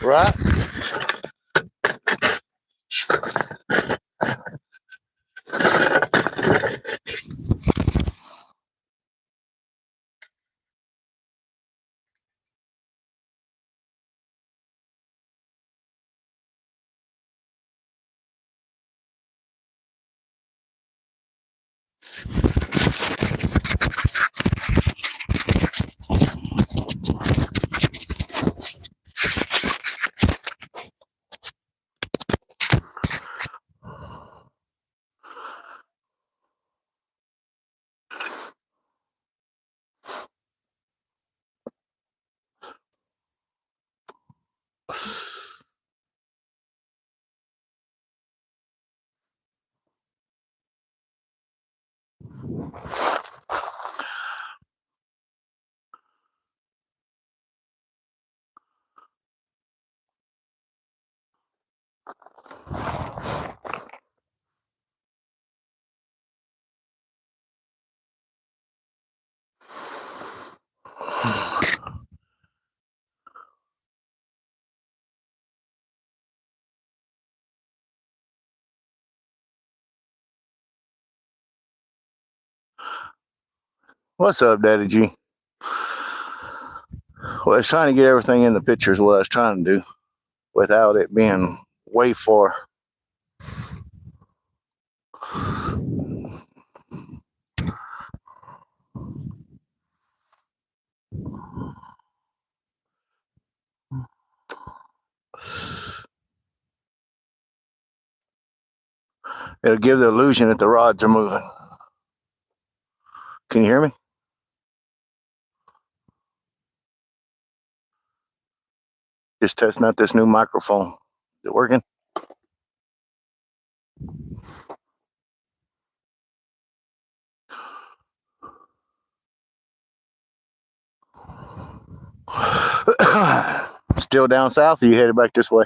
Right? What's up, Daddy G? Well, I was trying to get everything in the picture is what I was trying to do without it being way far. It'll give the illusion that the rods are moving. Can you hear me? Just testing out this new microphone. Is it working? Still down south, or you headed back this way?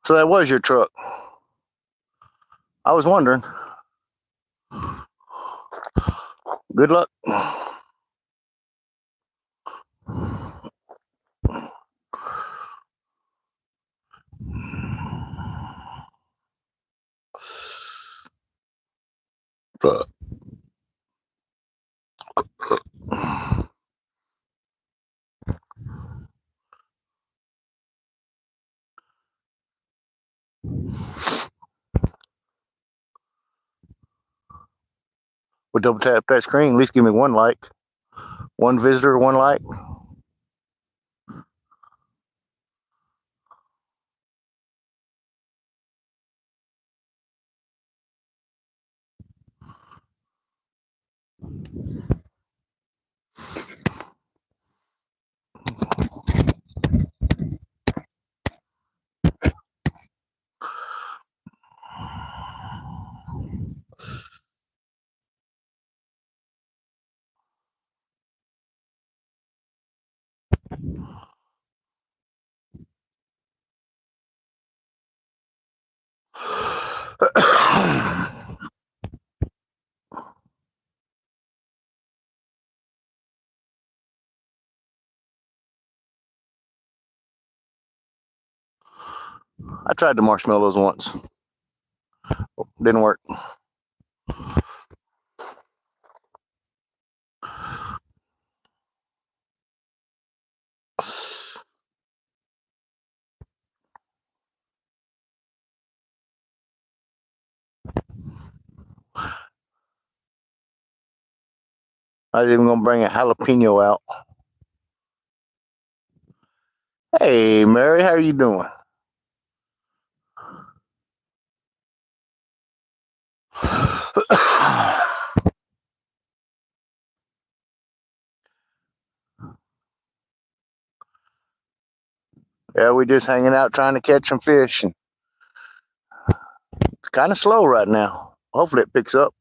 So that was your truck. I was wondering. Good luck. We'll double tap that screen. At least give me one like. One visitor, one like. I tried the marshmallows once. Didn't work. I was even gonna bring a jalapeno out. Hey, Mary, how are you doing? Yeah, we just hanging out trying to catch some fish, and it's kind of slow right now. Hopefully, it picks up.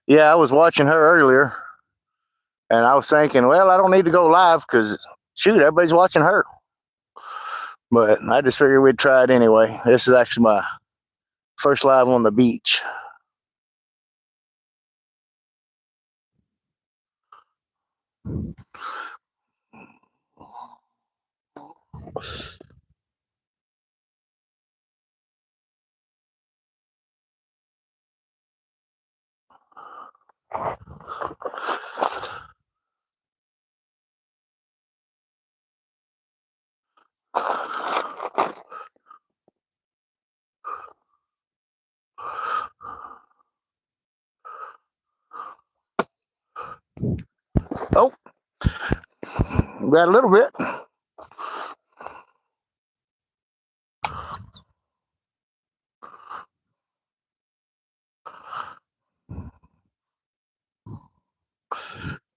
Yeah, I was watching her earlier, and I was thinking, well, I don't need to go live because shoot, everybody's watching her. But I just figured we'd try it anyway. This is actually my first live on the beach. Oh, got a little bit.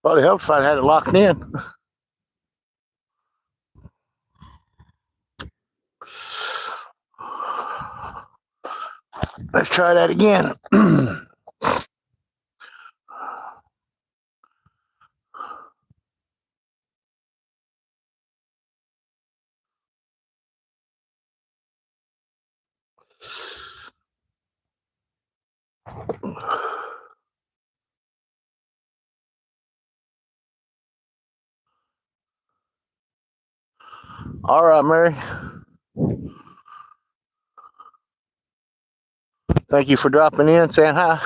Probably helped if I'd had it locked in. Let's try that again. All right, Mary. Thank you for dropping in, saying hi.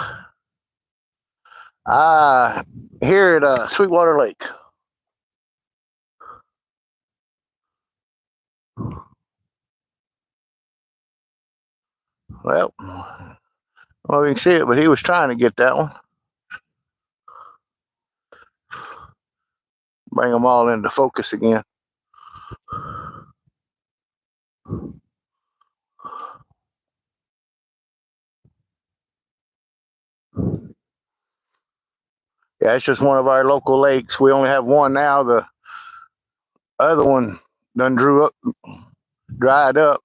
Here at Sweetwater Lake. Well, we can see it, but he was trying to get that one. Bring them all into focus again. Yeah, it's just one of our local lakes. We only have one now. The other one done dried up.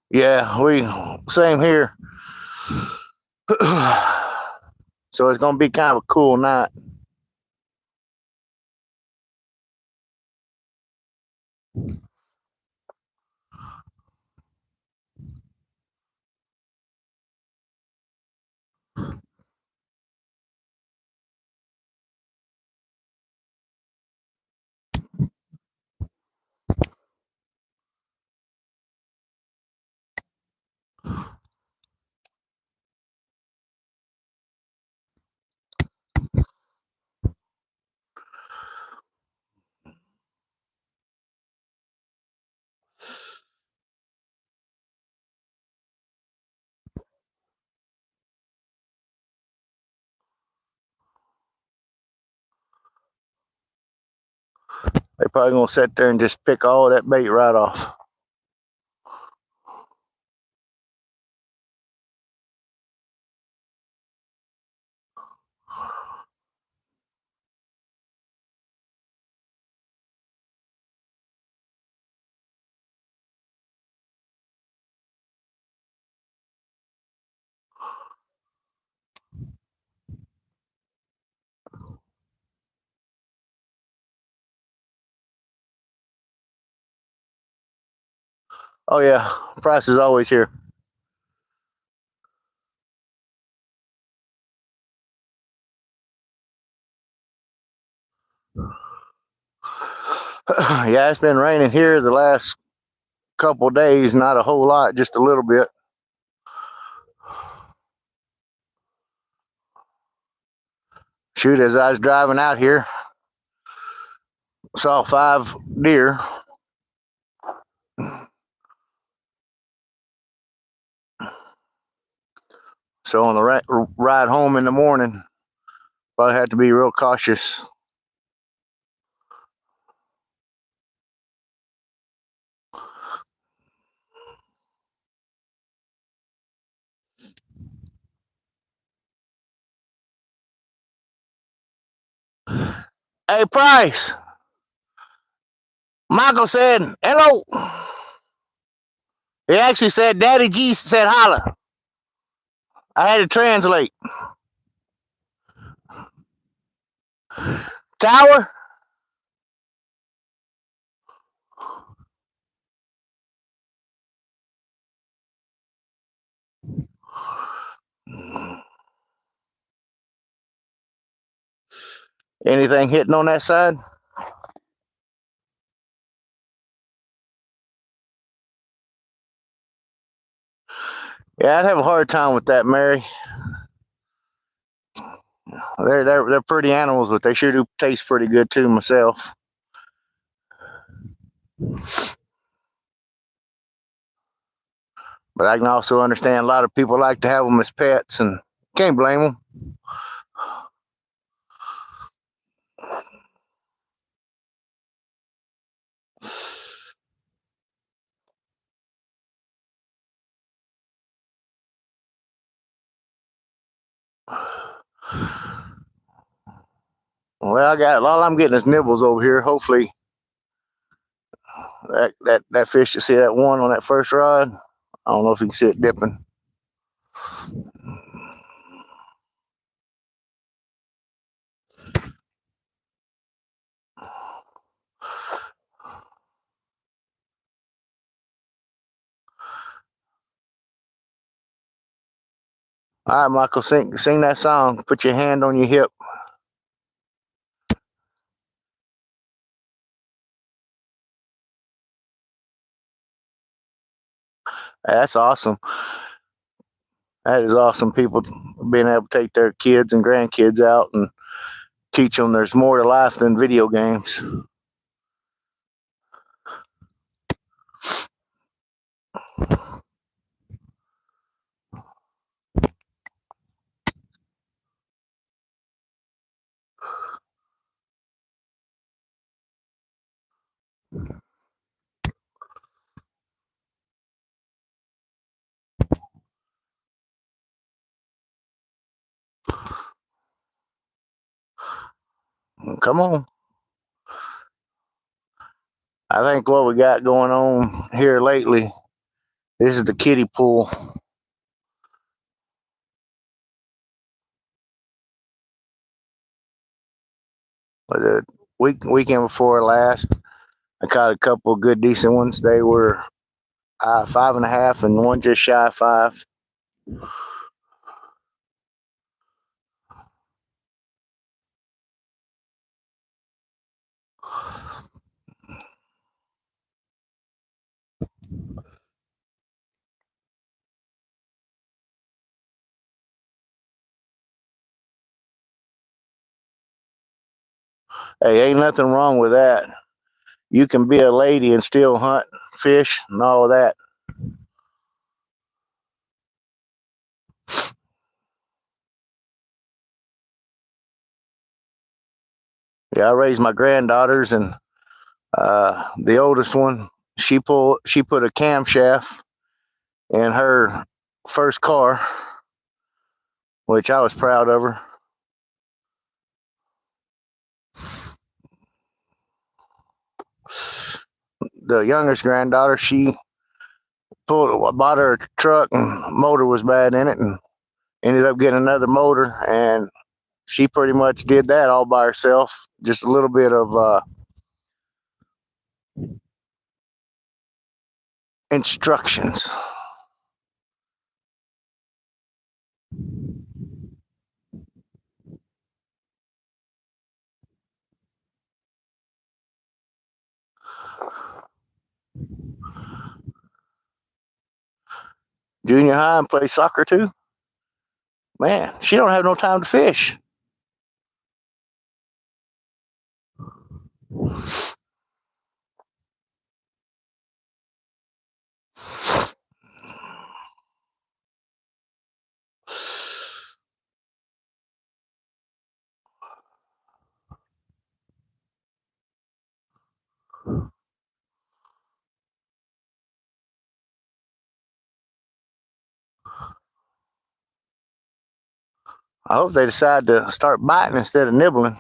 Yeah, we same here. So it's gonna be kind of a cool night. They probably gonna sit there and just pick all that bait right off. Oh yeah, price is always here. Yeah, it's been raining here the last couple days. Not a whole lot, just a little bit. Shoot, as I was driving out here, saw 5 deer. So on the ride home in the morning, probably had to be real cautious. Hey, Price. Michael said hello. He actually said Daddy G said holla. I had to translate. Tower? Anything hitting on that side? Yeah, I'd have a hard time with that, Mary. They're pretty animals, but they sure do taste pretty good too. Myself, but I can also understand a lot of people like to have them as pets, and can't blame them. Well, I got all I'm getting is nibbles over here. Hopefully, that fish. You see that one on that first rod? I don't know if you can see it dipping. All right, Michael, sing that song. Put your hand on your hip. That's awesome. That is awesome. People being able to take their kids and grandkids out and teach them there's more to life than video games. Come on. I think what we got going on here lately, this is the kiddie pool. The weekend before last, I caught a couple of good, decent ones. They were 5.5 and one just shy of 5. Hey, ain't nothing wrong with that. You can be a lady and still hunt fish and all of that. Yeah, I raised my granddaughters, and The oldest one, she put a camshaft in her first car, which I was proud of her. The youngest granddaughter, she bought her a truck and motor was bad in it, and ended up getting another motor, and she pretty much did that all by herself. Just a little bit of instructions. Junior high and play soccer too. Man, she don't have no time to fish. I hope they decide to start biting instead of nibbling.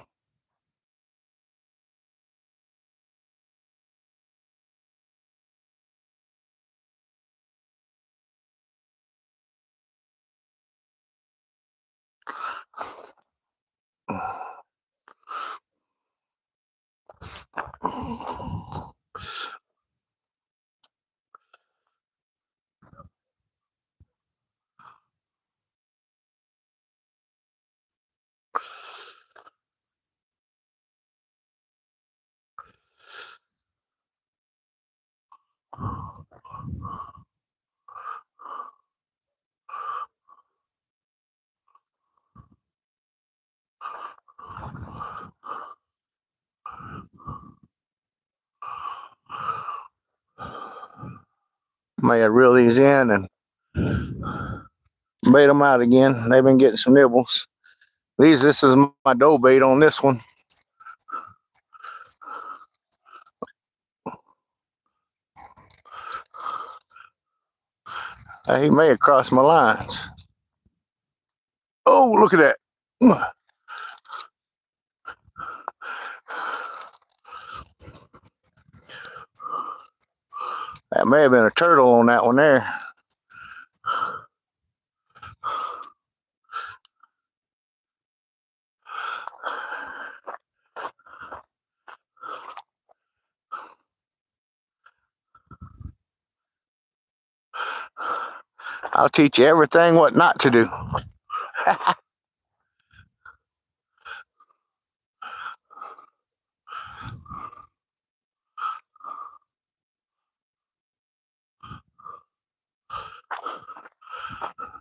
May I reel these in and bait them out again. They've been getting some nibbles. This is my dough bait on this one. He may have crossed my lines. Oh, look at that. That may have been a turtle on that one there. I'll teach you everything what not to do.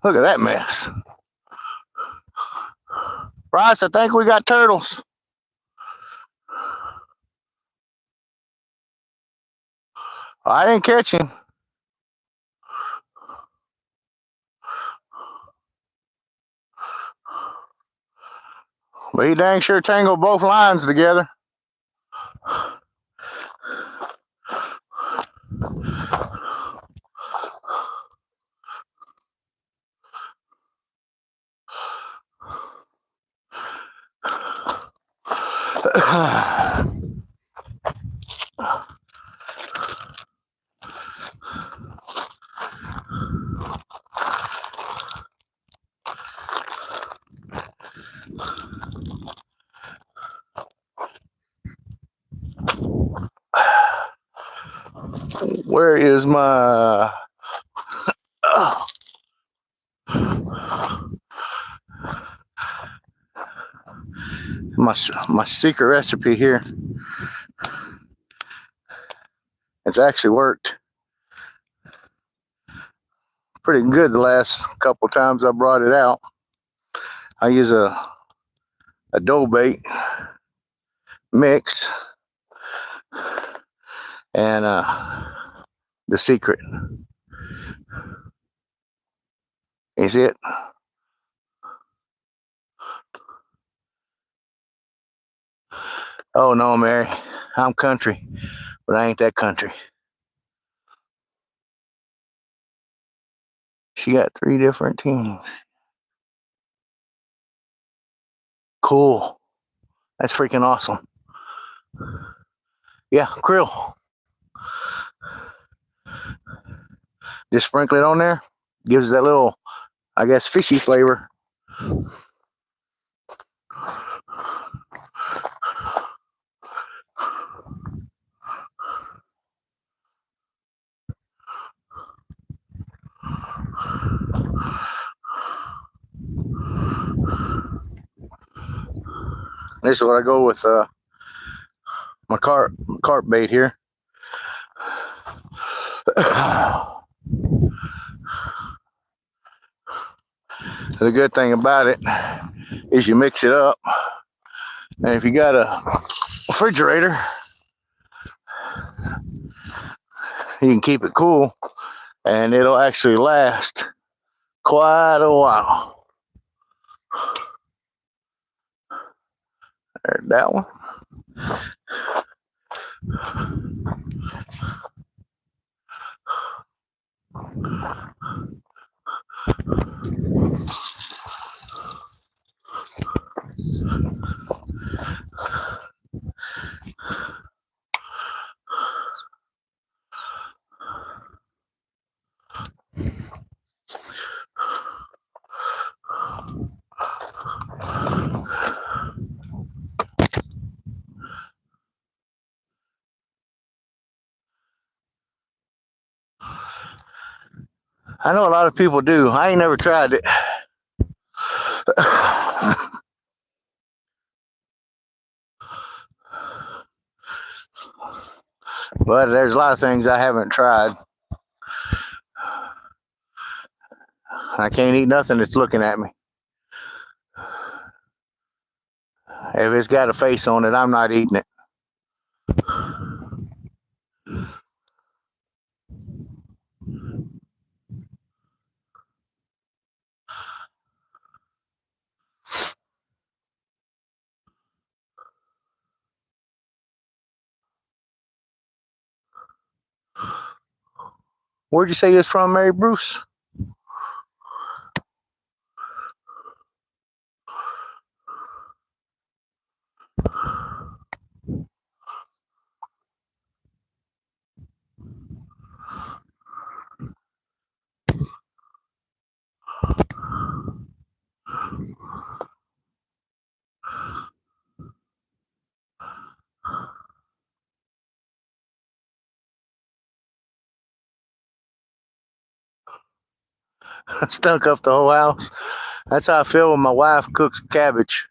Look at that mess. Bryce, I think we got turtles. I didn't catch him. But he dang sure tangled both lines together. Where is my my secret recipe here? It's actually worked pretty good the last couple times I brought it out. I use a dough bait mix and the secret. You see it? Oh no, Mary. I'm country, but I ain't that country. She got 3 different teams. Cool. That's freaking awesome. Yeah, krill. Just sprinkle it on there. Gives that little, I guess, fishy flavor. This is what I go with my carp bait here. The good thing about it is you mix it up, and if you got a refrigerator, you can keep it cool, and it'll actually last quite a while. There's that one. I know a lot of people do. I ain't never tried it. But there's a lot of things I haven't tried. I can't eat nothing that's looking at me. If it's got a face on it, I'm not eating it. Where'd you say this from, Mary Bruce? Stunk up the whole house. That's how I feel when my wife cooks cabbage.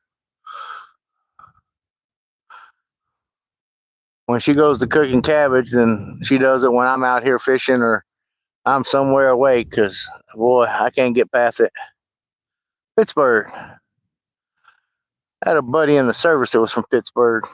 When she goes to cooking cabbage, then she does it when I'm out here fishing or I'm somewhere away, because, boy, I can't get past it. Pittsburgh. I had a buddy in the service that was from Pittsburgh.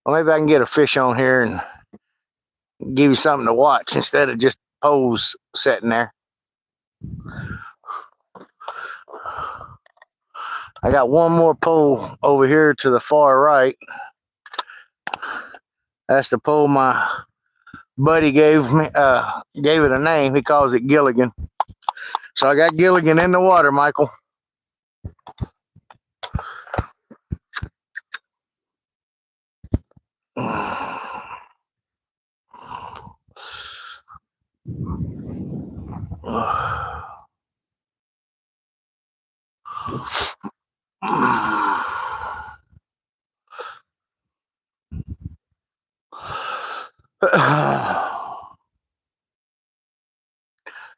Well, maybe I can get a fish on here and give you something to watch instead of just poles sitting there. I got one more pole over here to the far right. That's the pole my buddy gave me. Gave it a name. He calls it Gilligan. So I got Gilligan in the water, Michael.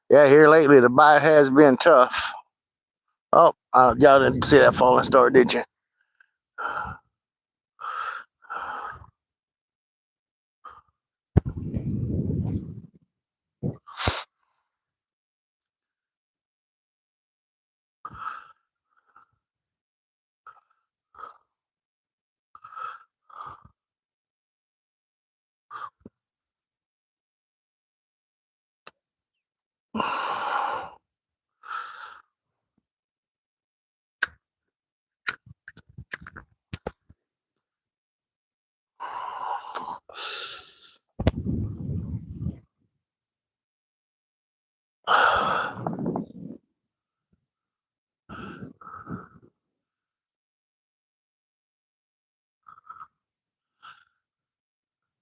Yeah, here lately the bite has been tough. Oh, y'all didn't see that falling star, did you?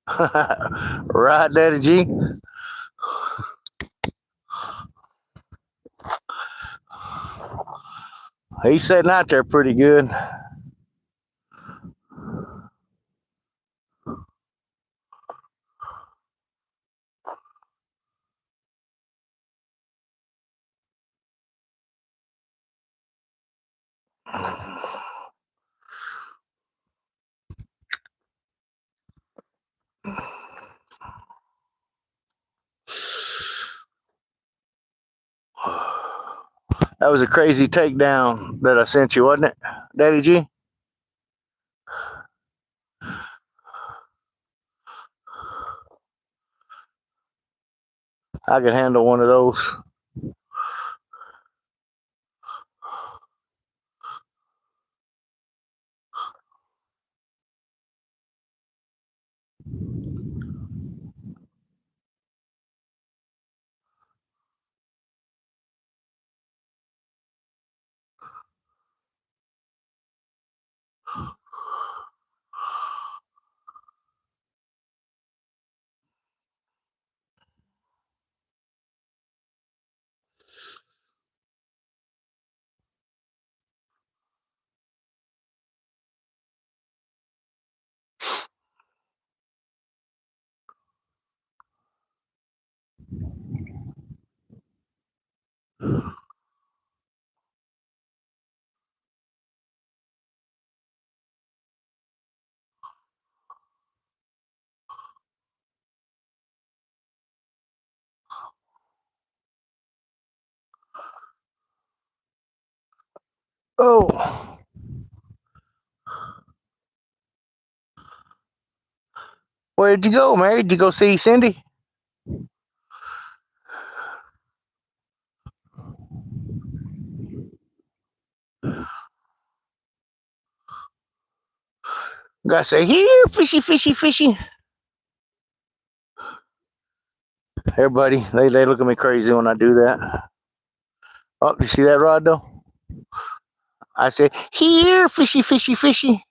Right, Daddy G. He's sitting out there pretty good. That was a crazy takedown that I sent you, wasn't it, Daddy G? I could handle one of those. Oh, where'd you go, Mary? Did you go see Cindy? Gotta say, here, fishy, fishy, fishy. Everybody, they look at me crazy when I do that. Oh, you see that rod though? I say, here, fishy, fishy, fishy.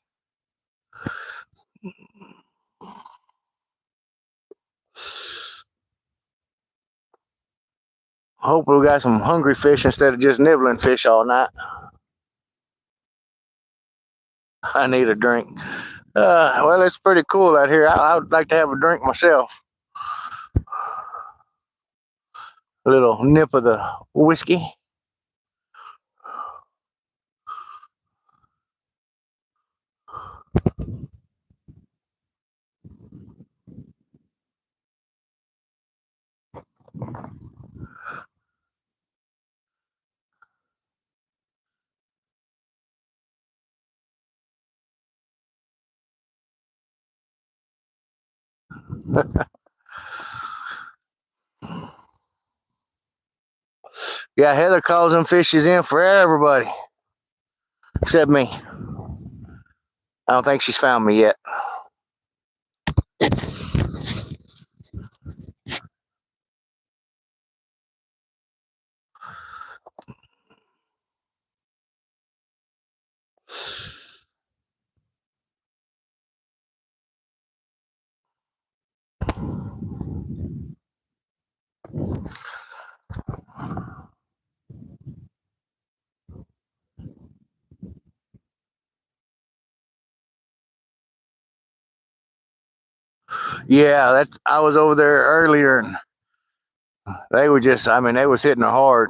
Hope we got some hungry fish instead of just nibbling fish all night. I need a drink. Well, it's pretty cool out here. I would like to have a drink myself. A little nip of the whiskey. Yeah, Heather calls them fishes in for everybody except me. I don't think she's found me yet. Yeah, that I was over there earlier and they were just, I mean, they was hitting her hard.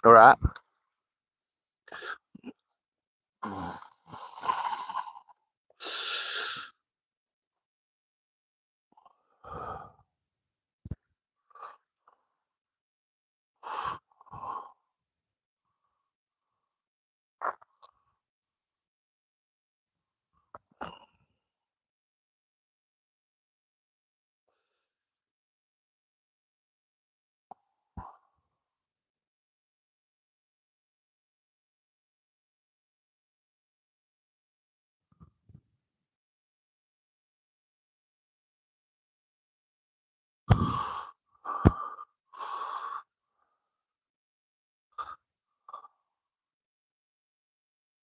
All right.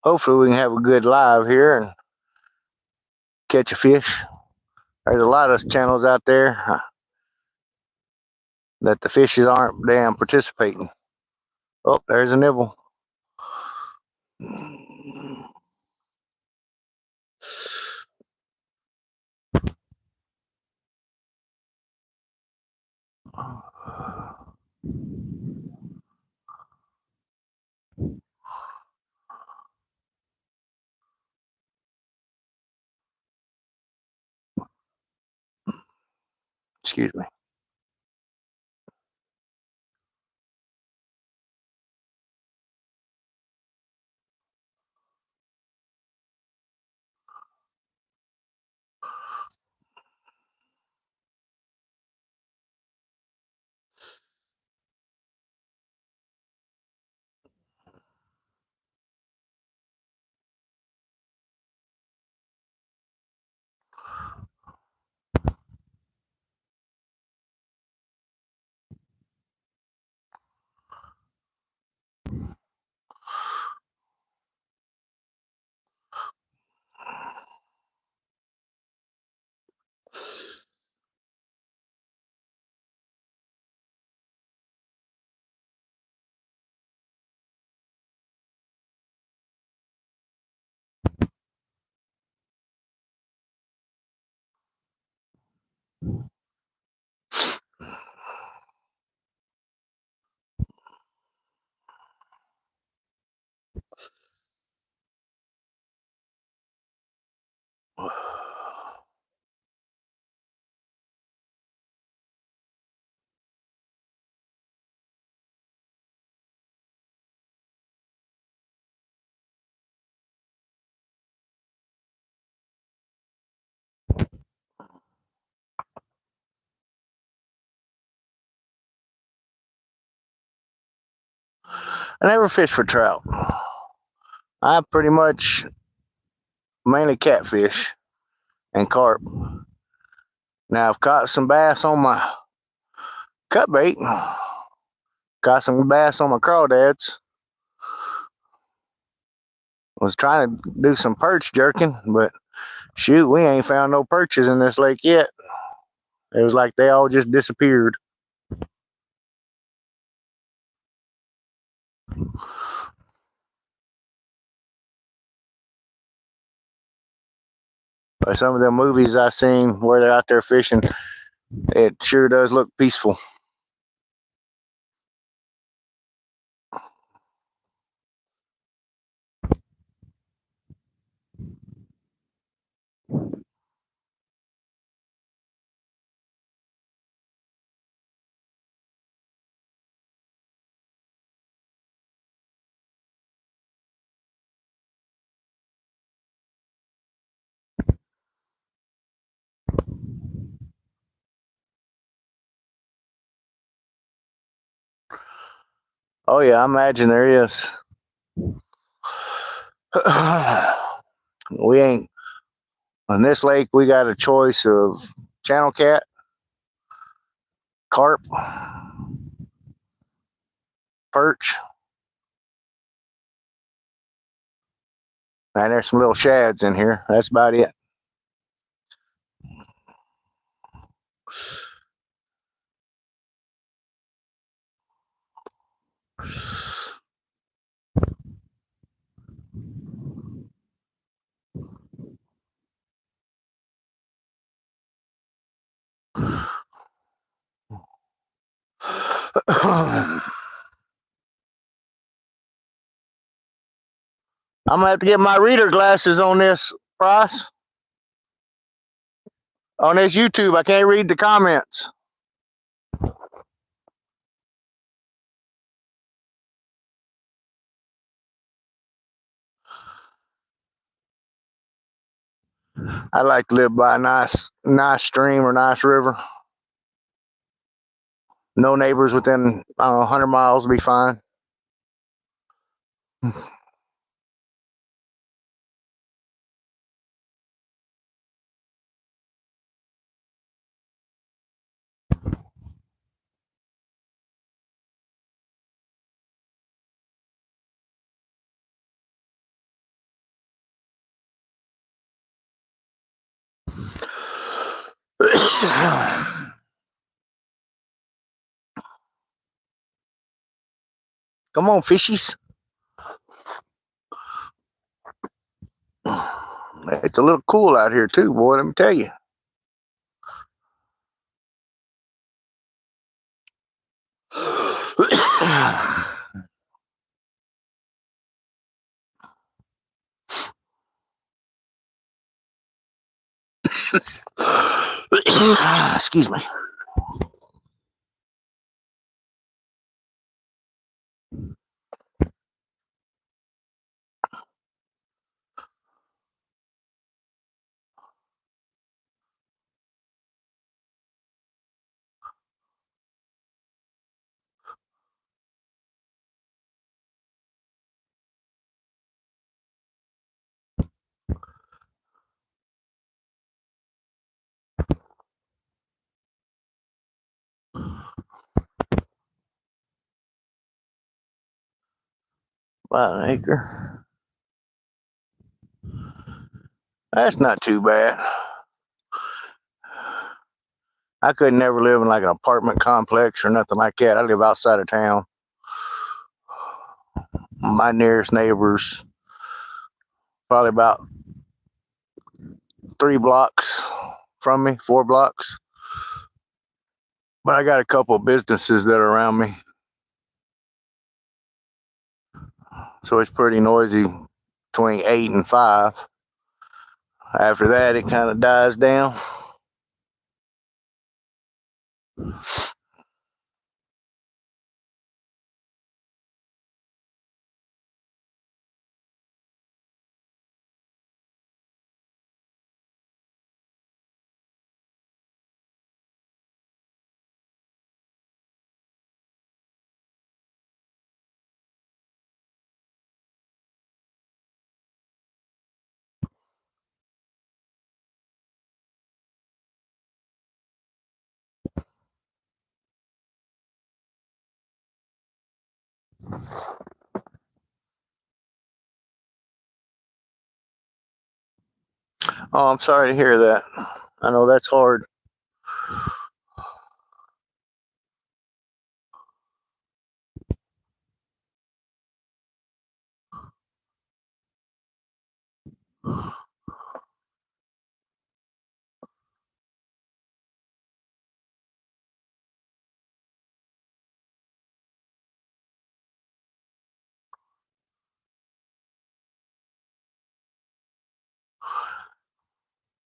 hopefully we can have a good live here and catch a fish. There's a lot of channels out there that the fishes aren't damn participating. Oh, there's a nibble. Excuse me. I never fish for trout. I pretty much mainly catfish and carp. Now I've caught some bass on my cut bait. Caught some bass on my crawdads. Was trying to do some perch jerking, but shoot, we ain't found no perches in this lake yet. It was like they all just disappeared. Like some of the movies I seen where they're out there fishing, it sure does look peaceful. Oh yeah, I imagine there is. We ain't on this lake. We got a choice of channel cat, carp, perch, and there's some little shads in here. That's about it. I'm gonna have to get my reader glasses on this price. On this YouTube, I can't read the comments. I like to live by a nice stream or nice river. No neighbors within 100 miles will be fine. Come on, fishies. It's a little cool out here too, boy, let me tell you. Excuse me. About an acre. That's not too bad. I could never live in like an apartment complex or nothing like that. I live outside of town. My nearest neighbors, probably about 3 blocks from me, 4 blocks. But I got a couple of businesses that are around me. So it's pretty noisy between 8 and 5. After that, it kind of dies down. Oh, I'm sorry to hear that. I know that's hard.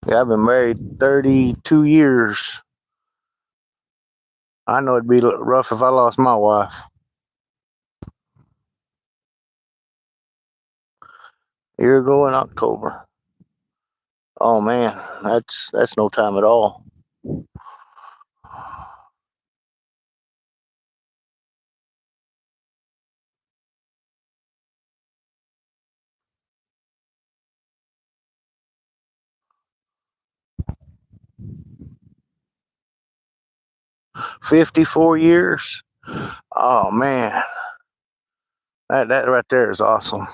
Yeah, I've been married 32 years. I know it'd be rough if I lost my wife. A year ago in October. Oh man, that's no time at all. 54 years. Oh man, that right there is awesome.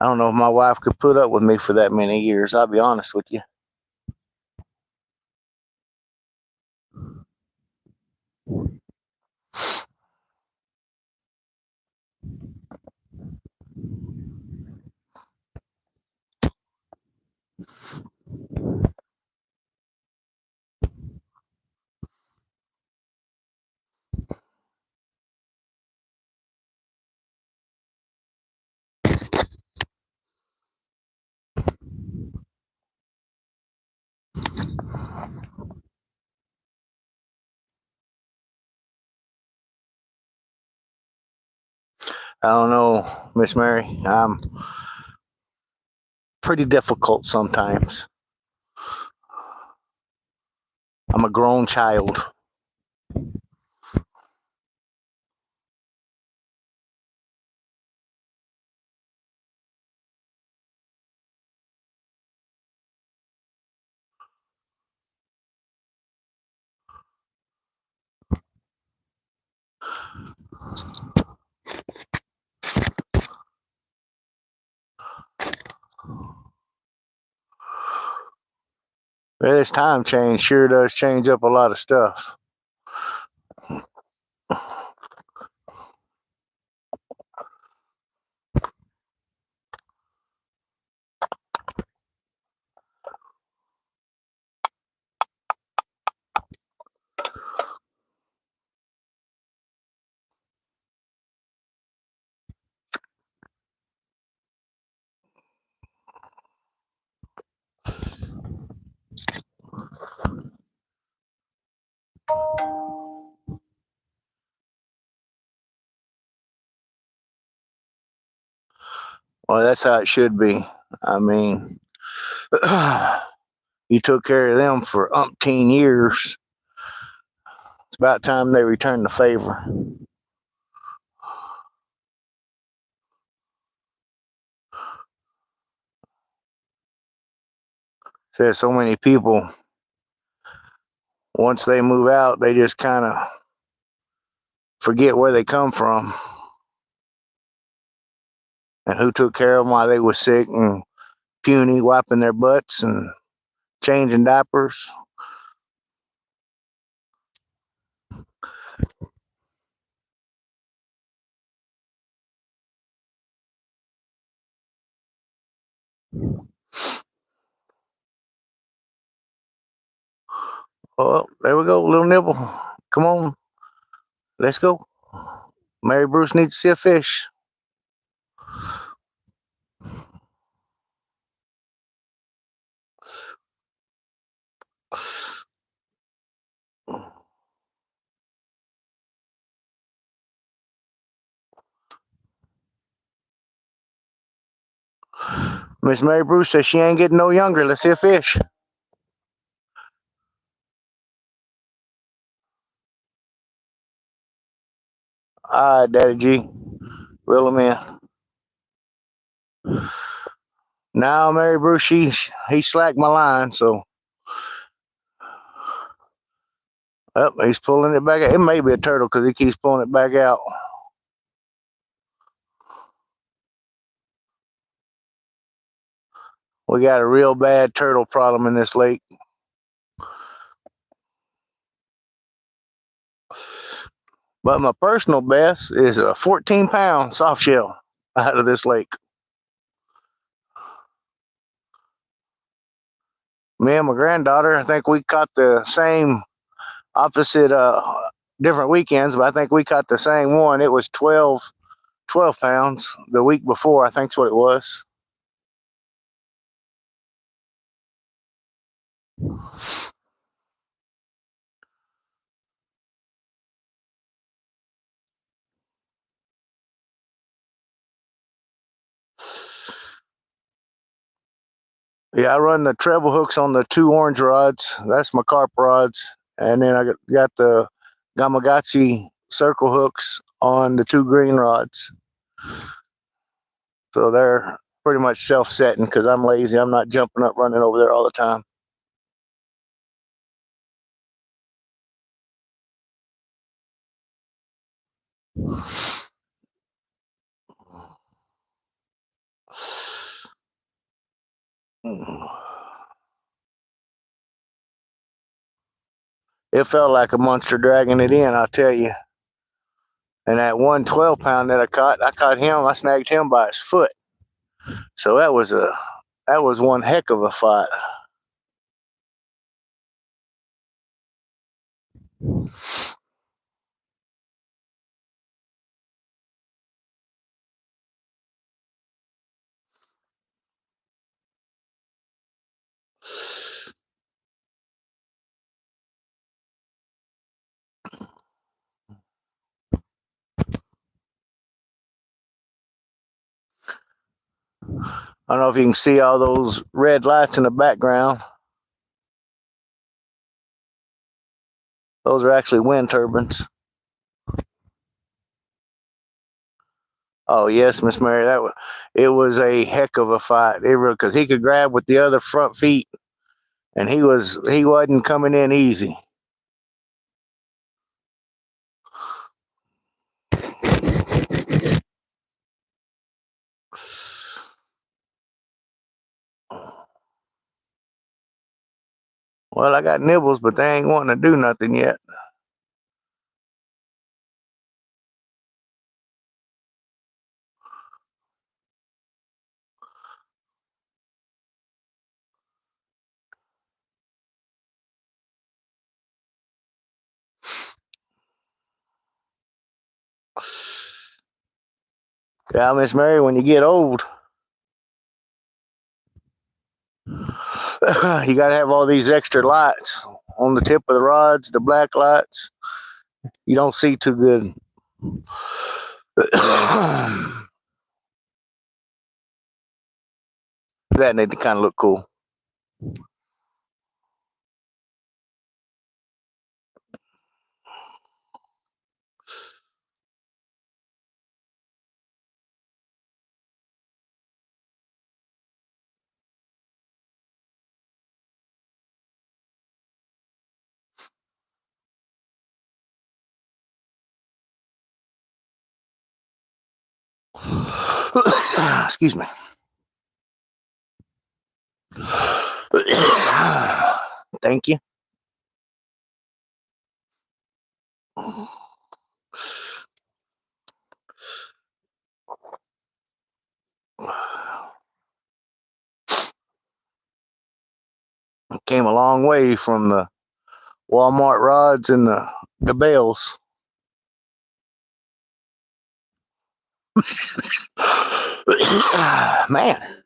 I don't know if my wife could put up with me for that many years. I'll be honest with you. I don't know, Miss Mary. I'm pretty difficult sometimes. I'm a grown child. Well, this time change sure does change up a lot of stuff. Well, that's how it should be. I mean, you took care of them for umpteen years. It's about time they return the favor. Says so many people, once they move out, they just kind of forget where they come from and who took care of them while they were sick and puny, wiping their butts and changing diapers. Oh, there we go, little nibble. Come on, let's go. Mary Bruce needs to see a fish. Miss Mary Bruce says she ain't getting no younger. Let's see a fish. All right, Daddy G. Reel them in. Now, Mary Bruce, he slacked my line, so. Oh, he's pulling it back out. It may be a turtle because he keeps pulling it back out. We got a real bad turtle problem in this lake. But my personal best is a 14-pound soft shell out of this lake. Me and my granddaughter, I think we caught the same opposite different weekends, but I think we caught the same one. It was 12 pounds the week before, I think's what it was. Yeah, I run the treble hooks on the 2 orange rods. That's my carp rods. And then I got the Gamakatsu circle hooks on the 2 green rods. So they're pretty much self-setting because I'm lazy. I'm not jumping up, running over there all the time. It felt like a monster dragging it in, I'll tell you. And that 112-pound that I caught him. I snagged him by his foot. So that was one heck of a fight. I don't know if you can see all those red lights in the background. Those are actually wind turbines. Oh yes, Miss Mary, it was a heck of a fight. Because he could grab with the other front feet, and he wasn't coming in easy. Well, I got nibbles, but they ain't wanting to do nothing yet. Yeah, Miss Mary, when you get old, you got to have all these extra lights on the tip of the rods, the black lights. You don't see too good. That need to kind of look cool. Excuse me. Thank you. Came a long way from the Walmart rods and the bells. Man,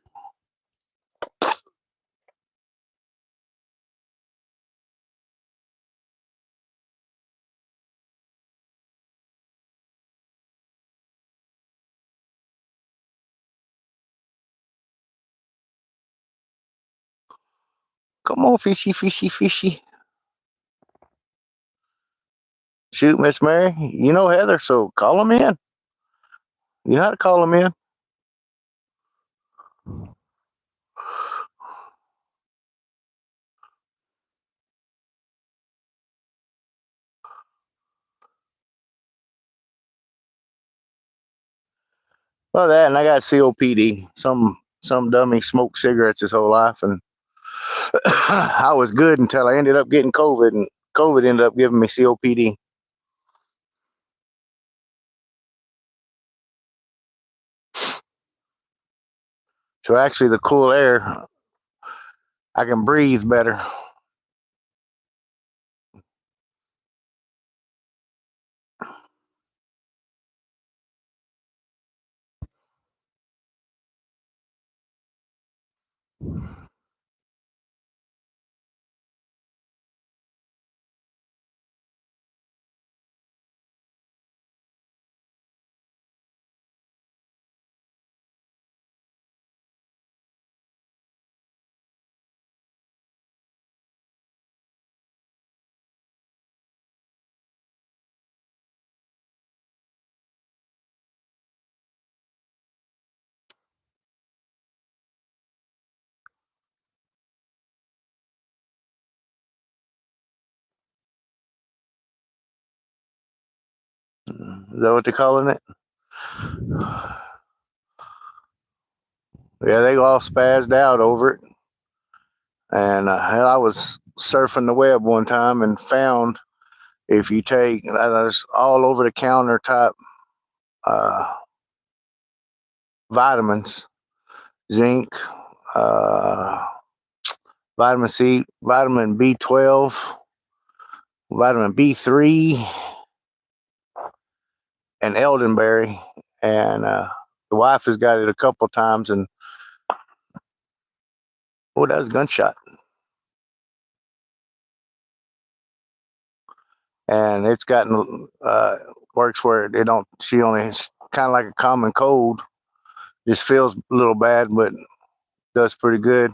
come on, fishy, fishy, fishy. Shoot, Miss Mary. You know Heather, so call them in. You know how to call them in. Well, that and I got COPD. Some dummy smoked cigarettes his whole life, and I was good until I ended up getting COVID, and COVID ended up giving me COPD. So actually, the cool air, I can breathe better. Is that what they're calling it? Yeah, they all spazzed out over it. And I was surfing the web one time and found if you take there's all over the counter type uh, vitamins, zinc, uh, vitamin C, vitamin B12, vitamin B3, and elderberry. And the wife has got it a couple times, and oh, that was a gunshot. And it's gotten works where they don't. She only it's kind of like a common cold. Just feels a little bad, but does pretty good.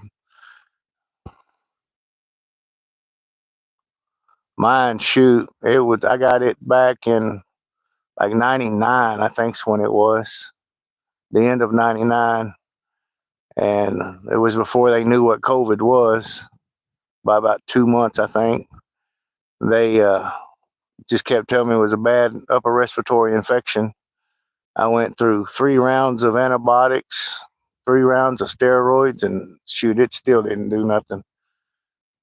Mine, shoot, it was. I got it back in like '99, I think's when it was. The end of '99, and it was before they knew what COVID was. By about 2 months, I think they just kept telling me it was a bad upper respiratory infection. I went through 3 rounds of antibiotics, 3 rounds of steroids, and shoot, it still didn't do nothing.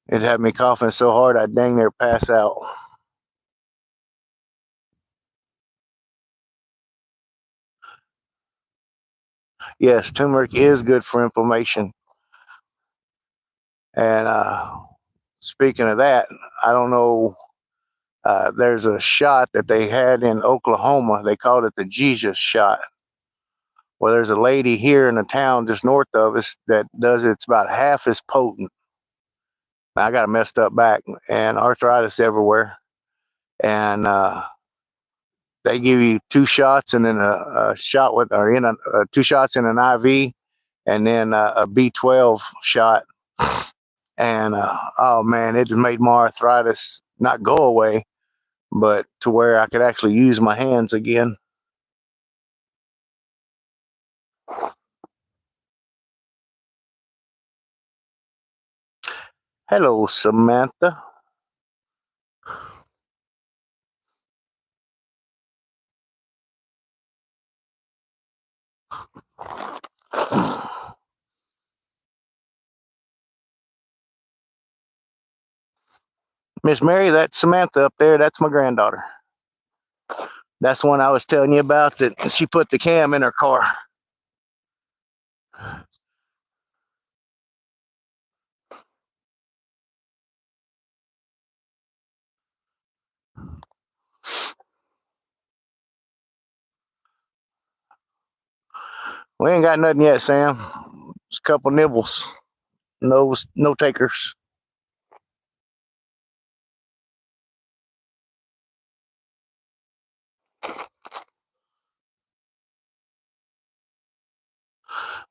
It had me coughing so hard I dang near pass out. Yes, turmeric is good for inflammation. And speaking of that, I don't know. There's a shot that they had in Oklahoma. They called it the Jesus shot. Well, there's a lady here in the town just north of us that does it. It's about half as potent. I got a messed up back and arthritis everywhere. And they give you 2 shots and then a shot with, or in 2 shots in an IV, and then a B12 shot. And oh man, it just made my arthritis not go away, but to where I could actually use my hands again. Hello, Samantha. Miss Mary, that's Samantha up there. That's my granddaughter. That's the one I was telling you about that she put the cam in her car. We ain't got nothing yet, Sam. Just a couple nibbles. No takers.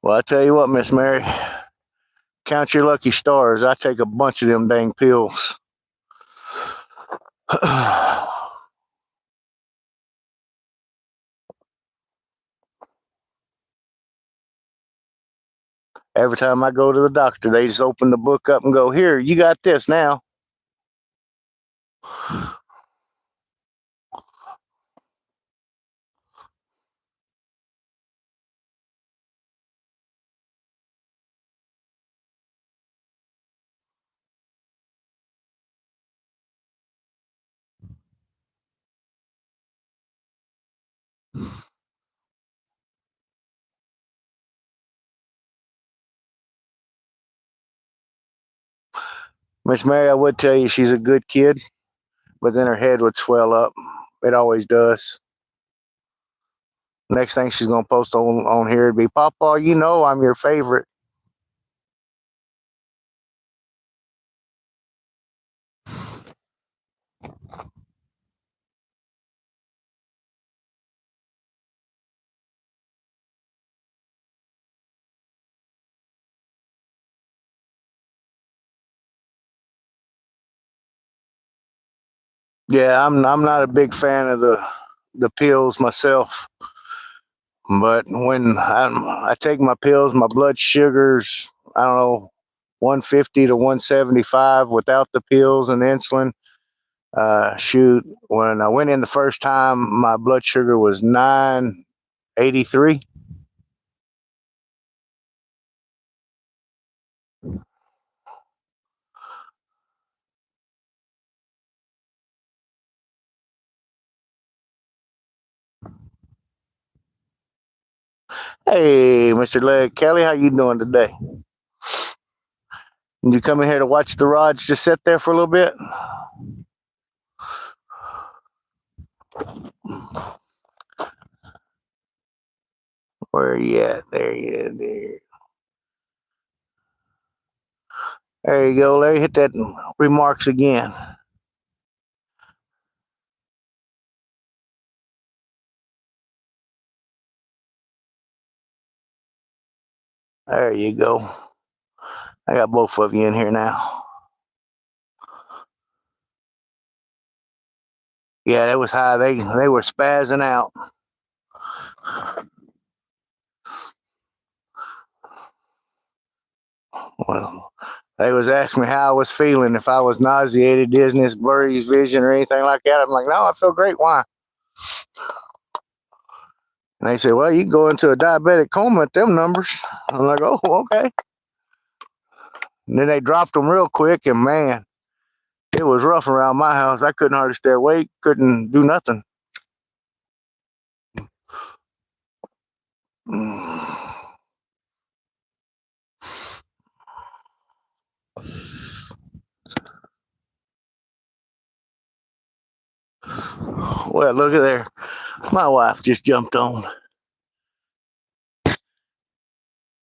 Well, I tell you what, Miss Mary, count your lucky stars. I take a bunch of them dang pills. Every time I go to the doctor, they just open the book up and go, "Here, you got this now." Miss Mary, I would tell you she's a good kid, but then her head would swell up. It always does. Next thing she's gonna post on here would be, "Papa, you know I'm your favorite." Yeah, I'm not a big fan of the pills myself, but when I take my pills, my blood sugars, I don't know, 150 to 175 without the pills and the insulin. Shoot, when I went in the first time, my blood sugar was 983. Hey, Mr. Leg Kelly, how you doing today? You come in here to watch the rods just sit there for a little bit? Where are you at? There you there. There you go, Larry. Hit that remarks again. There you go. I got both of you in here now. Yeah, that was high. They were spazzing out. Well, they was asking me how I was feeling, if I was nauseated, dizziness, blurry vision, or anything like that. I'm like, no, I feel great. Why? And they said, well, you can go into a diabetic coma at them numbers. I'm like, oh, okay. And then they dropped them real quick, and man, it was rough around my house. I couldn't hardly stay awake, couldn't do nothing. Well, look at there. My wife just jumped on.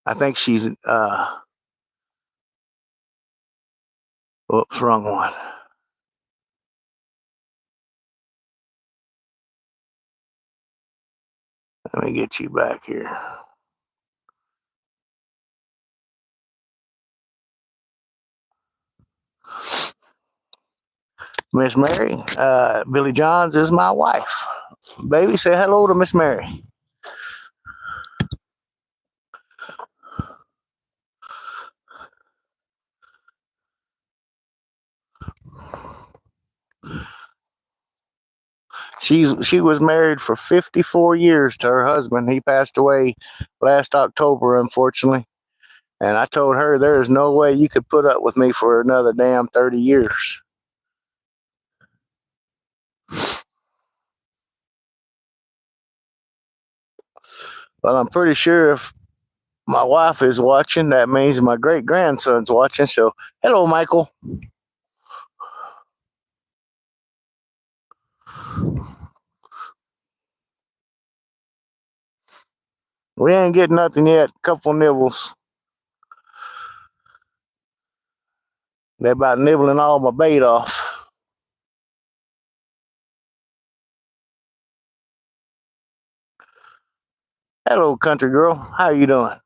I think she's oops, wrong one. Let me get you back here. Miss Mary, Billy Johns is my wife. Baby, say hello to Miss Mary. She was married for 54 years to her husband. He passed away last October, unfortunately. And I told her there is no way you could put up with me for another damn 30 years. Well, I'm pretty sure if my wife is watching, that means my great grandson's watching. So, hello, Michael. We ain't getting nothing yet. Couple nibbles. They're about nibbling all my bait off. Hello, country girl. How you doing?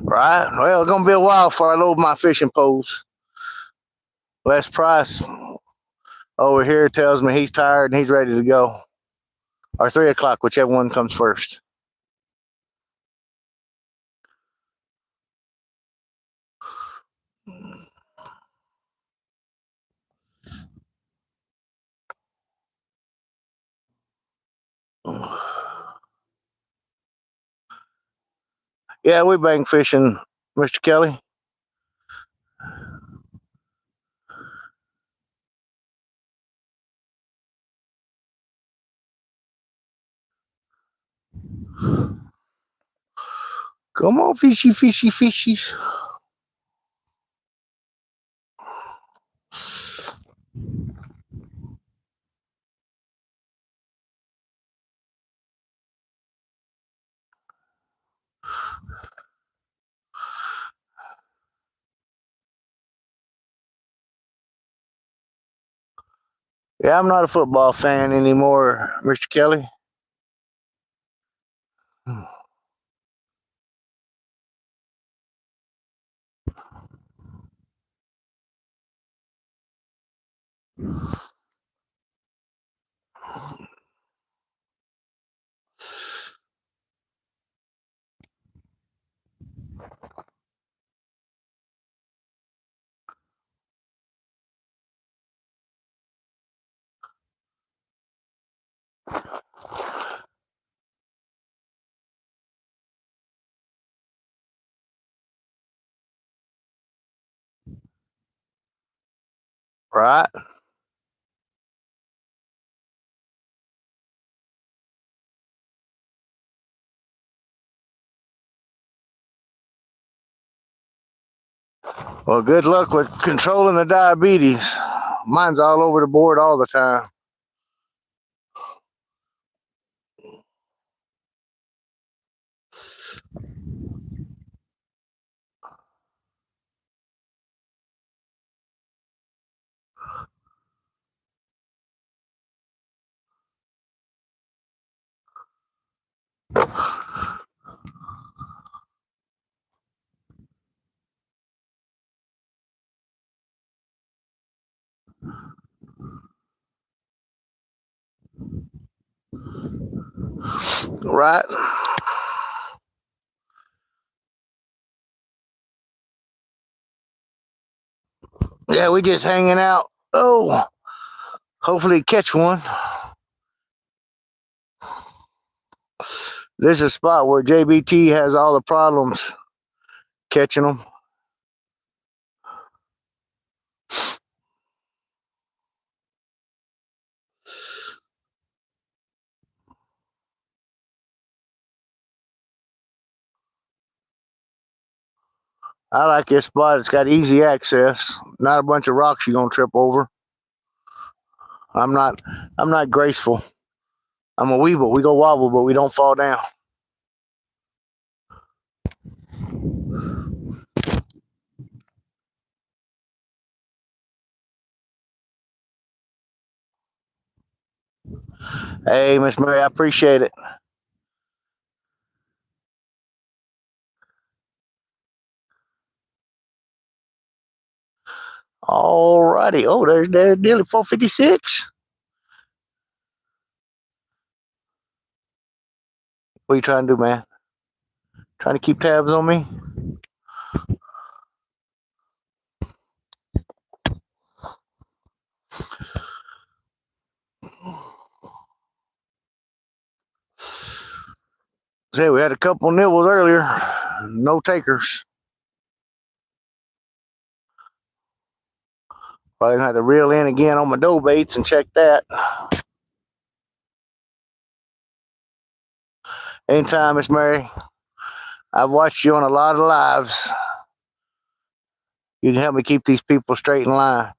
Right. Well, it's gonna be a while before I load my fishing poles. Les Price over here tells me he's tired and he's ready to go. Or 3 o'clock, whichever one comes first. Yeah, we bank fishing, Mr. Kelly. Come on, fishy, fishy, fishies. Yeah, I'm not a football fan anymore, Mr. Kelly. Right? Well, good luck with controlling the diabetes. Mine's all over the board all the time. Right? Yeah, we just hanging out. Oh, hopefully catch one. This is a spot where JBT has all the problems catching them. I like this spot. It's got easy access. Not a bunch of rocks you're gonna trip over. I'm not graceful. I'm a weeble. We go wobble, but we don't fall down. Hey, Miss Mary, I appreciate it. All righty. Oh, there's nearly 456. What are you trying to do, man? Trying to keep tabs on me? Say we had a couple nibbles earlier. No takers. Probably gonna have to reel in again on my dough baits and check that. Anytime, Miss Mary. I've watched you on a lot of lives. You can help me keep these people straight in line.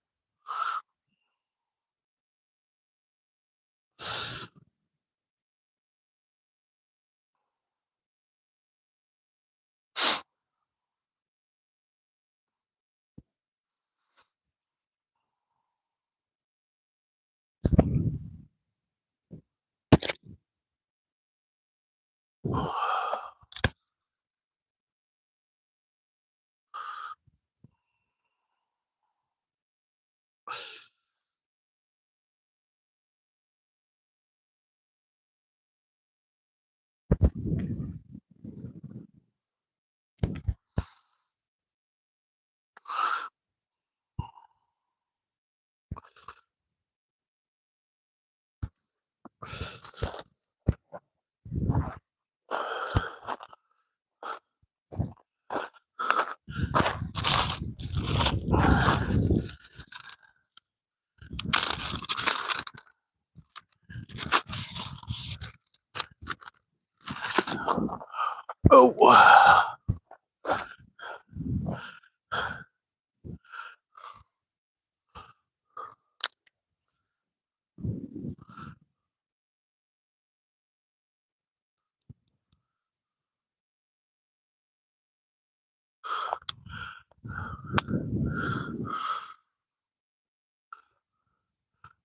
Oh.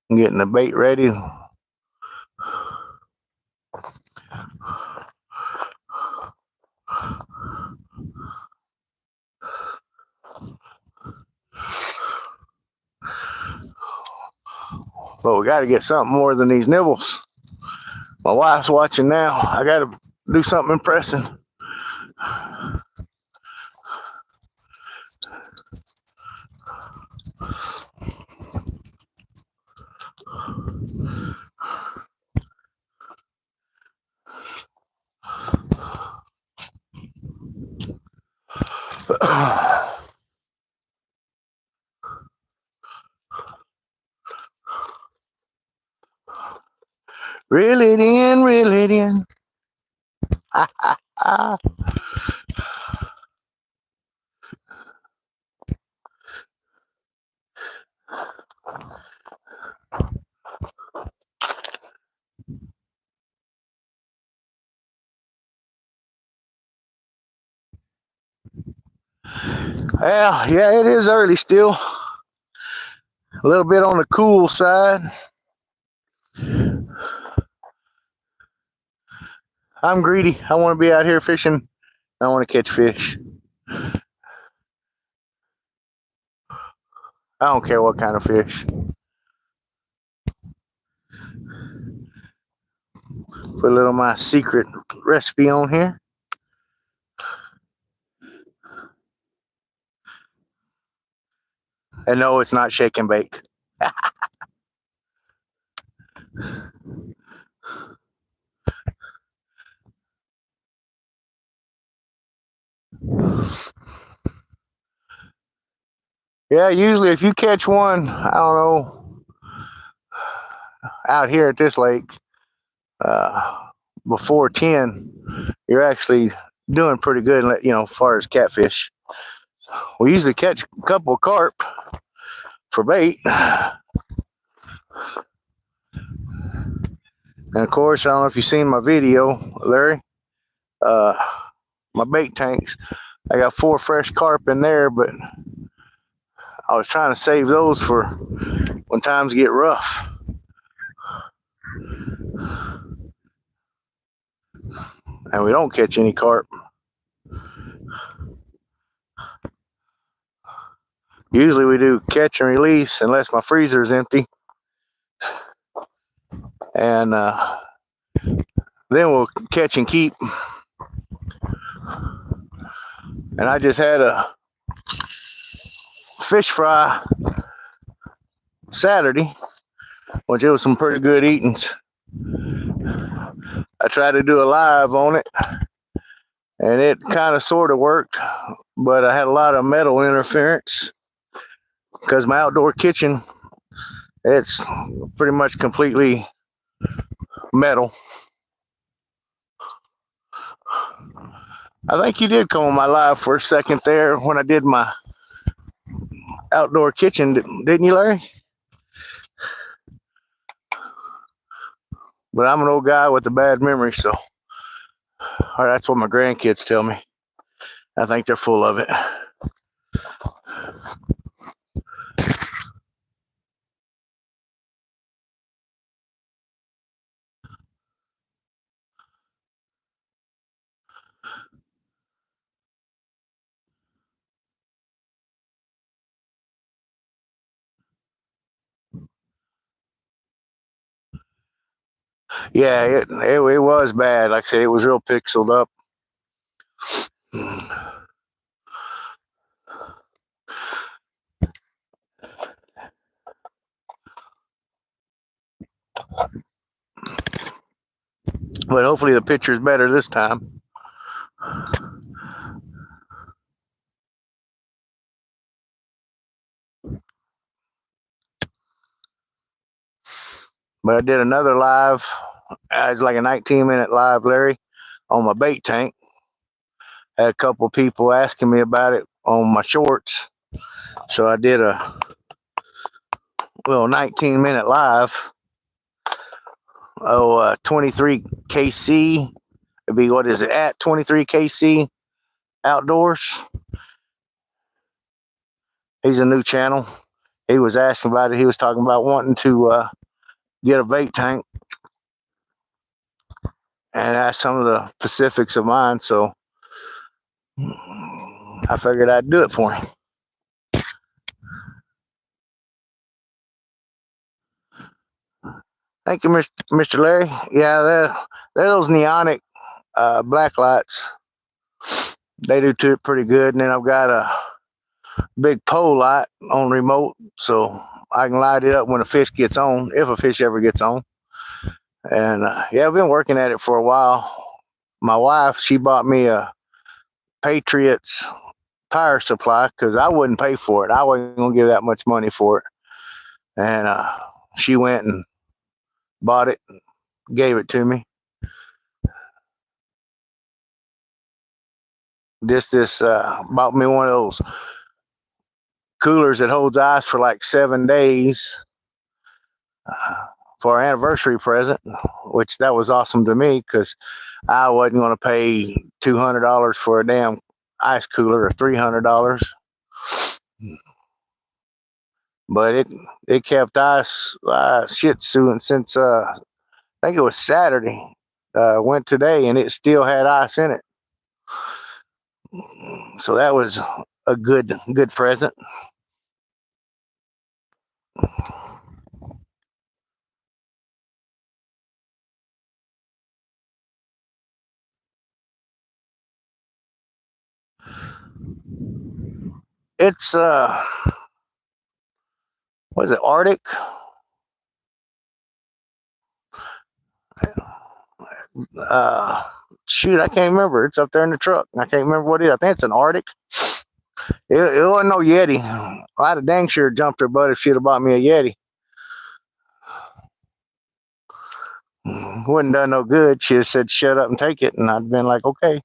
I'm getting the bait ready. But we got to get something more than these nibbles. My wife's watching now. I got to do something impressing. Reel it in, reel it in. Well, yeah, it is early still. A little bit on the cool side. I'm greedy. I want to be out here fishing. I want to catch fish. I don't care what kind of fish. Put a little of my secret recipe on here. And no, it's not shake and bake. Yeah, usually if you catch one, I don't know, out here at this lake, uh, before 10, you're actually doing pretty good, as far as catfish. We usually catch a couple of carp for bait. And of course, I don't know if you've seen my video, Larry. Uh, my bait tanks, I got 4 fresh carp in there, but I was trying to save those for when times get rough. And we don't catch any carp. Usually we do catch and release unless my freezer is empty. And then we'll catch and keep. And I just had a fish fry Saturday, which it was some pretty good eatings. I tried to do a live on it, and it kind of sort of worked, but I had a lot of metal interference because my outdoor kitchen, it's pretty much completely metal. I think you did come on my live for a second there when I did my outdoor kitchen, didn't you, Larry? But I'm an old guy with a bad memory, so or that's what my grandkids tell me. I think they're full of it. Yeah, it was bad. Like I said, it was real pixeled up. But hopefully the picture's better this time. But I did another live. It's like a 19-minute live, Larry, on my bait tank. Had a couple of people asking me about it on my shorts. So I did a little 19-minute live. 23 KC. It'd be, what is it, at 23 KC Outdoors. He's a new channel. He was asking about it. He was talking about wanting to get a bait tank and ask some of the specifics of mine. So I figured I'd do it for him. Thank you, Mr. Larry. Yeah, they're those neonic black lights. They do pretty good. And then I've got a big pole light on remote, so I can light it up when a fish gets on, if a fish ever gets on. And yeah, I've been working at it for a while. My wife, she bought me a Patriots power supply because I wouldn't pay for it. I wasn't gonna give that much money for it. And she went and bought it, and gave it to me. This bought me one of those coolers that holds ice for like 7 days for our anniversary present, which that was awesome to me because I wasn't going to pay $200 for a damn ice cooler or $300. But it kept ice shit suing since I think it was Saturday. Went today and it still had ice in it. So that was a good present. It's what is it, Arctic? Shoot, I can't remember. It's up there in the truck. I can't remember what it is. I think it's an Arctic. It wasn't no Yeti. I'd have dang sure jumped her butt if she'd have bought me a Yeti. Wouldn't done no good. She'd have said, "Shut up and take it," and I'd been like, "Okay."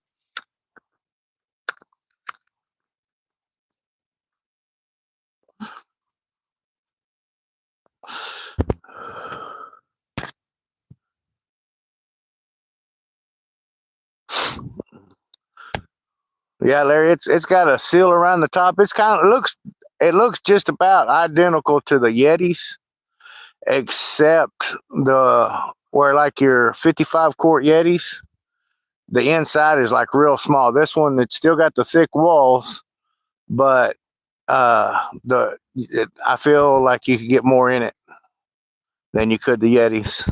Yeah, Larry, it's got a seal around the top. It's kind of it looks just about identical to the Yetis, except the where like your 55 quart Yetis, the inside is like real small. This one, it's still got the thick walls, but I feel like you could get more in it than you could the Yetis.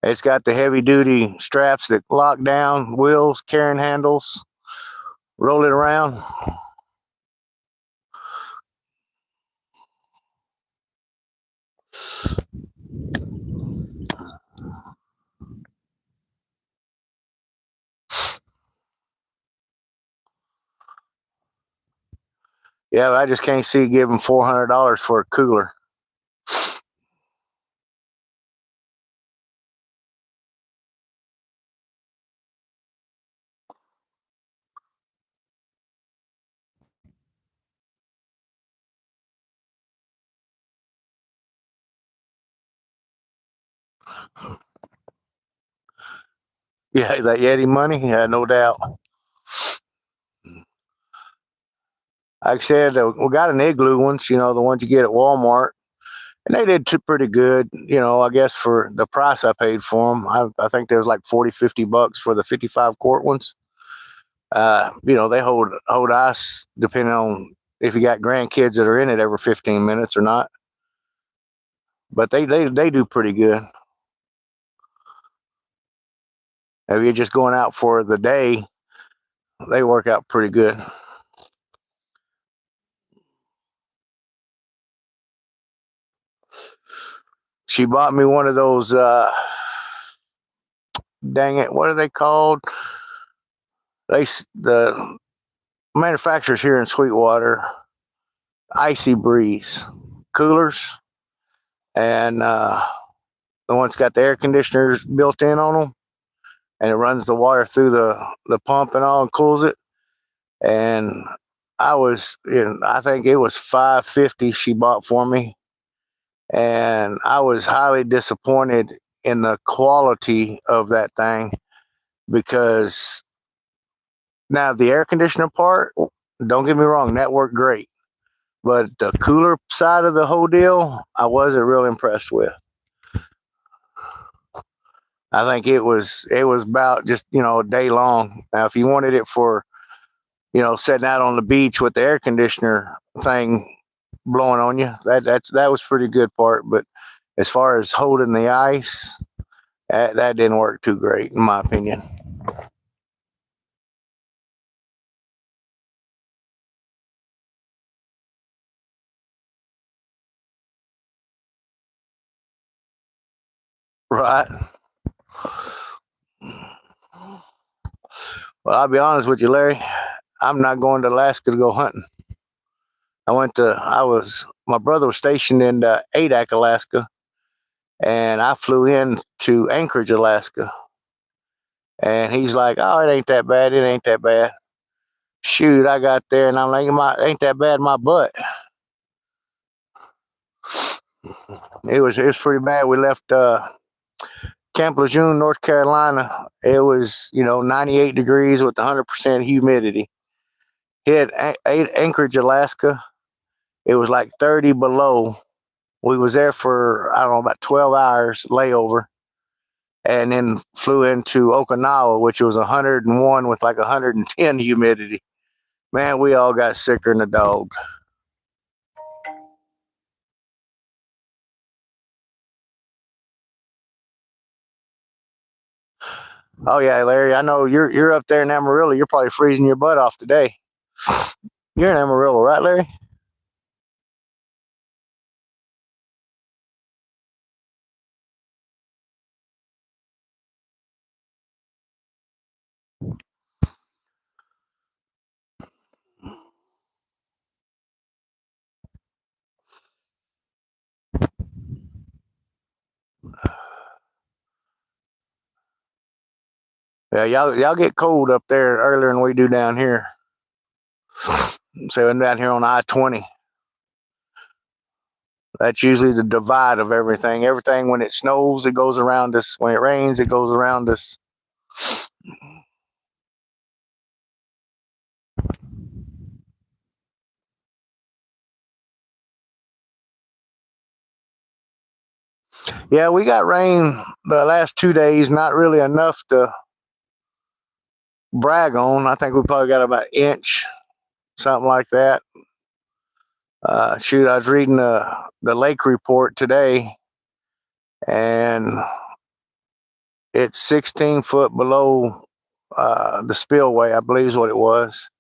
It's got the heavy duty straps that lock down, wheels, carrying handles, roll it around. Yeah, I just can't see giving $400 for a cooler. Yeah, that Yeti money, yeah, no doubt. Like I said, we got an igloo ones, the ones you get at Walmart, and they did pretty good. I guess for the price I paid for them, I think there was like 40, $50 for the 55 quart ones. They hold ice depending on if you got grandkids that are in it every 15 minutes or not. But they do pretty good. If you're just going out for the day, they work out pretty good. She bought me one of those. Dang it, what are they called? The manufacturers here in Sweetwater, Icy Breeze coolers, and the one's got the air conditioners built in on them, and it runs the water through the pump and all and cools it. And I think it was 550 she bought for me, and I was highly disappointed in the quality of that thing because now the air conditioner part, don't get me wrong, that worked great. But the cooler side of the whole deal, I wasn't real impressed with. I think it was about just a day long. Now, if you wanted it for sitting out on the beach with the air conditioner thing blowing on you, that was pretty good part. But as far as holding the ice, that didn't work too great in my opinion. Right. Well, I'll be honest with you, Larry. I'm not going to Alaska to go hunting. My brother was stationed in Adak, Alaska, and I flew in to Anchorage, Alaska. And he's like, "Oh, it ain't that bad. It ain't that bad." Shoot, I got there and I'm like, ain't that bad my butt. It was pretty bad. We left Camp Lejeune, North Carolina. It was 98 degrees with 100% humidity. Hit Anchorage, Alaska. It was like 30 below. We was there for I don't know about 12 hours layover, and then flew into Okinawa, which was 101 with like 110 humidity. Man, we all got sicker than a dog. Oh yeah, Larry. I know you're up there in Amarillo. You're probably freezing your butt off today. You're in Amarillo, right, Larry? Yeah, y'all get cold up there earlier than we do down here. So I'm down here on I-20. That's usually the divide of everything. Everything, when it snows, it goes around us. When it rains, it goes around us. Yeah, we got rain the last 2 days. Not really enough to brag on. I think we probably got about an inch, something like that. Shoot, I was reading the lake report today, and it's 16 foot below the spillway, I believe is what it was.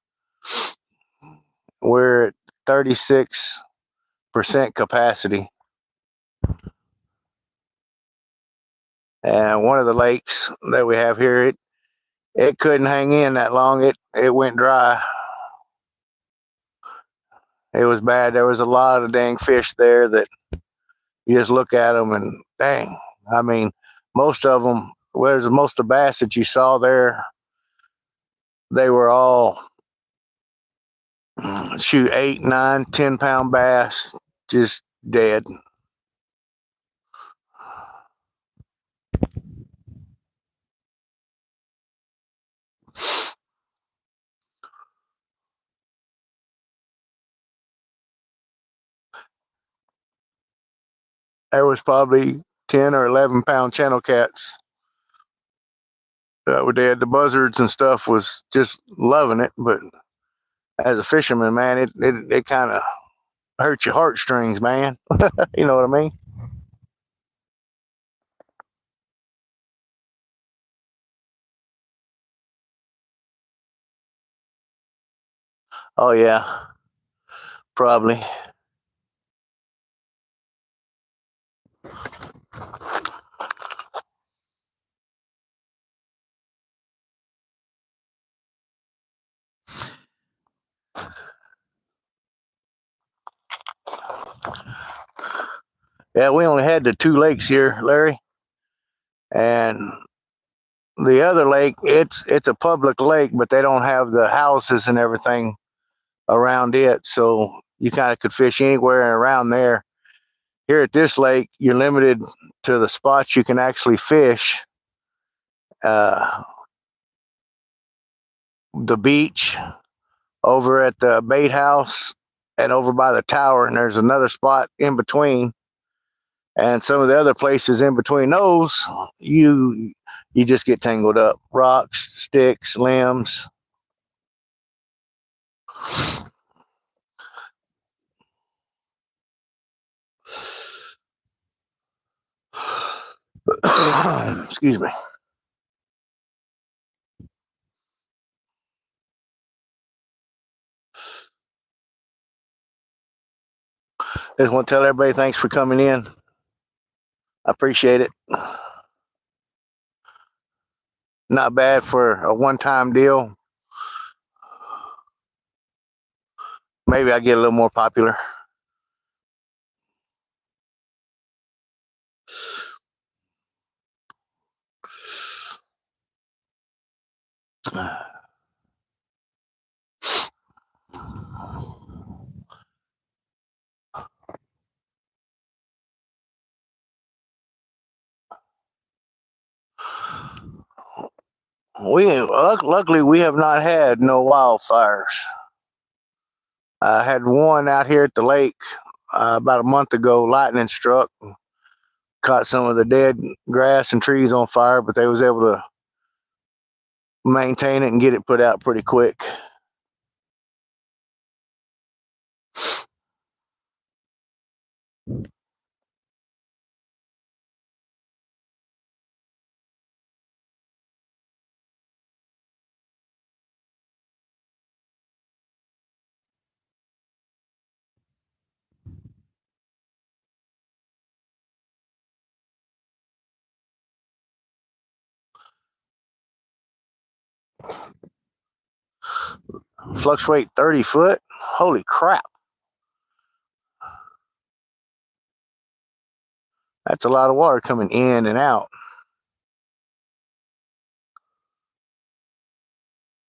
We're at 36% capacity. And one of the lakes that we have here, it couldn't hang in that long. It went dry. It was bad. There was a lot of dang fish there that you just look at them and dang. I mean, most of them, where's most of the bass that you saw there, they were all shoot 8, 9, 10 pound bass, just dead. There was probably 10 or 11 pound channel cats that were dead. The buzzards and stuff was just loving it, but as a fisherman, man, it kind of hurt your heartstrings, man. You know what I mean? Oh yeah, probably. Yeah, we only had the two lakes here, Larry, and the other lake, it's a public lake, but they don't have the houses and everything around it, so you kind of could fish anywhere and around there. Here at this lake, you're limited to the spots you can actually fish. Uh, the beach over at the bait house and over by the tower, and there's another spot in between. And some of the other places in between those, you just get tangled up. Rocks, sticks, limbs. Excuse me. I just want to tell everybody thanks for coming in. I appreciate it. Not bad for a one-time deal. Maybe I get a little more popular. Luckily we have not had no wildfires. I had one out here at the lake about a month ago. Lightning struck, caught some of the dead grass and trees on fire, but they was able to maintain it and get it put out pretty quick. Fluctuate 30 foot. Holy crap. That's a lot of water coming in and out.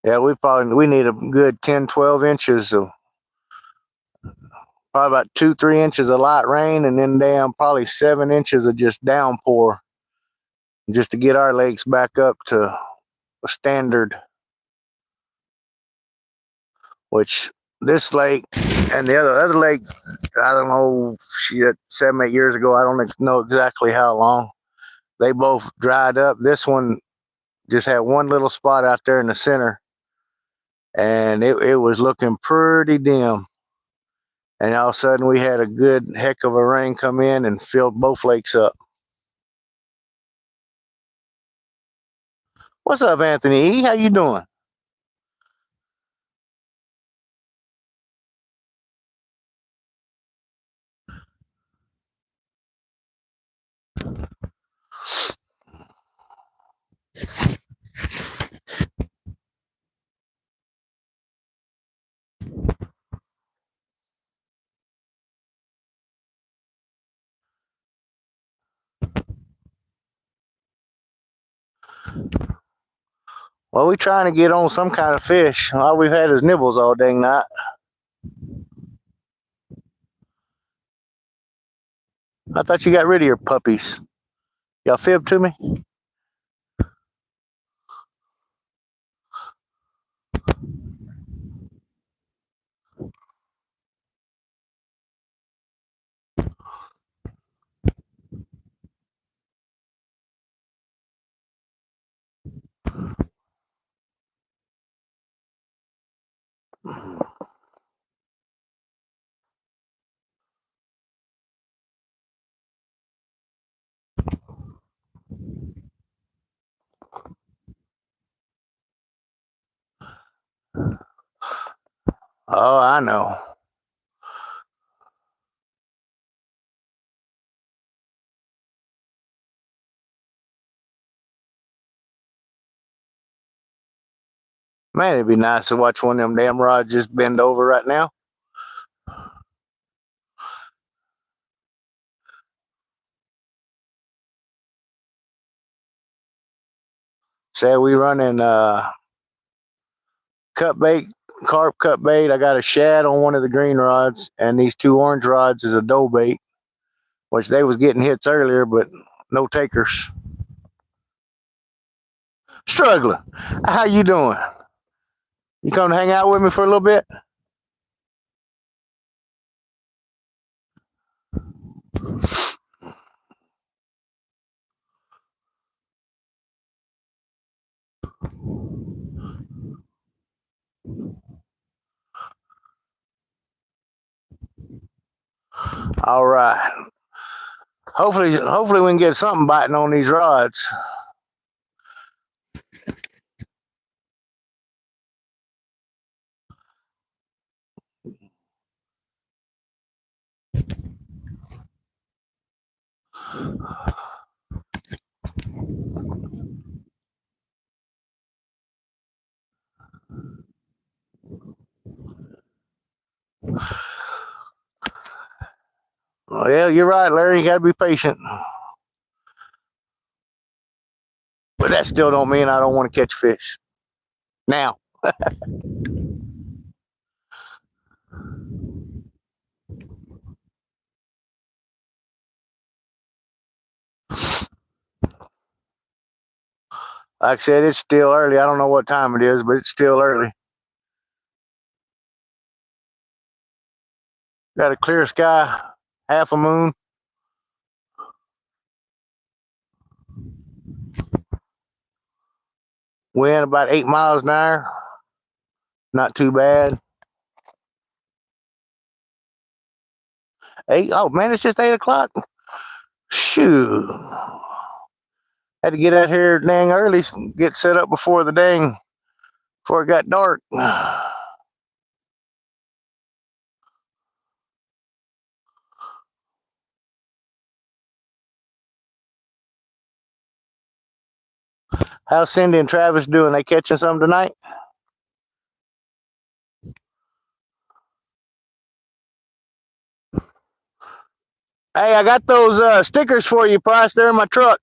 Yeah, we need a good 10, 12 inches of probably about 2, 3 inches of light rain, and then damn probably 7 inches of just downpour, just to get our lakes back up to a standard. Which this lake and the other lake, I don't know, shit, 7, 8 years ago, I don't know exactly how long. They both dried up. This one just had one little spot out there in the center, and it was looking pretty dim. And all of a sudden, we had a good heck of a rain come in and filled both lakes up. What's up, Anthony E? How you doing? Well, we trying to get on some kind of fish. All we've had is nibbles all dang night. I thought you got rid of your puppies. Y'all fib to me? Oh, I know. Man, it'd be nice to watch one of them damn rods just bend over right now. Say we running cut bait, carp cut bait. I got a shad on one of the green rods, and these two orange rods is a dough bait, which they was getting hits earlier, but no takers. Struggling. How you doing? You come to hang out with me for a little bit? All right. Hopefully we can get something biting on these rods. Well, yeah, you're right, Larry. You got to be patient. But that still don't mean I don't want to catch fish. Now, like I said, it's still early. I don't know what time it is, but it's still early. Got a clear sky, half a moon. Wind about 8 miles an hour. Not too bad. Eight. Oh man, it's just 8 o'clock. Shoot. Had to get out here dang early, get set up before it got dark. How's Cindy and Travis doing? They catching something tonight? Hey, I got those stickers for you, Price. They're in my truck.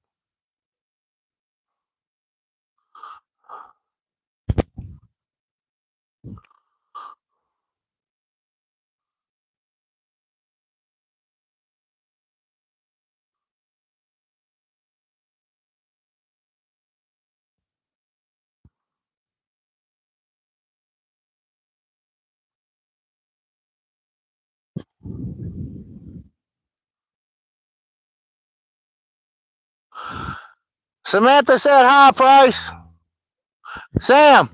Samantha said hi, Price. Sam.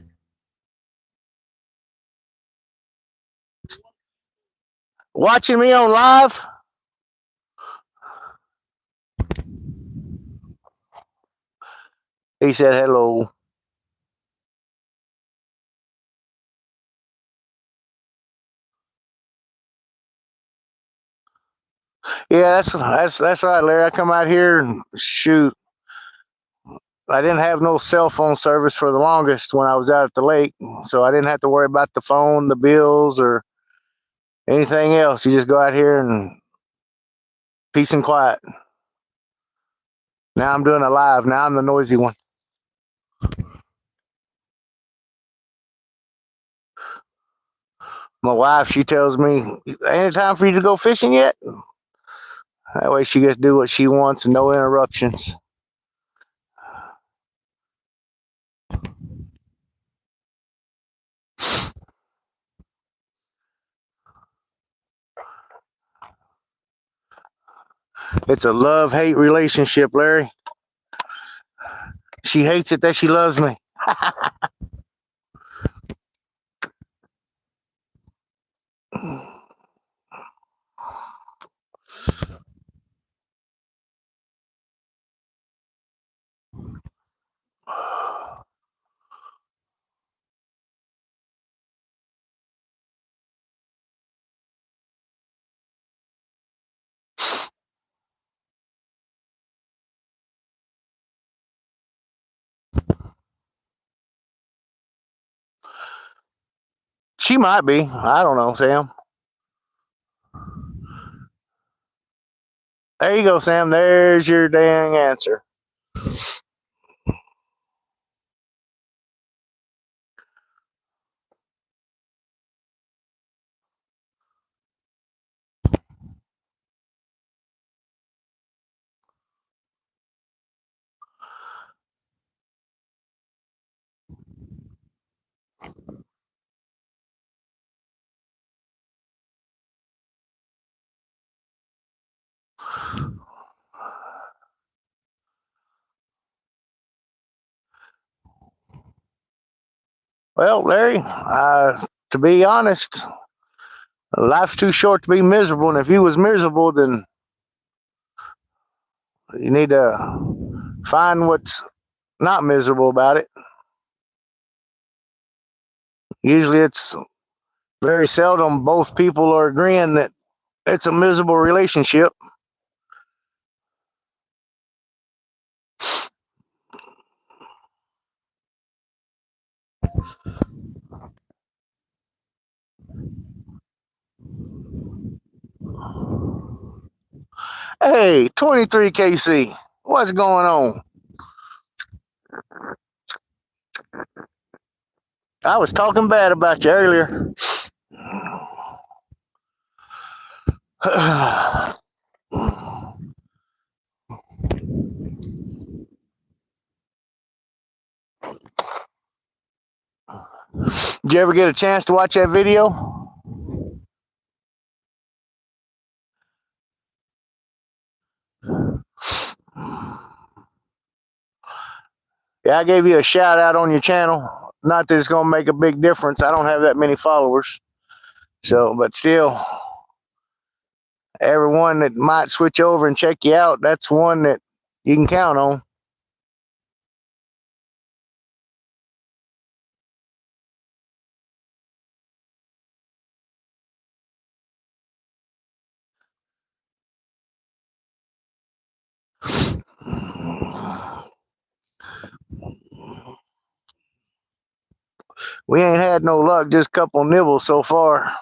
Watching me on live? He said hello. Yeah, that's right, Larry. I come out here and shoot. I didn't have no cell phone service for the longest when I was out at the lake, so I didn't have to worry about the phone, the bills, or anything else. You just go out here and peace and quiet. Now I'm doing it live. Now I'm the noisy one. My wife, she tells me, ain't it time for you to go fishing yet? That way she gets to do what she wants and no interruptions. It's a love-hate relationship, Larry. She hates it that she loves me. She might be. I don't know, Sam. There you go, Sam. There's your dang answer. Well, Larry, to be honest, life's too short to be miserable. And if you was miserable, then you need to find what's not miserable about it. Usually it's very seldom both people are agreeing that it's a miserable relationship. Hey, 23 KC, what's going on? I was talking bad about you earlier. Did you ever get a chance to watch that video? Yeah, I gave you a shout out on your channel. Not that it's going to make a big difference. I don't have that many followers. So, but still, everyone that might switch over and check you out, that's one that you can count on. We ain't had no luck, just a couple nibbles so far.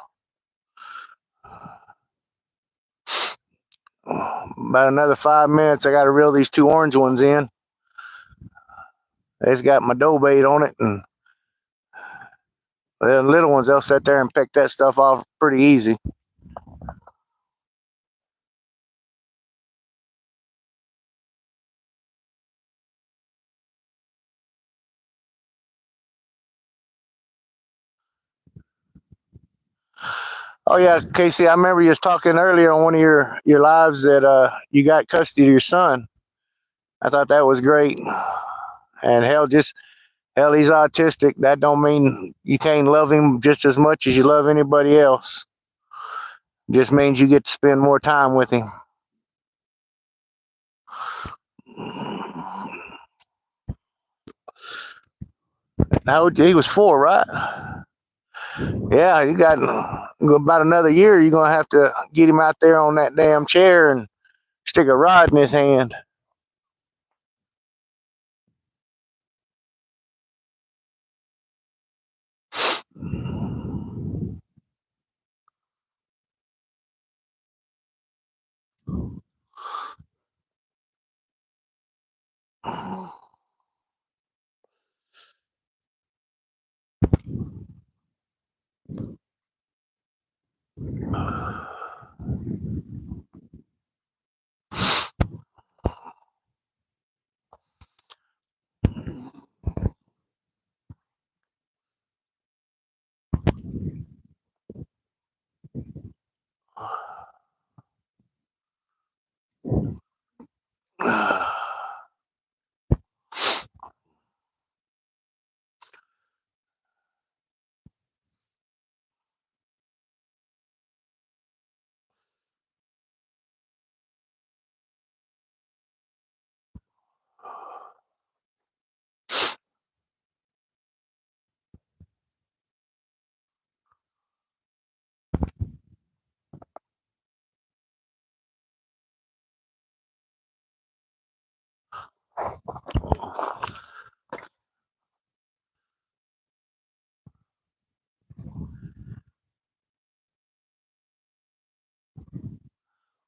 About another 5 minutes, I got to reel these two orange ones in. It's got my dough bait on it, and the little ones, they'll sit there and pick that stuff off pretty easy. Oh yeah, Casey, I remember you was talking earlier on one of your lives that you got custody of your son. I thought that was great. And hell, he's autistic. That don't mean you can't love him just as much as you love anybody else. Just means you get to spend more time with him. Now he was 4, right? Yeah, you got about another year. You're gonna have to get him out there on that damn chair and stick a rod in his hand.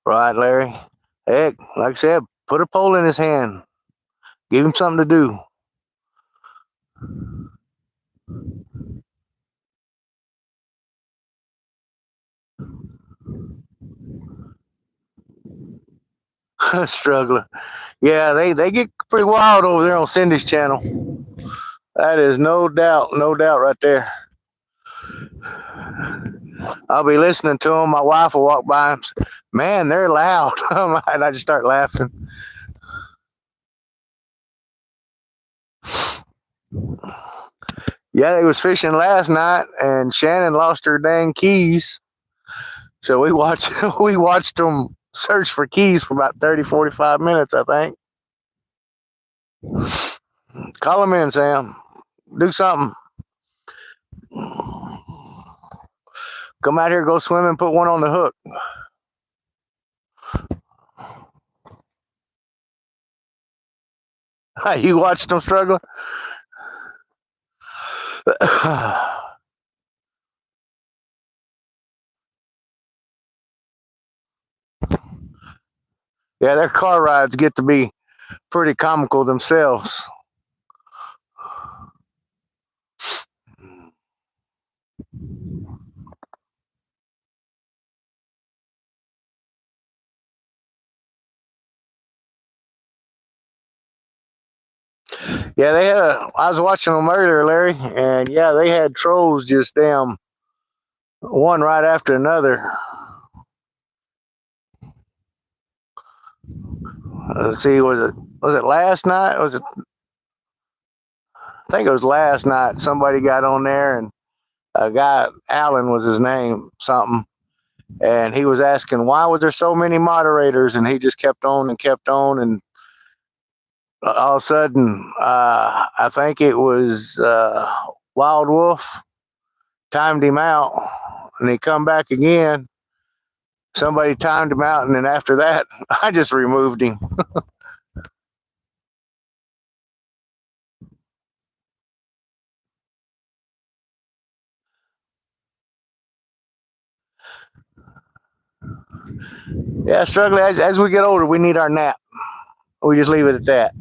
Right, Larry. Heck, like I said, put a pole in his hand. Give him something to do. Struggling. Yeah, they get pretty wild over there on Cindy's channel. That is no doubt right there. I'll be listening to them. My wife will walk by and say, man, they're loud. And I just start laughing. Yeah, they was fishing last night, and Shannon lost her dang keys. So we watched we watched them search for keys for about 30, 45 minutes, I think. Call them in, Sam. Do something. Come out here, go swimming, put one on the hook. You watched them struggle? Yeah, their car rides get to be pretty comical themselves. Yeah, they had I was watching them earlier, Larry, and yeah, they had trolls just damn one right after another. Let's see, was it last night? Was it? I think it was last night. Somebody got on there, and a guy, Allen was his name, something, and he was asking why was there so many moderators, and he just kept on and kept on, and all of a sudden, I think it was Wild Wolf timed him out, and he come back again. Somebody timed him out, and then after that, I just removed him. Yeah, struggling as we get older, we need our nap. We just leave it at that.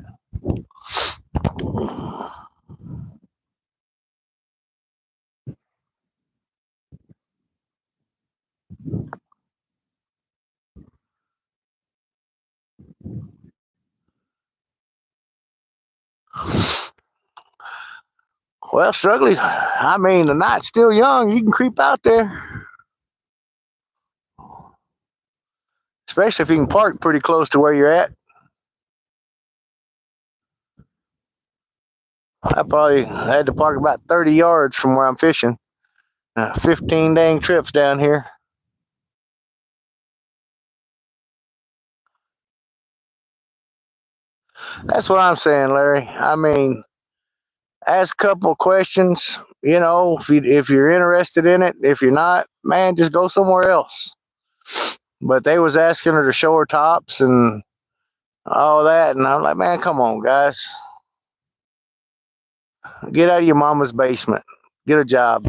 Well, struggling. I mean, the night's still young. You can creep out there, especially if you can park pretty close to where you're at. I probably had to park about 30 yards from where I'm fishing. 15 dang trips down here. That's what I'm saying, Larry. I mean, ask a couple of questions. You know, if you're interested in it, if you're not, man, just go somewhere else. But they was asking her to show her tops and all that, and I'm like, man, come on, guys, get out of your mama's basement, get a job.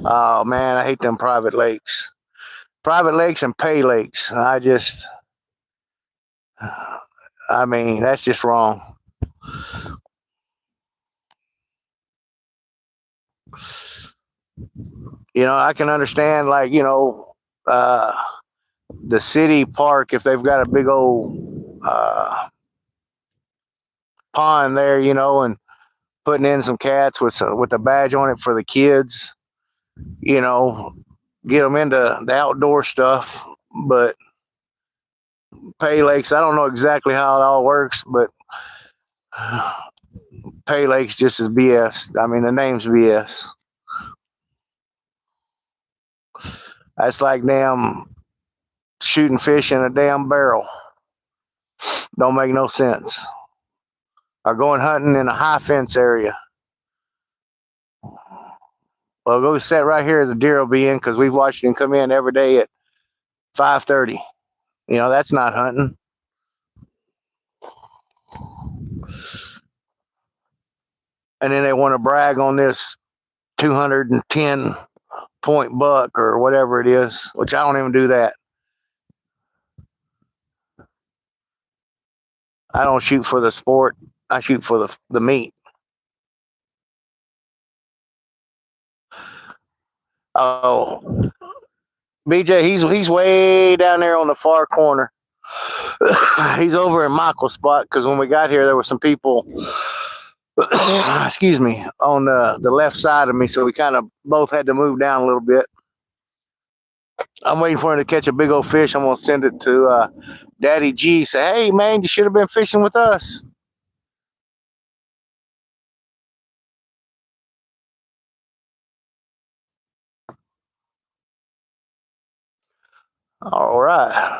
Oh man, I hate them private lakes and pay lakes. I mean, that's just wrong. You know, I can understand, like, the city park, if they've got a big old pond there, and putting in some cats with a badge on it for the kids, you know, get them into the outdoor stuff. But pay lakes, I don't know exactly how it all works, but pay lakes just is BS. I mean, the name's BS. That's like damn shooting fish in a damn barrel. Don't make no sense. Or going hunting in a high fence area. Well, go sit right here. The deer will be in because we've watched him come in every day at 5:30. That's not hunting. And then they want to brag on this 210 point buck or whatever it is, which I don't even do that. I don't shoot for the sport. I shoot for the meat. Oh, BJ, he's way down there on the far corner. He's over in Michael's spot because when we got here, there were some people, excuse me, on the left side of me, so we kind of both had to move down a little bit. I'm waiting for him to catch a big old fish. I'm gonna send it to Daddy G. Say, hey man, you should have been fishing with us. All right.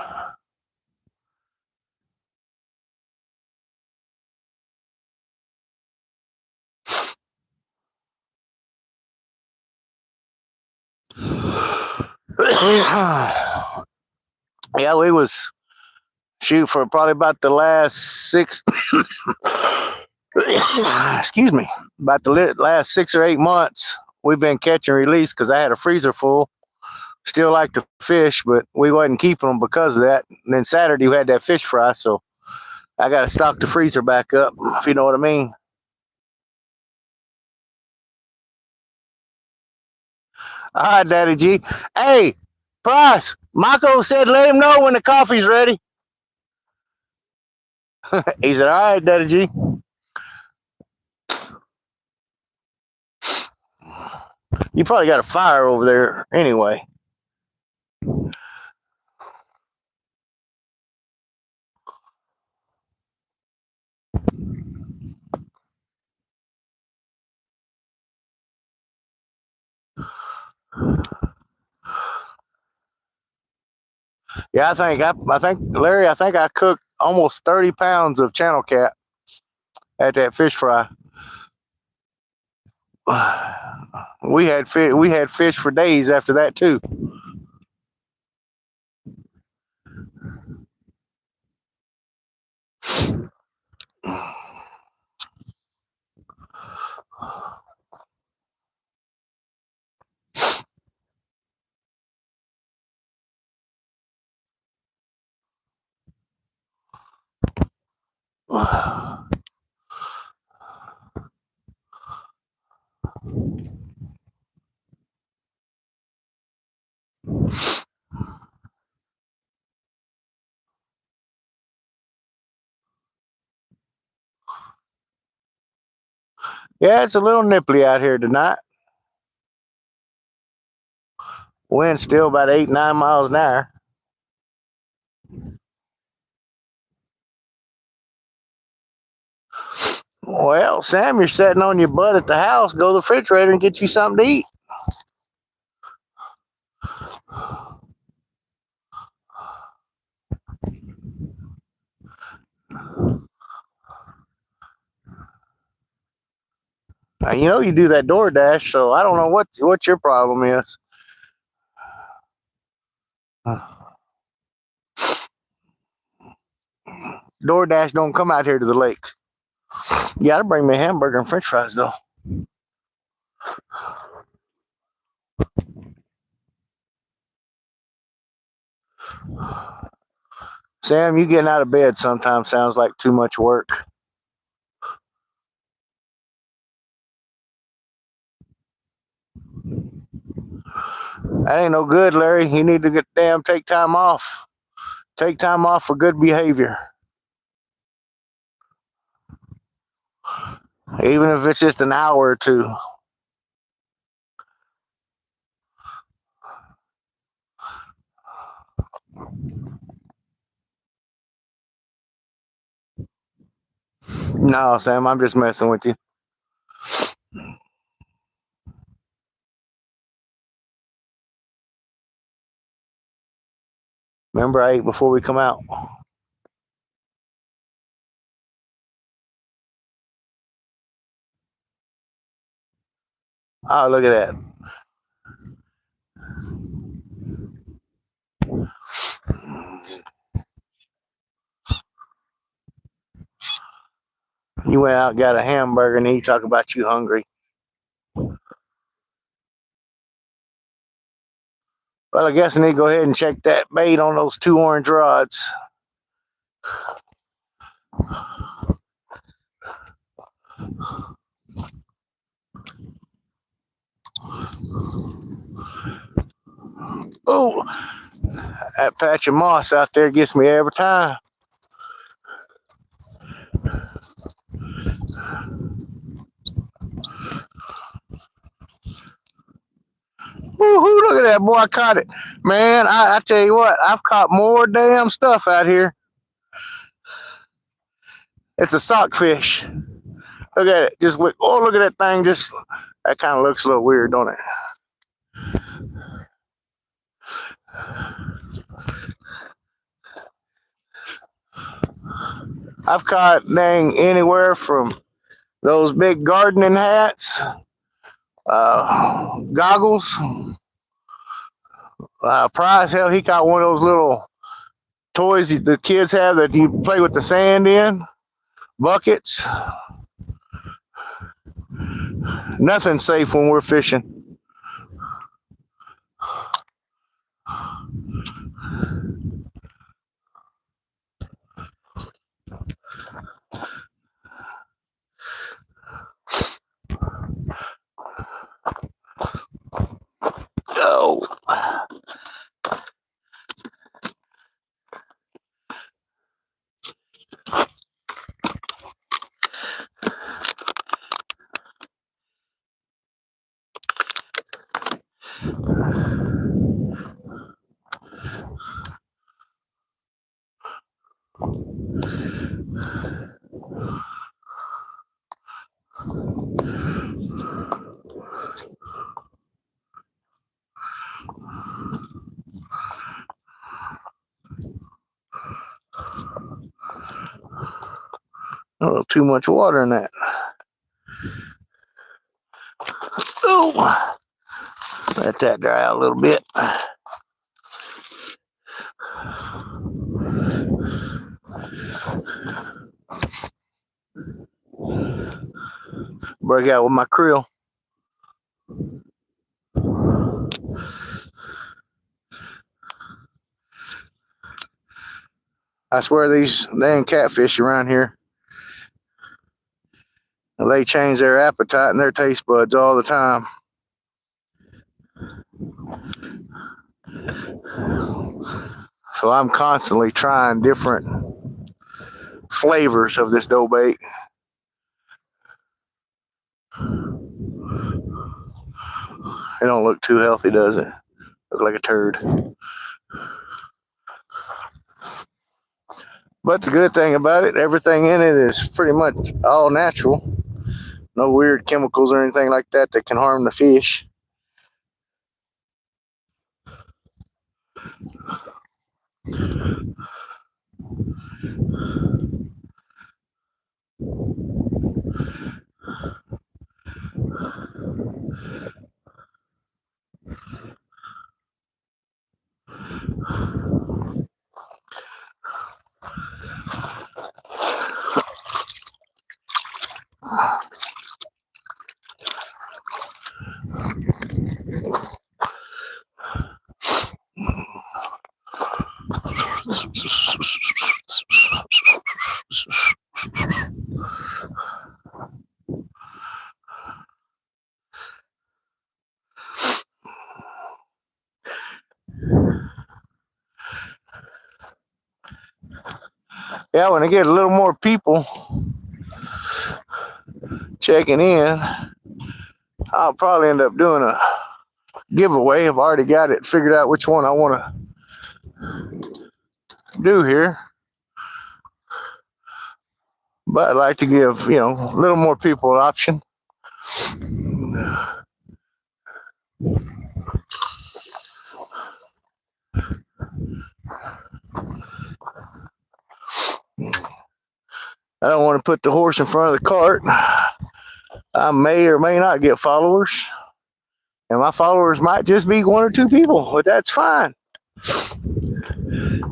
Yeah, we was shoot for probably about the last six. Excuse me, about the last 6 or 8 months. We've been catch and release because I had a freezer full. Still like to fish, but we wasn't keeping them because of that. And then Saturday we had that fish fry, so I got to stock the freezer back up, if you know what I mean. All right, Daddy G. Hey, Price, Michael said let him know when the coffee's ready. He said, all right, Daddy G. You probably got a fire over there anyway. Yeah, I think Larry, I think I cooked almost 30 pounds of channel cat at that fish fry. We had fish for days after that too. Yeah, it's a little nipply out here tonight. Wind still about 8, 9 miles an hour. Well, Sam, you're sitting on your butt at the house. Go to the refrigerator and get you something to eat. Now, you know you do that DoorDash, so I don't know what your problem is. DoorDash don't come out here to the lake. You gotta bring me a hamburger and French fries though. Sam, you getting out of bed sometimes sounds like too much work. That ain't no good, Larry. You need to take time off. Take time off for good behavior. Even if it's just an hour or two. No, Sam, I'm just messing with you. Remember, I ate before we come out. Oh, look at that. You went out and got a hamburger and then you talk about you hungry. Well, I guess I need to go ahead and check that bait on those two orange rods. Oh, that patch of moss out there gets me every time. Woohoo, look at that, boy. I caught it. Man, I tell you what, I've caught more damn stuff out here. It's a sockfish. Look at it. Look at that thing. That kind of looks a little weird, don't it? I've caught dang anywhere from those big gardening hats, goggles, prize. Hell, he caught one of those little toys the kids have that you play with the sand in, buckets. Nothing's safe when we're fishing. Oh. A little too much water in that. Oh, let that dry out a little bit. Break out with my krill. I swear these dang catfish around here, they change their appetite and their taste buds all the time. So I'm constantly trying different flavors of this dough bait. It don't look too healthy, does it? Look like a turd. But the good thing about it, everything in it is pretty much all natural. No weird chemicals or anything like that that can harm the fish. Yeah, when I get a little more people checking in, I'll probably end up doing a giveaway. I've already got it figured out which one I want to do here. But I'd like to give, a little more people an option. I don't want to put the horse in front of the cart. I may or may not get followers. And my followers might just be one or two people, but that's fine.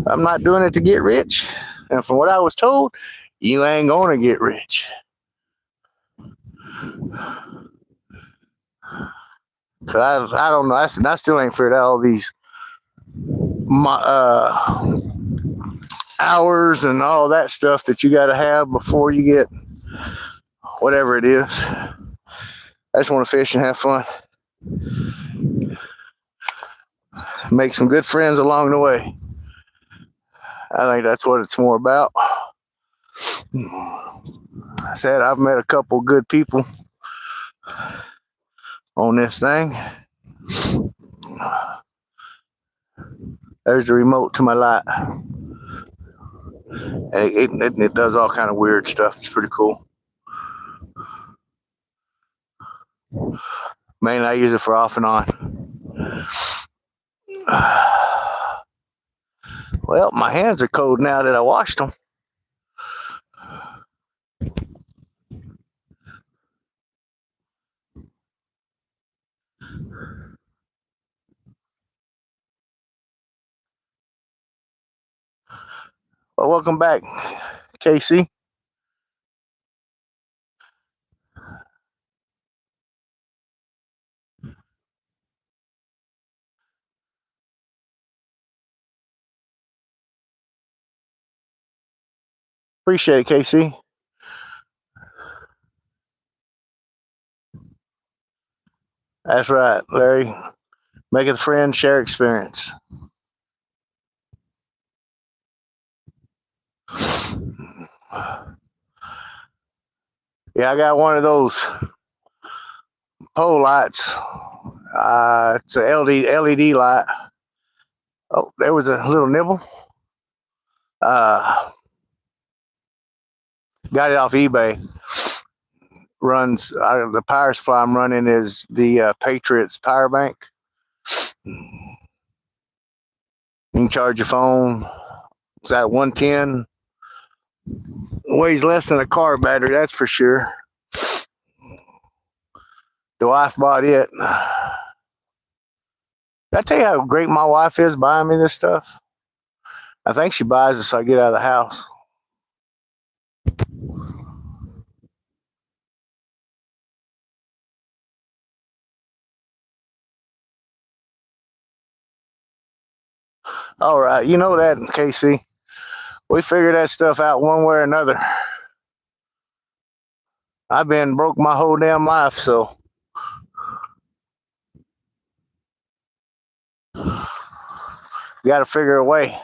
I'm not doing it to get rich. And from what I was told, you ain't going to get rich. I don't know. I still ain't figured out all these hours and all that stuff that you got to have before you get whatever it is. I just want to fish and have fun. Make some good friends along the way. I think that's what it's more about. I said I've met a couple good people on this thing. There's the remote to my light. And it does all kind of weird stuff. It's pretty cool. Mainly I use it for off and on. Well, my hands are cold now that I washed them. Well, welcome back, Casey. Appreciate it, Casey. That's right, Larry. Make it a friend, share experience. Yeah, I got one of those pole lights. It's a LED light. Oh, there was a little nibble. Got it off eBay. Runs the power supply I'm running is the Patriots power bank. You can charge your phone. It's at 110. Weighs less than a car battery, that's for sure. The wife bought it. Did I tell you how great my wife is buying me this stuff? I think she buys it so I get out of the house. All right, you know that, Casey. We figured that stuff out one way or another. I've been broke my whole damn life, so you got to figure a way.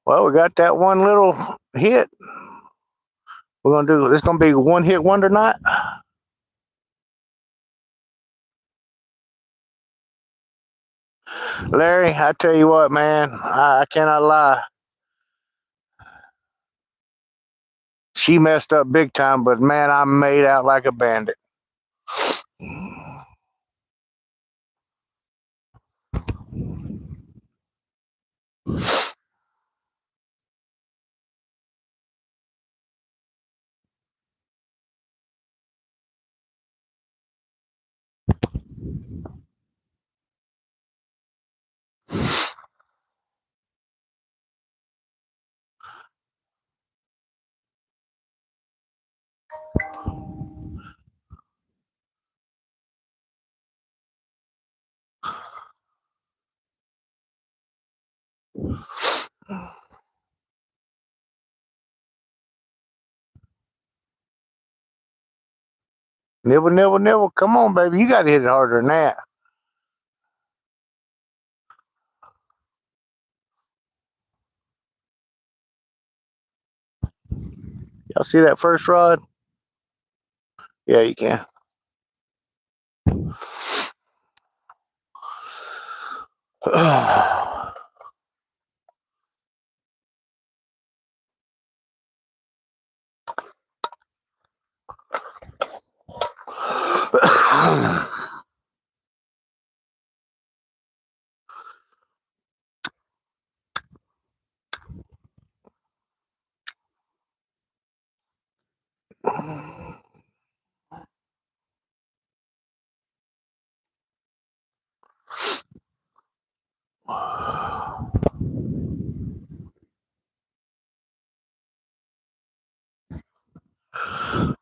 Well, we got that one little hit. We're gonna do this. Gonna be a one hit wonder night. Larry, I tell you what, man, I cannot lie. She messed up big time, but man, I made out like a bandit. Nibble, nibble, nibble. Come on, baby. You got to hit it harder than that. Y'all see that first rod? Yeah, you can.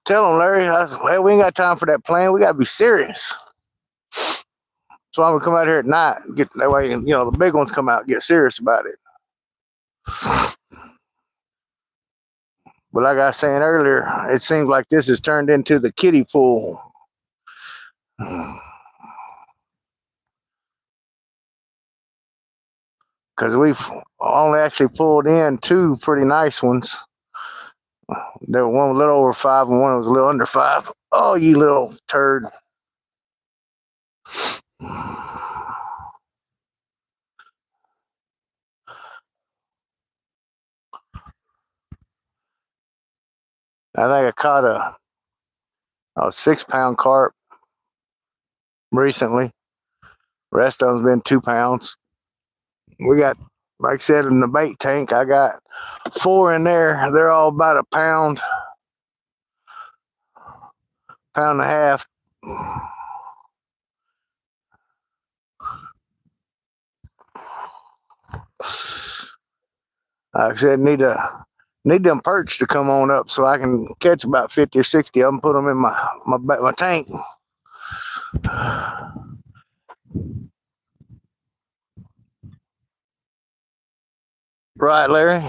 Tell him, Larry. Well, we ain't got time for that plan. We got to be serious. So I'm gonna come out here at night. Get that way, the big ones come out. Get serious about it. But like I was saying earlier, it seems like this has turned into the kiddie pool. Because we've only actually pulled in two pretty nice ones. There was one a little over 5 and one was a little under 5. Oh, you little turd. I think I caught a 6-pound carp recently. The rest of them's been 2 pounds. We got, like I said, in the bait tank, I got 4 in there. They're all about a pound and a half. Like I said, need them perch to come on up so I can catch about 50 or 60 of them, put them in my tank. Right, Larry?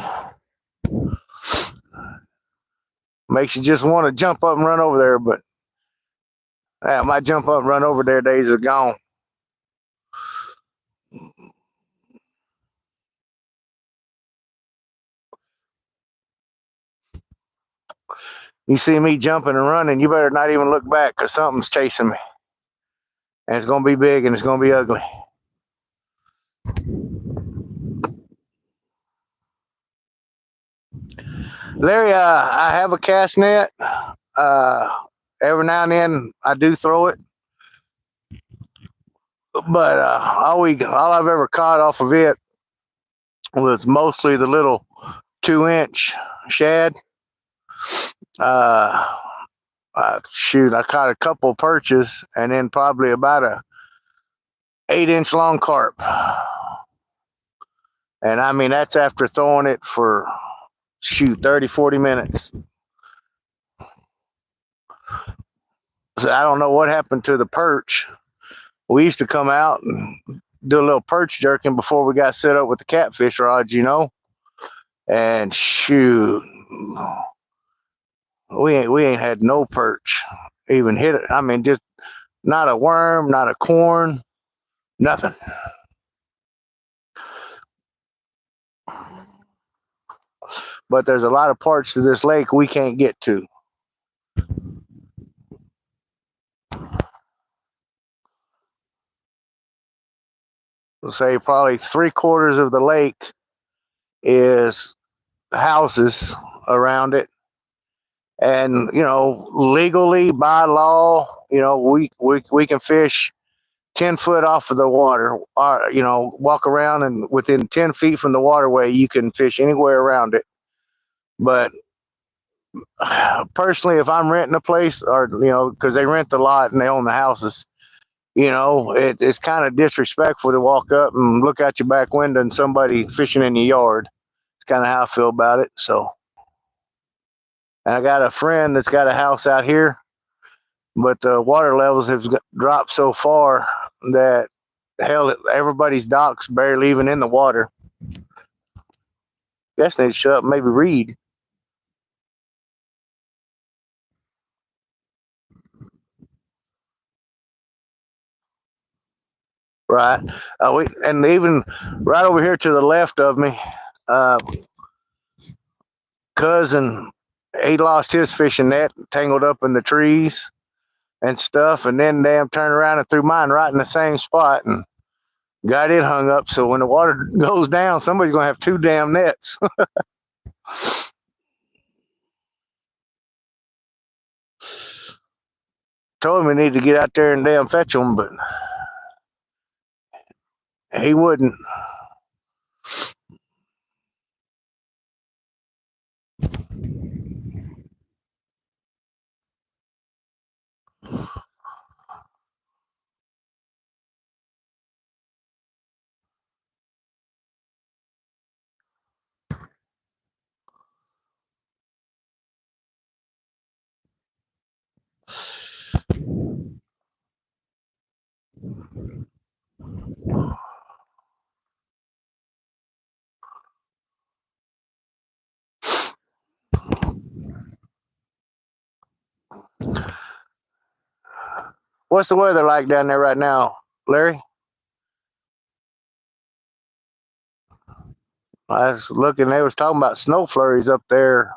Makes you just want to jump up and run over there, but my jump up and run over there days are gone. You see me jumping and running, you better not even look back because something's chasing me. And it's going to be big and it's going to be ugly. Larry, I have a cast net. Every now and then I do throw it. But all I've ever caught off of it was mostly the little 2-inch shad. Shoot, I caught a couple perches and then probably about a 8-inch long carp. And I mean, that's after throwing it for 30, 40 minutes. So I don't know what happened to the perch. We used to come out and do a little perch jerking before we got set up with the catfish rods, and shoot, we ain't had no perch even hit it. I mean, just not a worm, not a corn, nothing. But there's a lot of parts to this lake we can't get to. say probably 3/4 of the lake is houses around it. And legally by law, we can fish 10 foot off of the water, or walk around, and within 10 feet from the waterway you can fish anywhere around it. But personally, if I'm renting a place, or because they rent the lot and they own the houses, it's kind of disrespectful to walk up and look out your back window and somebody fishing in your yard. It's kind of how I feel about it. So, and I got a friend that's got a house out here, but the water levels have dropped so far that hell, everybody's dock's barely even in the water. Guess they shut up and maybe read. Right. And even right over here to the left of me, uh, cousin, he lost his fishing net, tangled up in the trees and stuff, and then damn turned around and threw mine right in the same spot and got it hung up. So when the water goes down, somebody's gonna have two damn nets. Told him we need to get out there and damn fetch them, but he wouldn't. What's the weather like down there right now, Larry? I was looking, they was talking about snow flurries up there,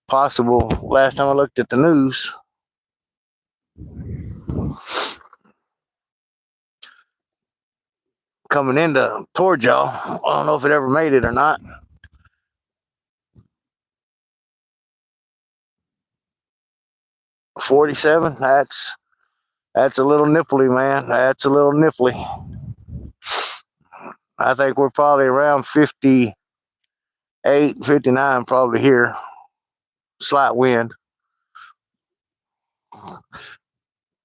possible last time I looked at the news. Coming into toward y'all. I don't know if it ever made it or not. 47. That's a little nipply, man. That's a little nipply. I think we're probably around 58, 59 probably here. Slight wind.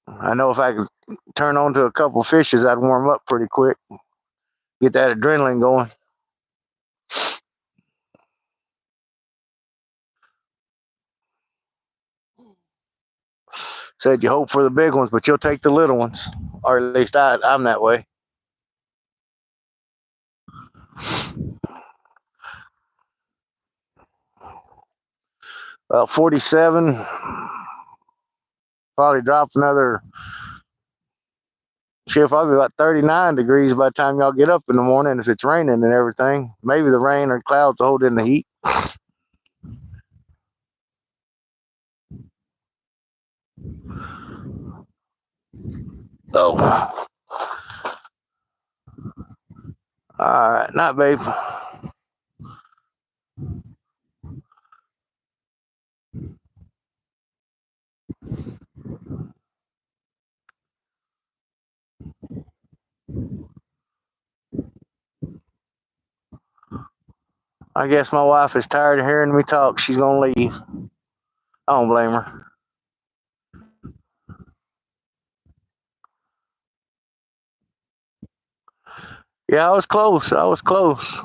I know if I could turn on to a couple fishes, I'd warm up pretty quick. Get that adrenaline going. Said you hope for the big ones, but you'll take the little ones. Or at least I'm that way. About 47. Probably drop another shit, probably about 39 degrees by the time y'all get up in the morning if it's raining and everything. Maybe the rain or clouds hold in the heat. Oh. All right, night, babe. I guess my wife is tired of hearing me talk. She's gonna leave. I don't blame her. Yeah, I was close. I was close.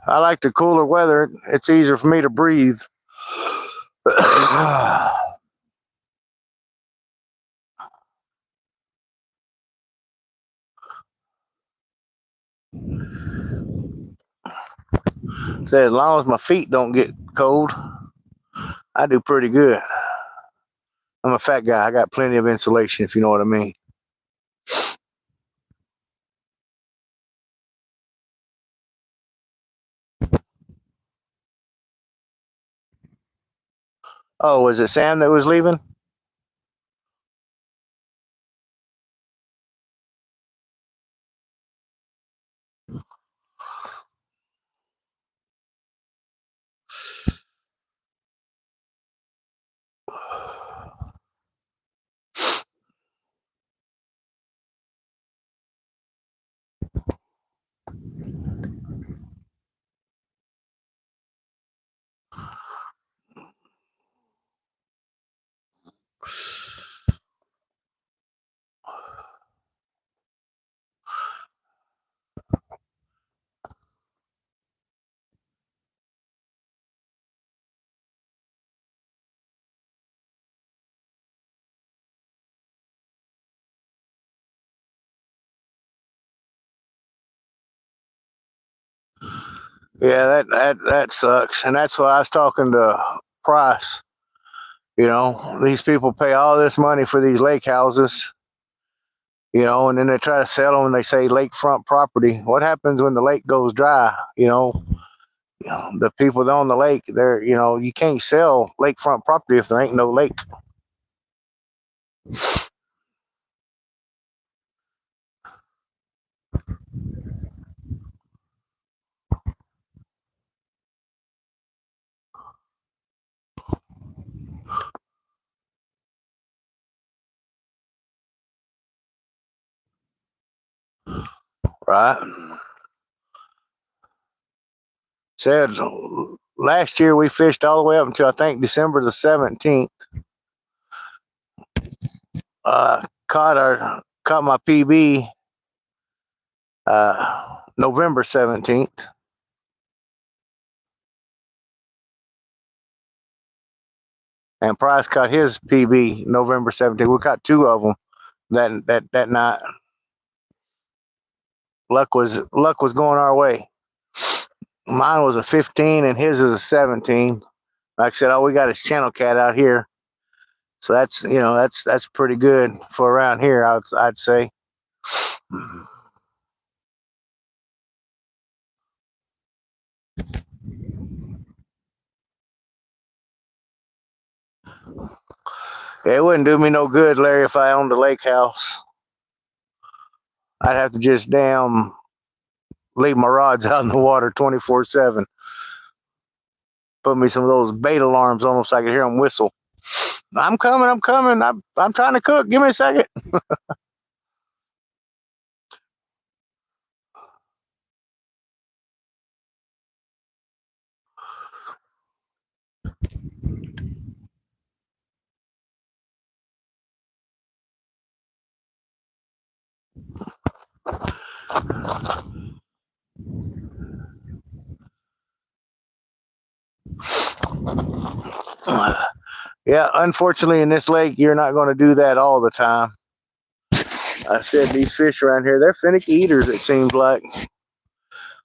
I like the cooler weather. It's easier for me to breathe. Say as long as my feet don't get cold, I do pretty good. I'm a fat guy. I got plenty of insulation, if you know what I mean. Oh, was it Sam that was leaving? Yeah, that sucks, and that's why I was talking to Price. You know, these people pay all this money for these lake houses. You know, and then they try to sell them, and they say lakefront property. What happens when the lake goes dry? The people that own the lake, they're you can't sell lakefront property if there ain't no lake, right? Said last year we fished all the way up until I think December the 17th. Caught my PB November 17th, and Price caught his PB November 17th. We caught two of them that night. Luck was going our way. Mine was a 15 and his is a 17. Like I said, all we got is channel cat out here, so that's pretty good for around here. I'd say. It wouldn't do me no good, Larry, if I owned a lake house. I'd have to just damn leave my rods out in the water 24/7. Put me some of those bait alarms on them so I can hear them whistle. I'm coming. I'm coming. I'm trying to cook. Give me a second. Yeah, unfortunately, in this lake, you're not going to do that all the time. I said these fish around here, they're finicky eaters, it seems like.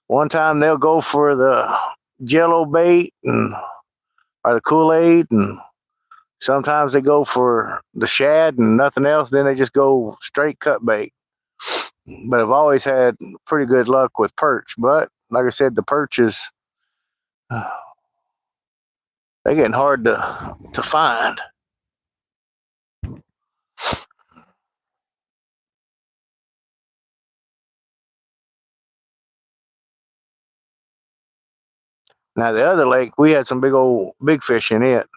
One time they'll go for the jello bait or the Kool-Aid, and sometimes they go for the shad and nothing else. Then they just go straight cut bait. But I've always had pretty good luck with perch. But like I said, the perches, they're getting hard to find. Now the other lake, we had some big fish in it.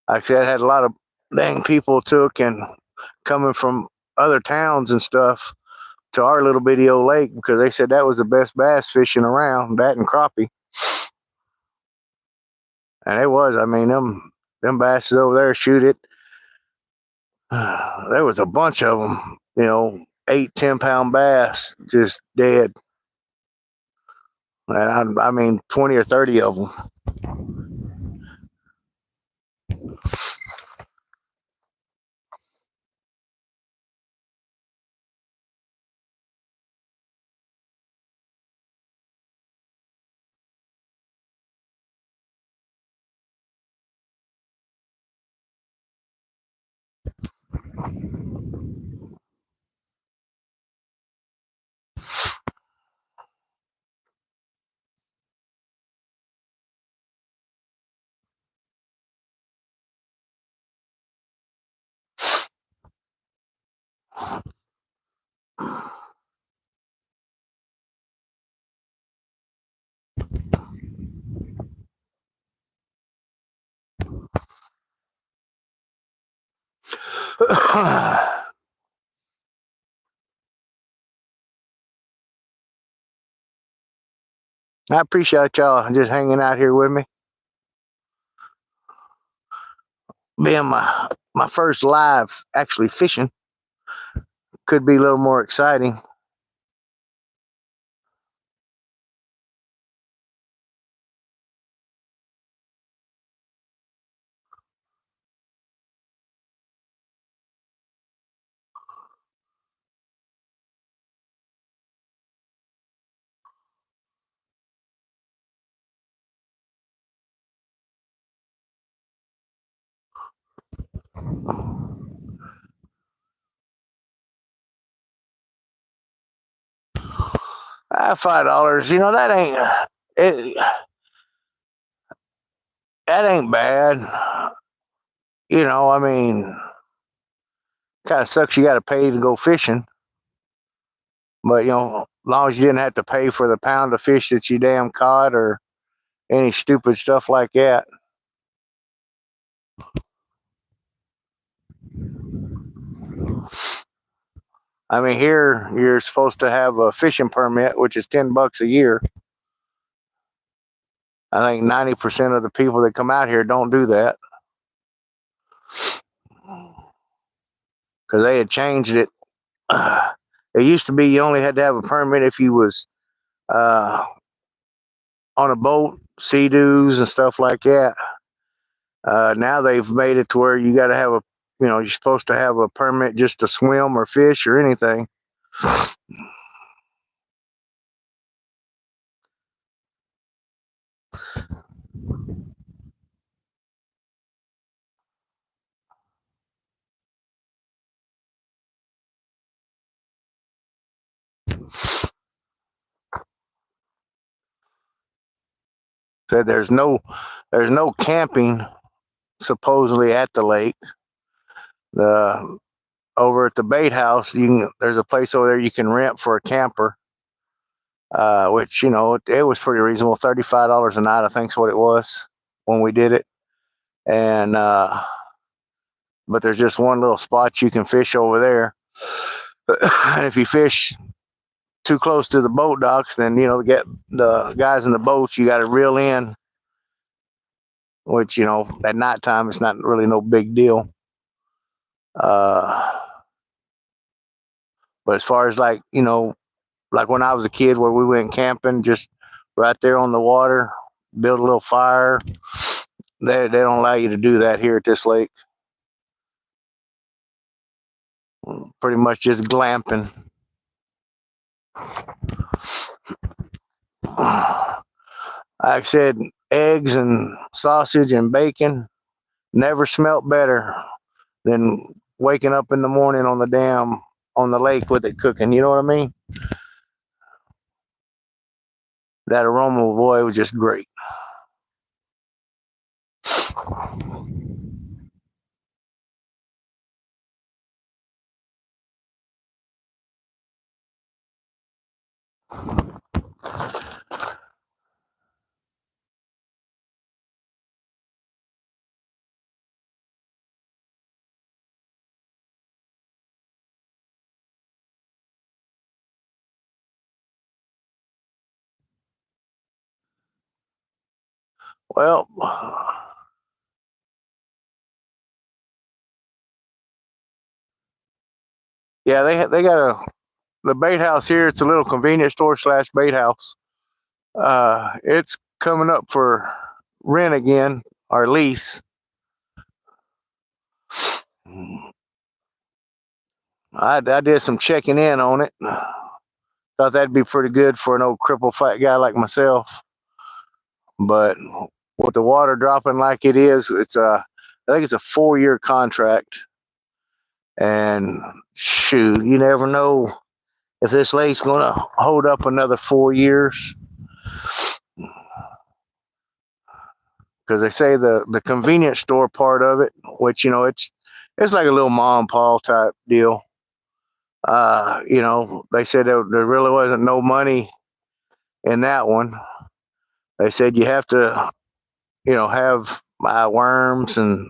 Like I said, I had a lot of dang people took and coming from other towns and stuff to our little bitty old lake because they said that was the best bass fishing around, that and crappie. And it was. I mean, them basses over there shoot it. There was a bunch of them, 8, 10 pound bass just dead. And I mean, 20 or 30 of them. I appreciate y'all just hanging out here with me. Being my first live actually fishing could be a little more exciting. $5. That ain't it. That ain't bad. I mean, kind of sucks you got to pay to go fishing, but as long as you didn't have to pay for the pound of fish that you damn caught or any stupid stuff like that. I mean, here you're supposed to have a fishing permit, which is $10 a year. I think 90% of the people that come out here don't do that because they had changed it. It used to be you only had to have a permit if you was uh, on a boat, sea dues and stuff like that. Now they've made it to where you got to have you're supposed to have a permit just to swim or fish or anything. Said there's no camping supposedly at the lake. The Over at the bait house, there's a place over there you can rent for a camper, which it was pretty reasonable, $35 a night, I think's what it was when we did it, and but there's just one little spot you can fish over there, and if you fish too close to the boat docks, then get the guys in the boats. You got to reel in, which at nighttime it's not really no big deal. Uh, but as far as like when I was a kid, where we went camping, just right there on the water, build a little fire. They don't allow you to do that here at this lake. Pretty much just glamping. Like I said, eggs and sausage and bacon never smelt better than waking up in the morning on the lake with it cooking. You know what I mean? That aroma, boy, was just great. Well, yeah, they got the bait house here. It's a little convenience store slash bait house. It's coming up for rent again, or lease. I did some checking in on it. Thought that'd be pretty good for an old crippled fat guy like myself. But with the water dropping like it is, I think it's a 4-year contract. And shoot, you never know if this lake's gonna hold up another 4 years. Because they say the convenience store part of it, which it's like a little mom and pop type deal. They said there really wasn't no money in that one. They said you have to, have worms and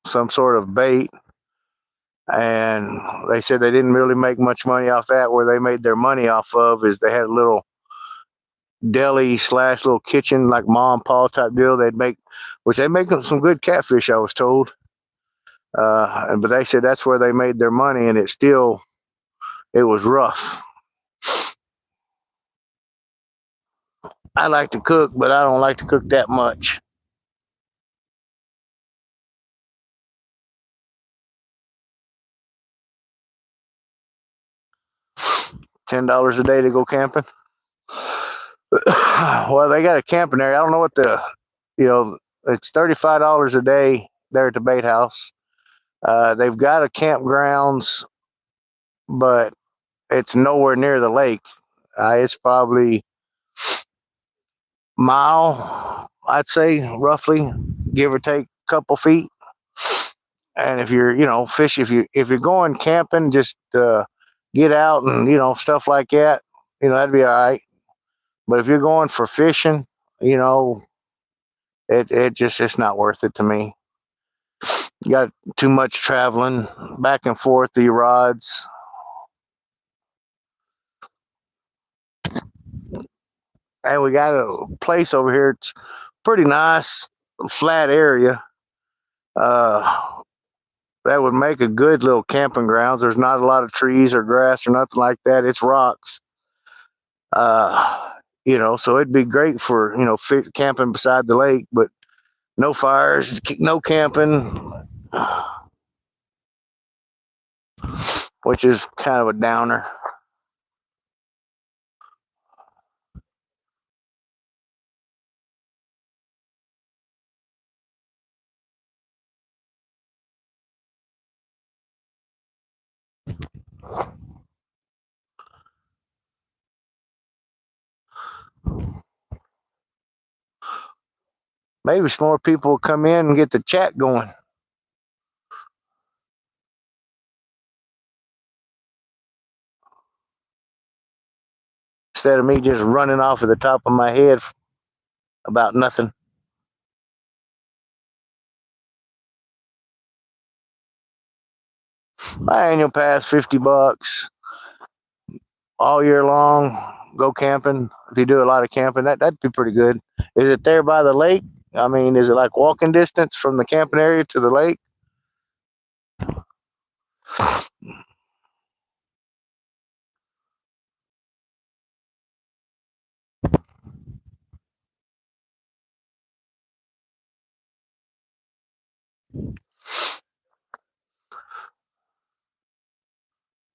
some sort of bait. And they said they didn't really make much money off that. Where they made their money off of is they had a little deli slash little kitchen, like mom and pa type deal. Which they make some good catfish, I was told. But they said that's where they made their money, and it was rough. I like to cook, but I don't like to cook that much. $10 a day to go camping. Well, they got a camping area. I don't know what it's $35 a day there at the bait house. They've got a campgrounds, but it's nowhere near the lake. It's probably mile, I'd say, roughly, give or take a couple feet. And if you're, fish, if you're going camping, just get out and stuff like that. That'd be all right. But if you're going for fishing, you know, it's not worth it to me. You got too much traveling back and forth to your rods. And we got a place over here. It's pretty nice, flat area. Uh, that would make a good little camping grounds. There's not a lot of trees or grass or nothing like that. It's rocks. So it'd be great for camping beside the lake, but no fires, no camping, which is kind of a downer. Maybe some more people will come in and get the chat going. Instead of me just running off at the top of my head about nothing. My annual pass, $50 all year long. Go camping. If you do a lot of camping, that'd be pretty good. Is it there by the lake? I mean, is it like walking distance from the camping area to the lake?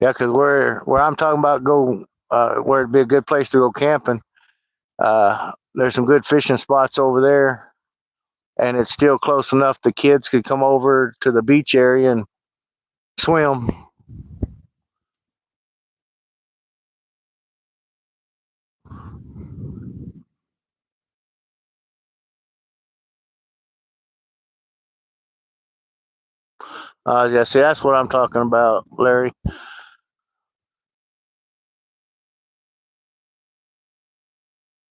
Yeah, because where I'm talking about where it'd be a good place to go camping. There's some good fishing spots over there, and it's still close enough the kids could come over to the beach area and swim. Yeah, see, that's what I'm talking about, Larry.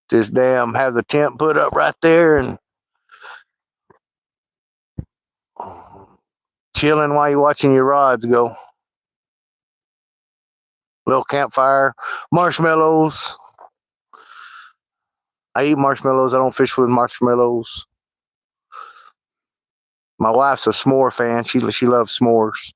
Just have the tent put up right there and chilling while you're watching your rods go. Little campfire, marshmallows. I eat marshmallows. I don't fish with marshmallows. My wife's a s'more fan. She loves s'mores.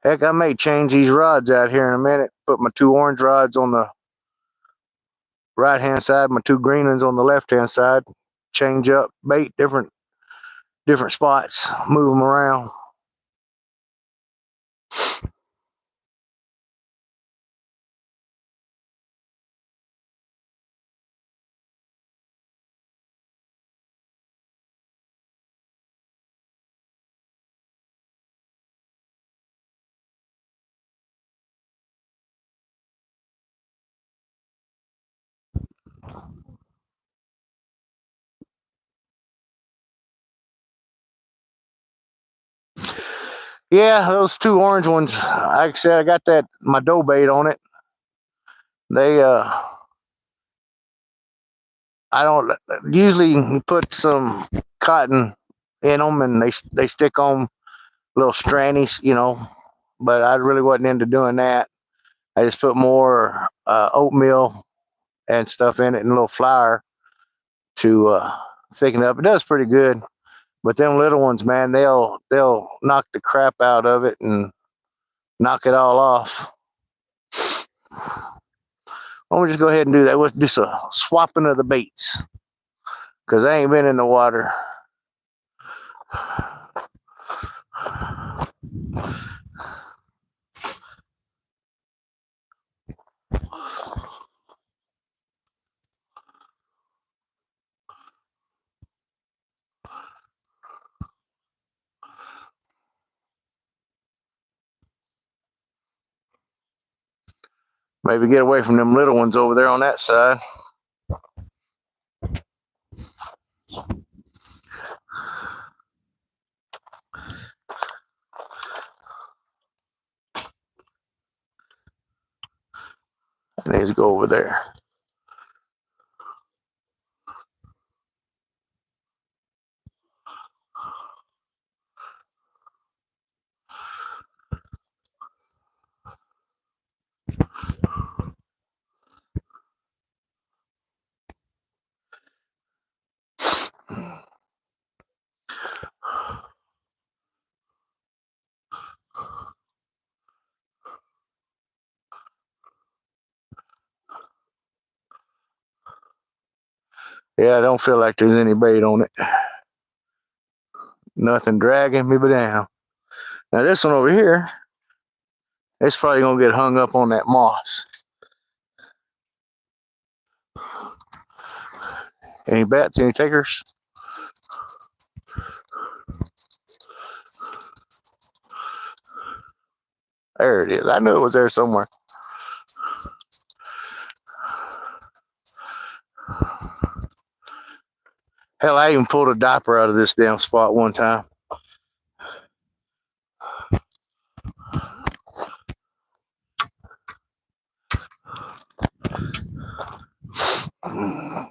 Heck, I may change these rods out here in a minute. Put my two orange rods on the right hand side, my two green ones on the left hand side. Change up bait, different spots, move them around. Yeah, those two orange ones. Like I said, I got that my dough bait on it. They I don't usually put some cotton in them, and they stick on little strandies, But I really wasn't into doing that. I just put more oatmeal and stuff in it, and a little flour to thicken it up. It does pretty good. But them little ones, man, they'll knock the crap out of it and knock it all off. Why don't we just go ahead and do that? We'll do a swapping of the baits because they ain't been in the water. Maybe get away from them little ones over there on that side. I need to go over there. Yeah, I don't feel like there's any bait on it. Nothing dragging me down. Now this one over here, it's probably gonna get hung up on that moss. Any bats? Any takers? There it is. I knew it was there somewhere. Hell, I even pulled a diaper out of this damn spot one time. Man,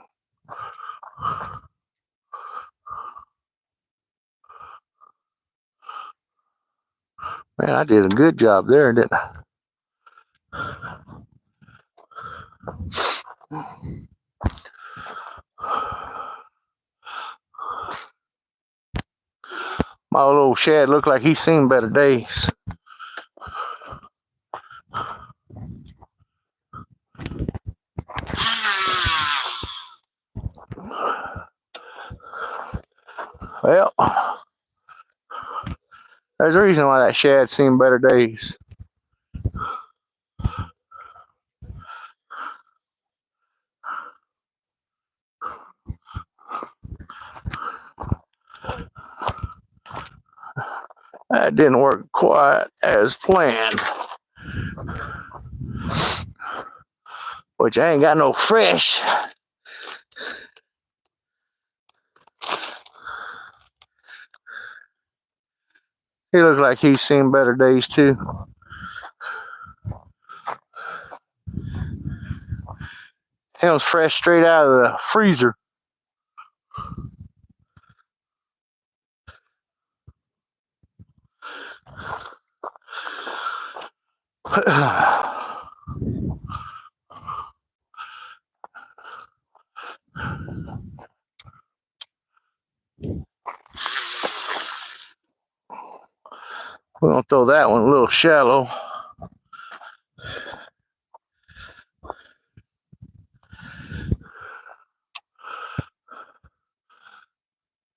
I did a good job there, didn't I? My little shad looked like he's seen better days. Well, there's a reason why that shad's seen better days. That didn't work quite as planned. Which I ain't got no fish. He looked like he's seen better days too. He was fresh straight out of the freezer. We're gonna throw that one a little shallow.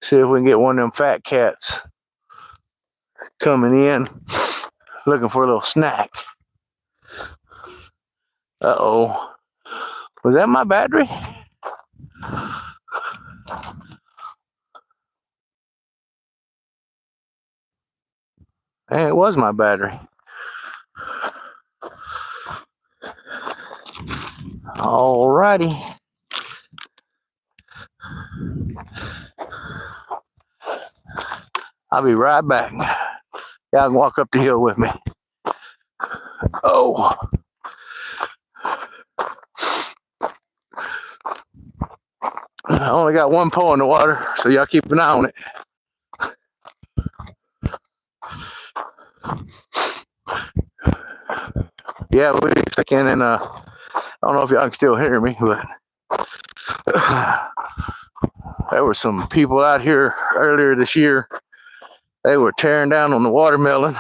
See if we can get one of them fat cats coming in, looking for a little snack. Uh-oh. Was that my battery? Hey, it was my battery. Alrighty. I'll be right back. Y'all can walk up the hill with me. Oh. I only got one pole in the water, so y'all keep an eye on it. Yeah, we second, and I don't know if y'all can still hear me, but there were some people out here earlier this year. They were tearing down on the watermelon,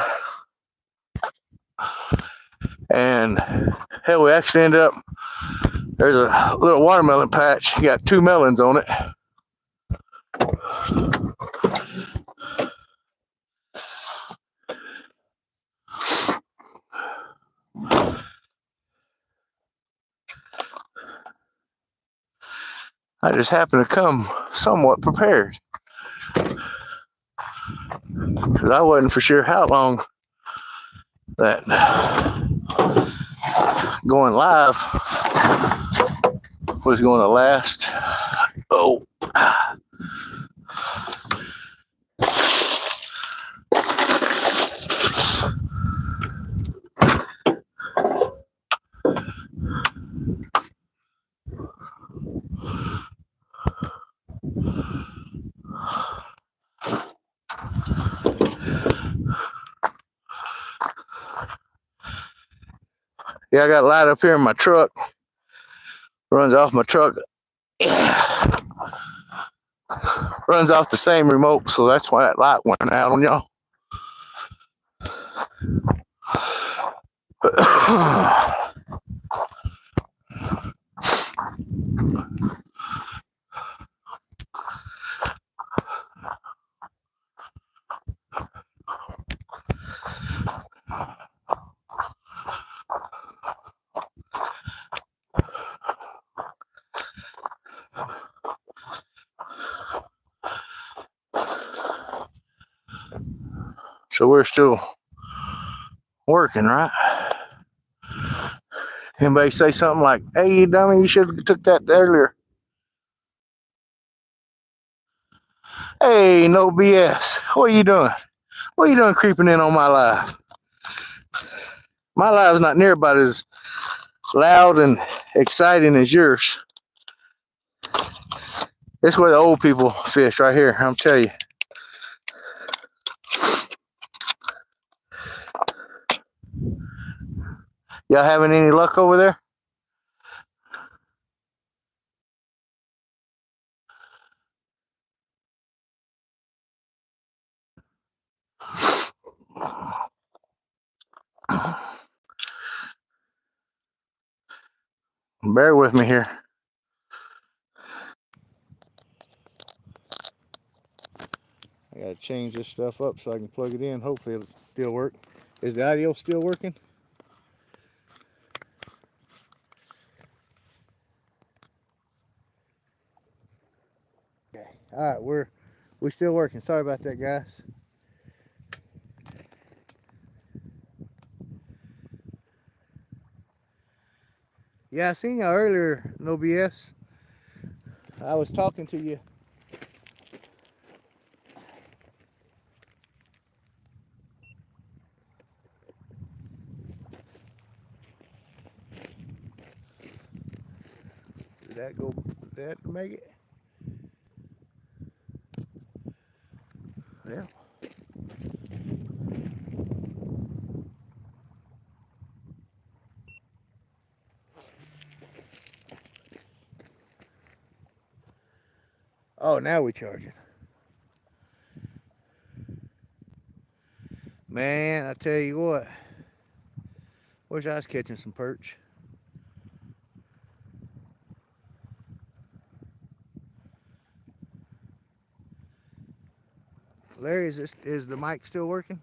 and hell, we actually ended up, there's a little watermelon patch. You got 2 melons on it. I just happened to come somewhat prepared, because I wasn't for sure how long that going live was going to last. Oh. Yeah, I got a light up here in my truck. Runs off my truck. Runs off the same remote, so that's why that light went out on y'all. So we're still working, right? Anybody say something like, "Hey, you dummy, you should have took that earlier." Hey, no BS. What are you doing? What are you doing creeping in on my live? My live's not near about as loud and exciting as yours. This is where the old people fish right here, I'm telling you. Y'all having any luck over there? Bear with me here. I gotta change this stuff up so I can plug it in. Hopefully it'll still work. Is the audio still working? Okay. All right, we're still working. Sorry about that, guys. Yeah, I seen y'all earlier, no BS. I was talking to you. Did that go? Did that make it? Yeah. Oh, now we're charging. Man, I tell you what. Wish I was catching some perch. Larry, is the mic still working?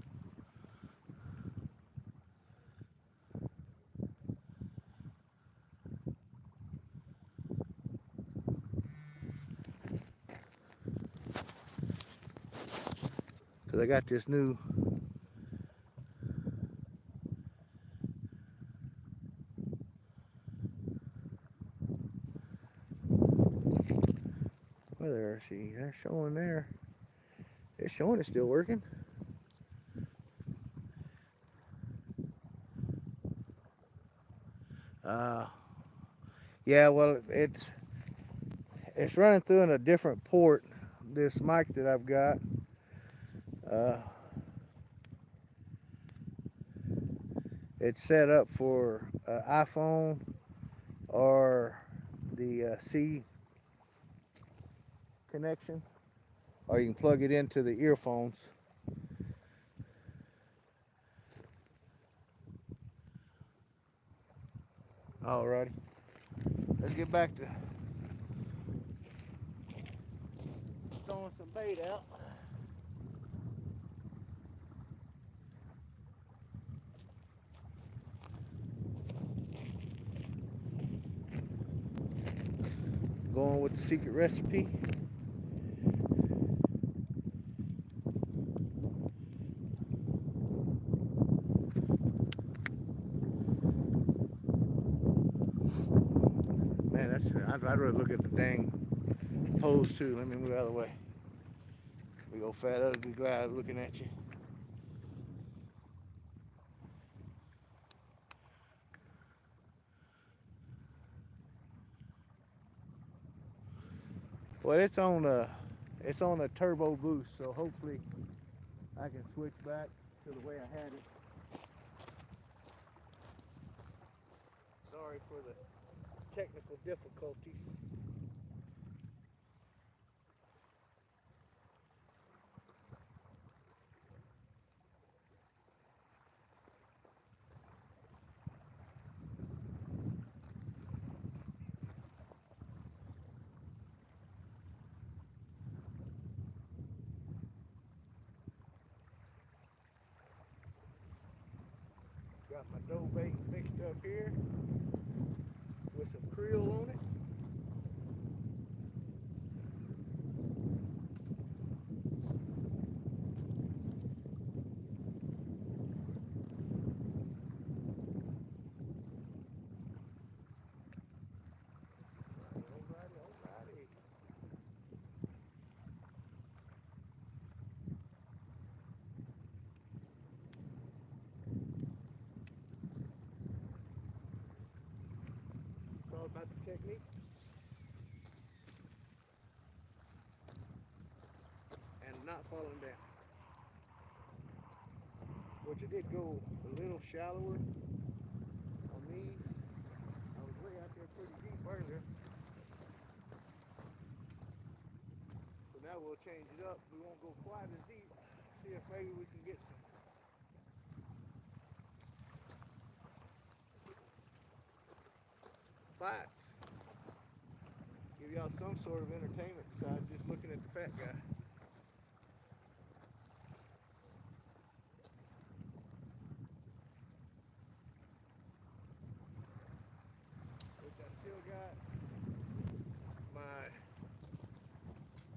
Because I got this new. Well, there, see, they're showing there. It's showing it's still working. Uh, yeah, well, it's running through in a different port. This mic that I've got. Uh, it's set up for iPhone or the C connection, or you can plug it into the earphones. Alrighty, let's get back to throwing some bait out. Going with the secret recipe. Man, I'd rather look at the dang pose too. Let me move out of the way. We go fat ugly guy looking at you. Well, it's on a turbo boost, so hopefully I can switch back to the way I had it. Sorry for the technical difficulties. Got my dough bait mixed up here with some krill on it. Alrighty, alrighty. It's all about the technique and not falling down. Which I did go a little shallower on these. I was way out there pretty deep earlier. So now we'll change it up. We won't go quite as deep. See if maybe we can get some bites. Give y'all some sort of entertainment besides just looking at the fat guy. Which I still got my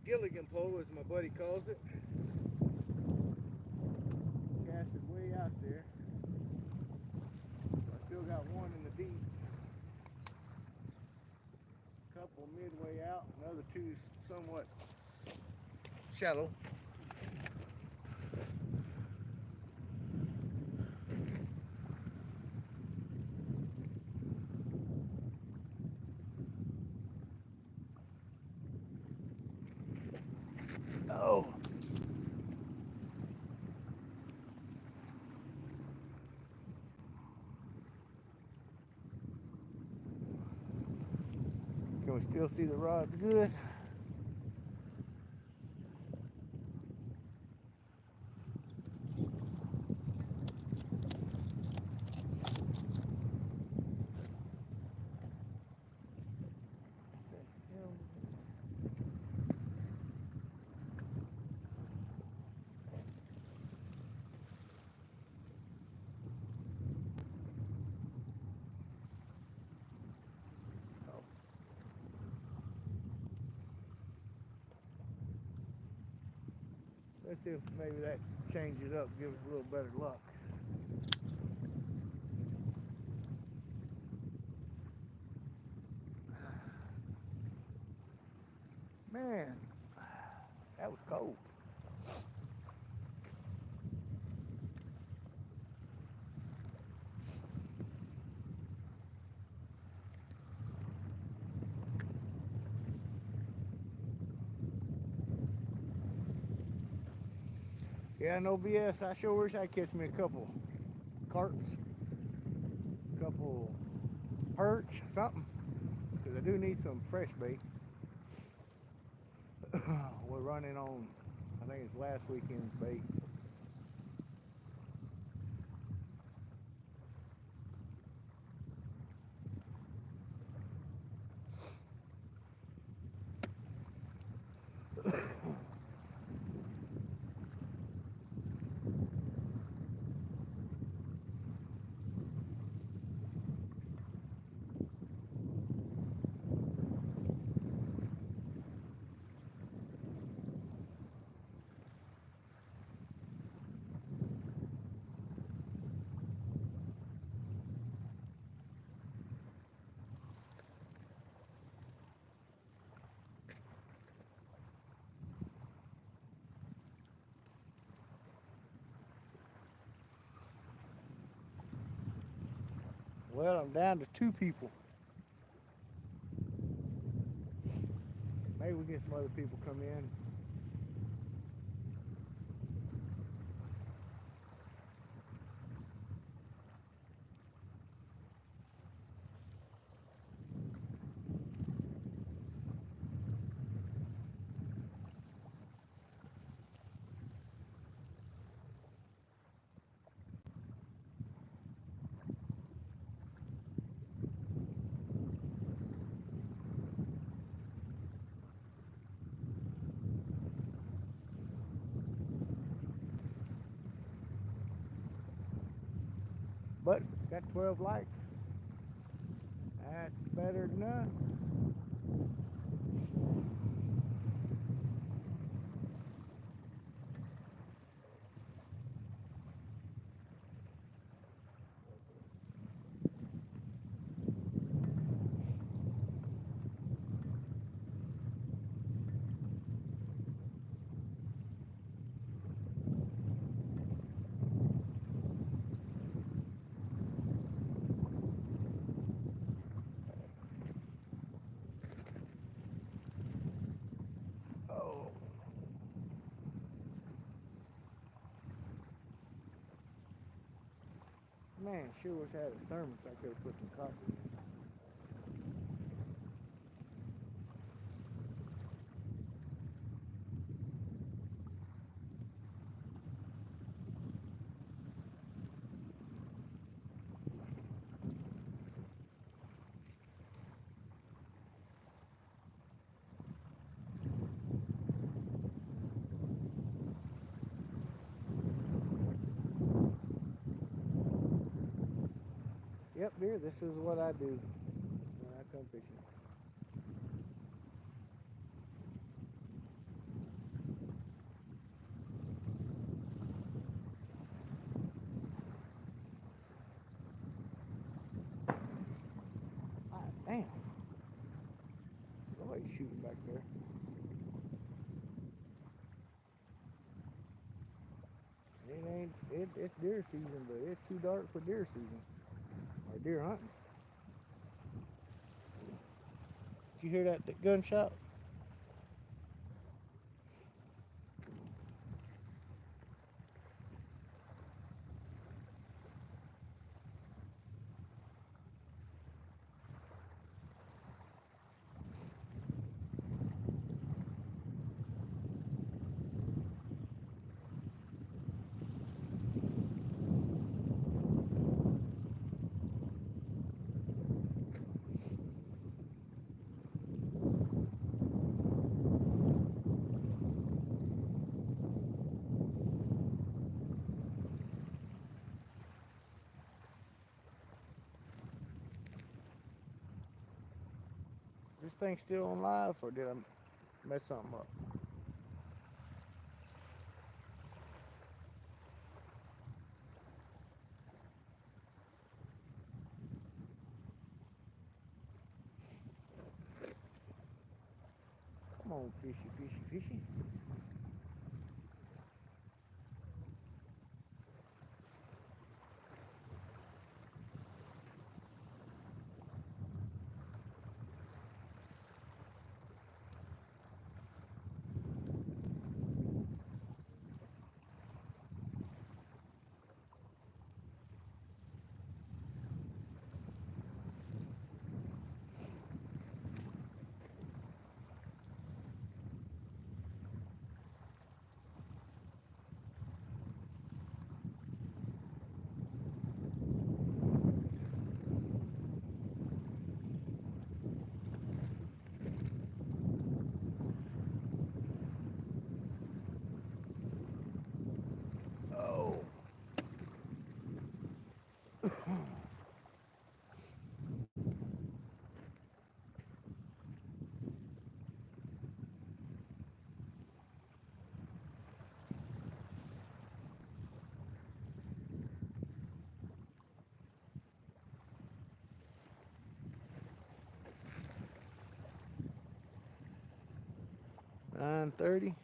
Gilligan pole, as my buddy calls it. Cast it way out there. I still got one in the deep. A couple midway out, and the other two somewhat shallow. Oh. Can we still see the rods good? Let's see if maybe that changes it up, give us a little better luck. Man, that was cold. Yeah, no BS. I sure wish I catch me a couple carps, a couple perch, something, because I do need some fresh bait. We're running on, I think it's last weekend's bait. Well, I'm down to 2 people. Maybe we get some other people come in. But got 12 likes. That's better than none. Oh, man, sure wish I had a thermos. I could have put some coffee in. Yep, dear, this is what I do when I come fishing. Ah, damn. Somebody's shooting back there. It ain't, it's deer season, but it's too dark for deer season. Or deer hunting. Did you hear that gunshot? This thing still on live, or did I mess something up? Come on, fishy, fishy, fishy. 29.30.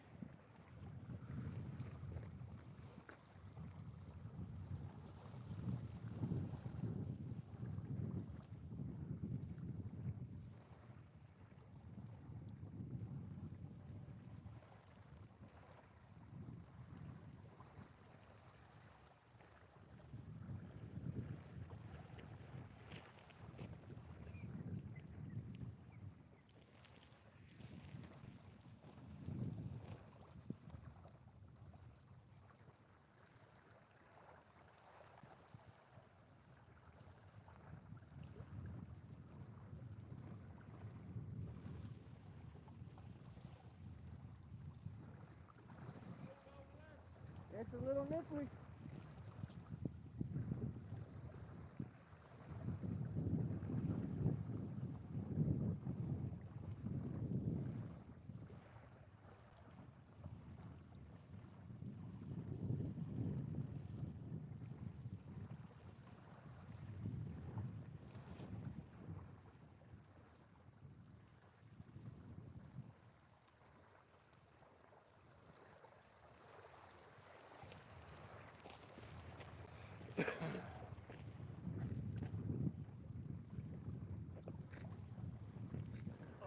It's a little nipply.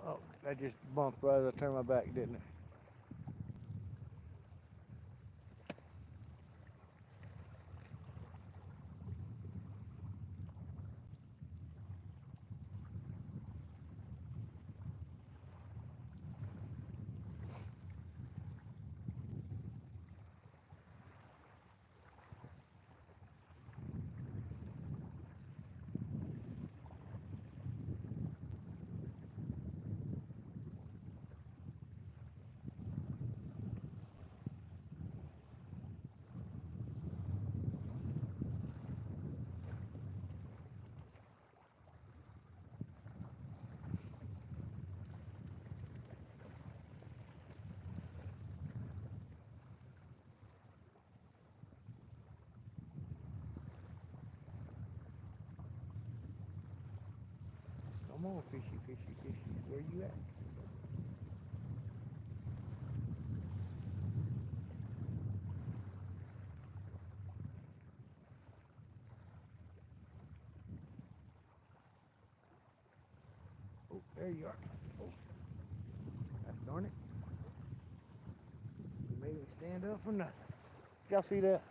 Oh, that just bumped right as I turned my back, didn't it? Come on, fishy, fishy, fishy. Where you at? Oh, there you are. Oh, gosh darn it. You made me stand up for nothing. Y'all see that?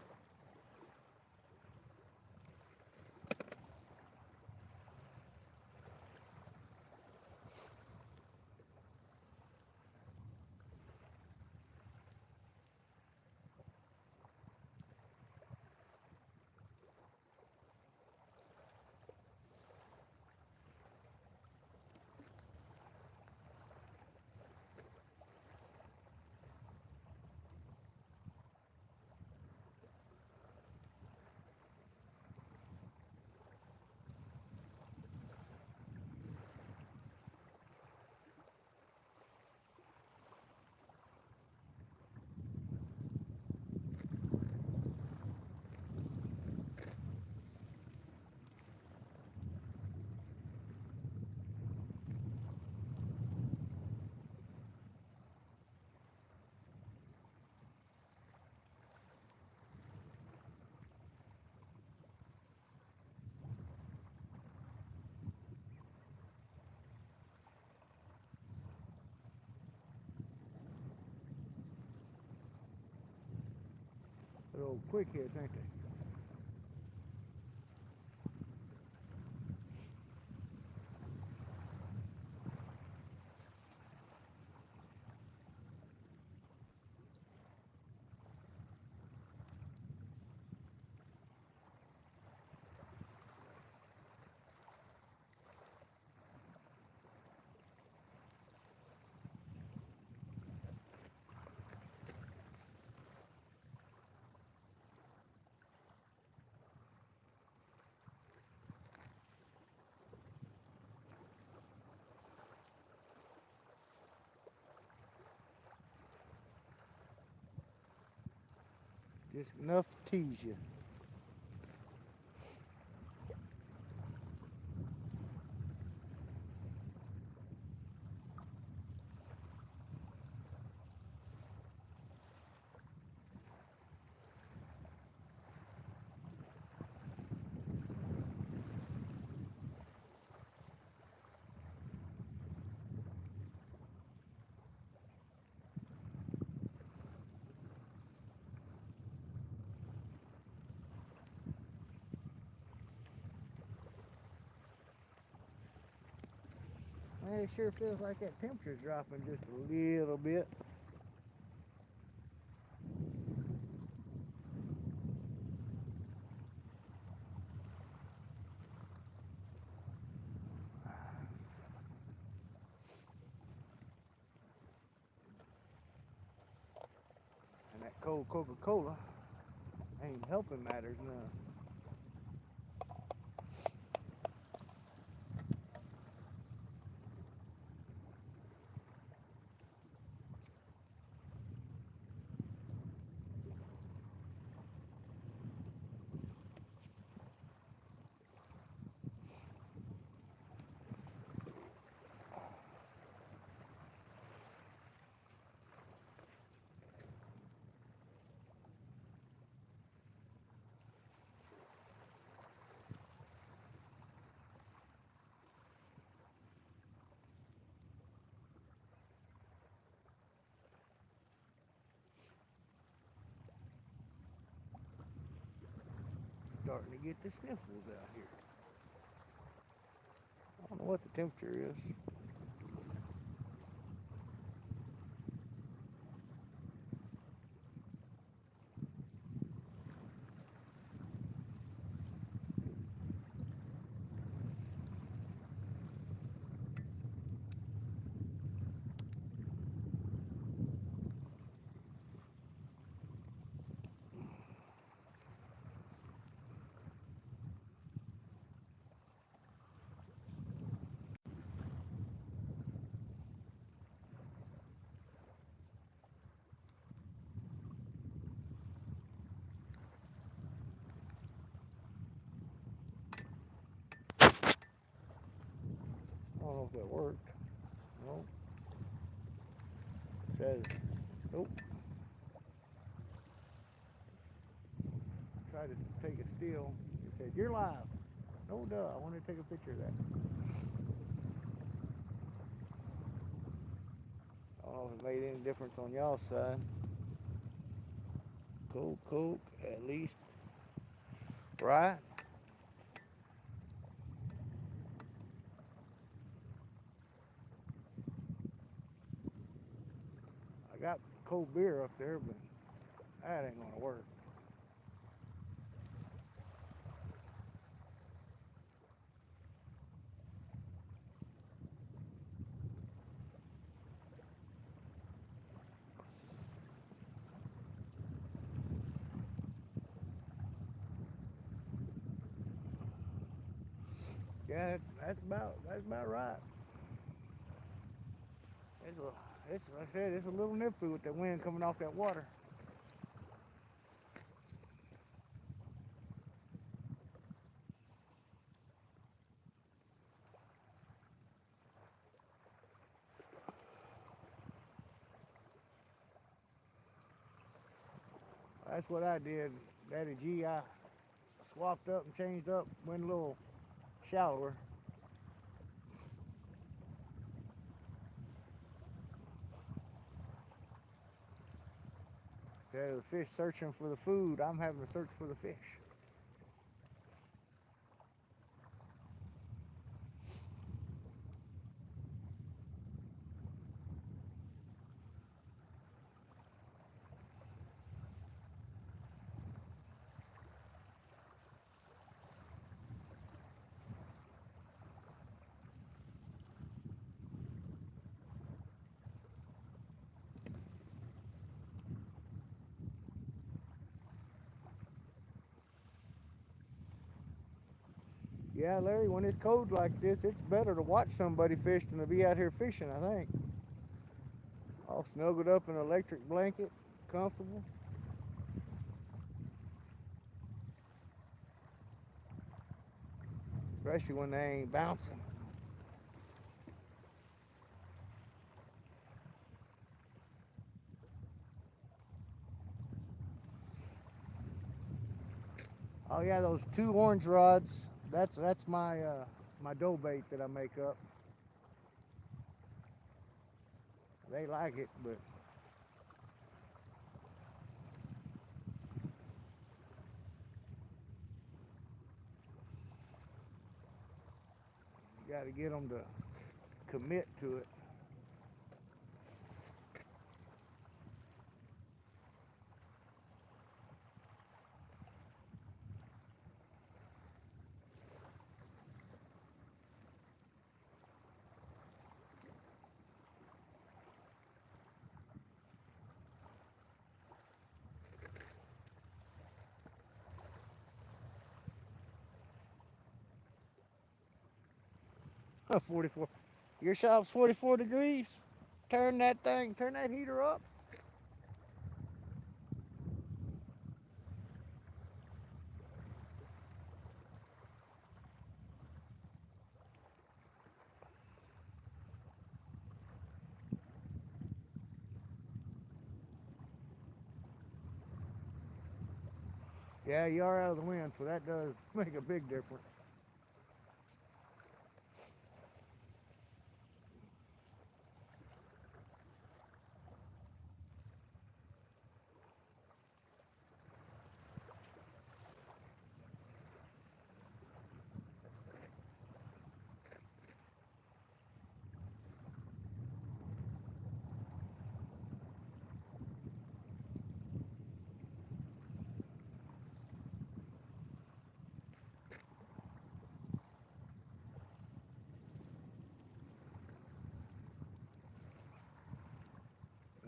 They're old quick hits, ain't they? Just enough to tease you. it sure feels like that temperature's dropping just a little bit. And that cold Coca-Cola ain't helping matters none. Starting to get the sniffles out here. I don't know what the temperature is. I don't know if that worked. No. It says, nope. Tried to take it still. It said, you're live. No duh, I wanted to take a picture of that. I don't know if it made any difference on y'all's side. Coke, at least. Right? I got cold beer up there, but that ain't gonna work. Yeah, that's about right. It's like I said, it's a little nippy with the wind coming off that water. That's what I did. Daddy G, I swapped up and changed up, went a little shallower. Instead of the fish searching for the food, I'm having to search for the fish. Yeah, Larry, when it's cold like this, it's better to watch somebody fish than to be out here fishing, I think. All snuggled up in an electric blanket, comfortable. Especially when they ain't bouncing. Oh yeah, those two orange rods. That's my dough bait that I make up. They like it, but you got to get them to commit to it. Huh, 44. Your shop's 44 degrees. Turn that heater up. Yeah, you are out of the wind, so that does make a big difference.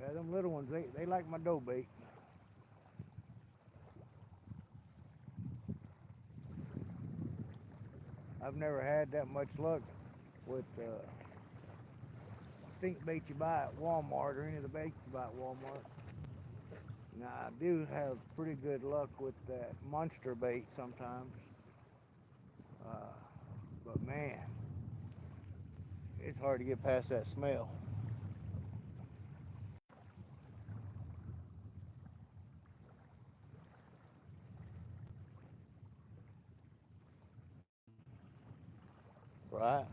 Yeah, them little ones, they like my dough bait. I've never had that much luck with stink bait you buy at Walmart or any of the baits you buy at Walmart. Now, I do have pretty good luck with that monster bait sometimes. Uh, but man, it's hard to get past that smell. Right?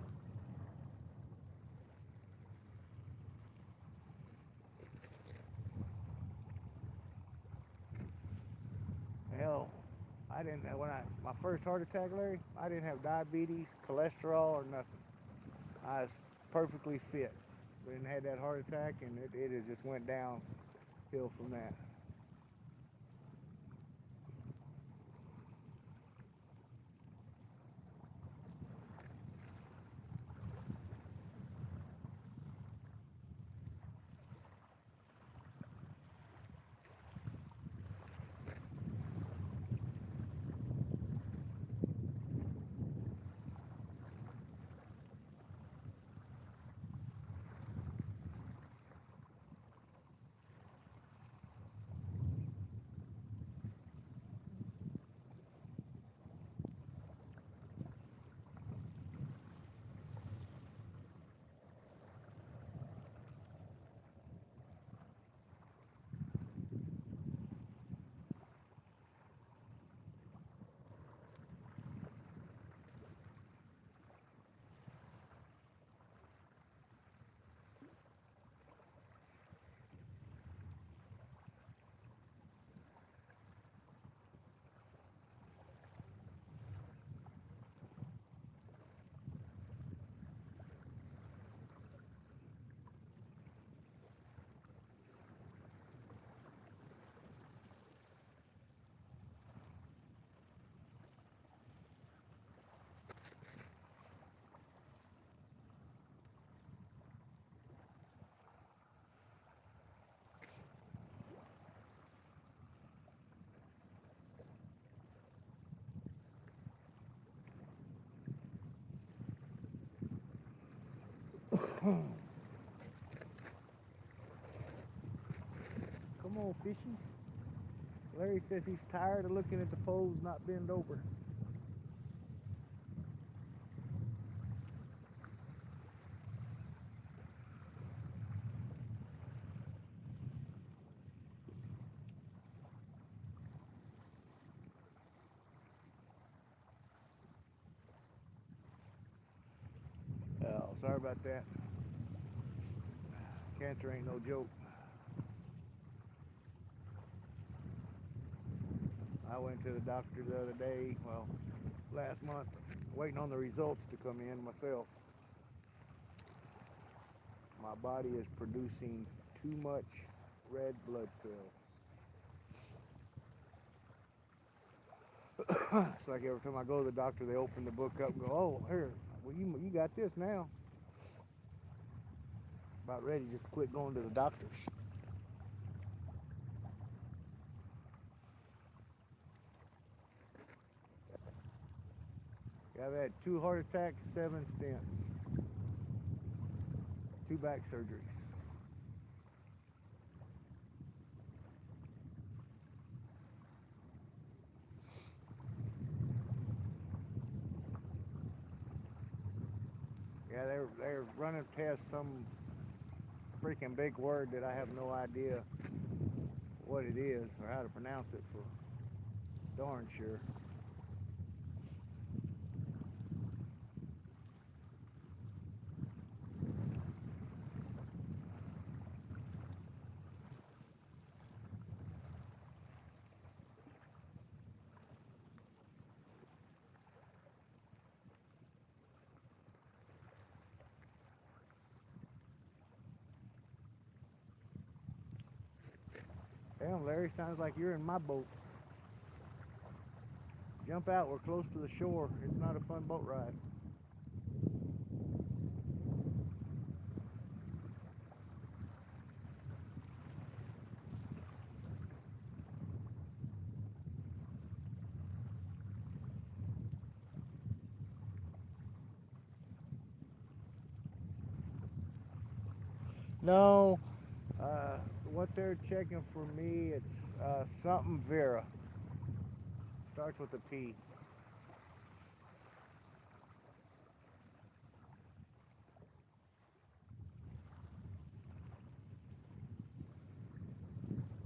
Hell, I didn't, when my first heart attack, Larry, I didn't have diabetes, cholesterol, or nothing. I was perfectly fit. But then had that heart attack, and it just went downhill from that. Come on, fishies. Larry says he's tired of looking at the poles not bend over. Oh, sorry about that. Cancer ain't no joke. I went to the doctor the other day, well, last month, waiting on the results to come in myself. my body is producing too much red blood cells. It's like every time I go to the doctor, they open the book up and go, "Oh, here, well you got this now." About ready just to quit going to the doctors. Yeah, I've had 2 heart attacks, 7 stents, 2 back surgeries. Yeah, they're running past some freaking big word that I have no idea what it is or how to pronounce it for darn sure. Damn, Larry, sounds like you're in my boat. Jump out, we're close to the shore. It's not a fun boat ride. No, what they're checking for me, it's something Vera. Starts with a P.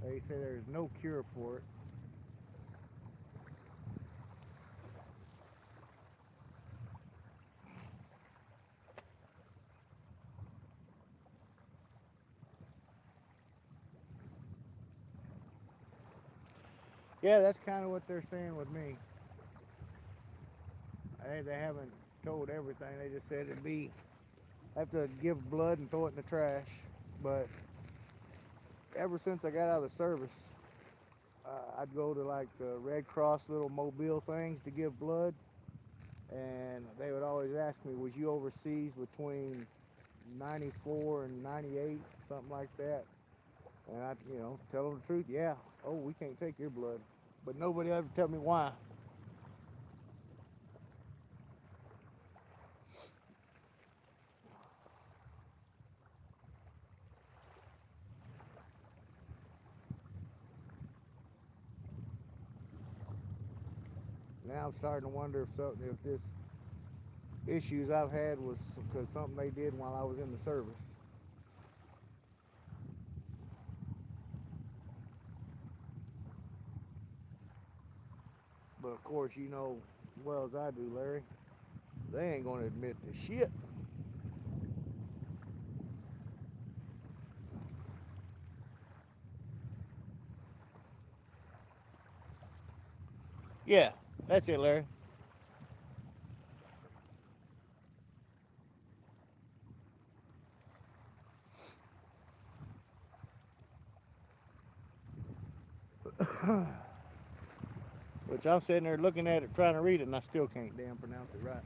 They say there's no cure for it. Yeah, that's kind of what they're saying with me. They haven't told everything. They just said it'd be have to give blood and throw it in the trash. But ever since I got out of the service, I'd go to like the Red Cross little mobile things to give blood, and they would always ask me, "Was you overseas between '94 and '98, something like that?" And I, tell them the truth. Yeah. Oh, we can't take your blood, but nobody ever tell me why. Now I'm starting to wonder if this issues I've had was because something they did while I was in the service. But of course, you know as well as I do, Larry, they ain't gonna admit to shit. Yeah, that's it, Larry. Which I'm sitting there looking at it, trying to read it, and I still can't damn pronounce it right.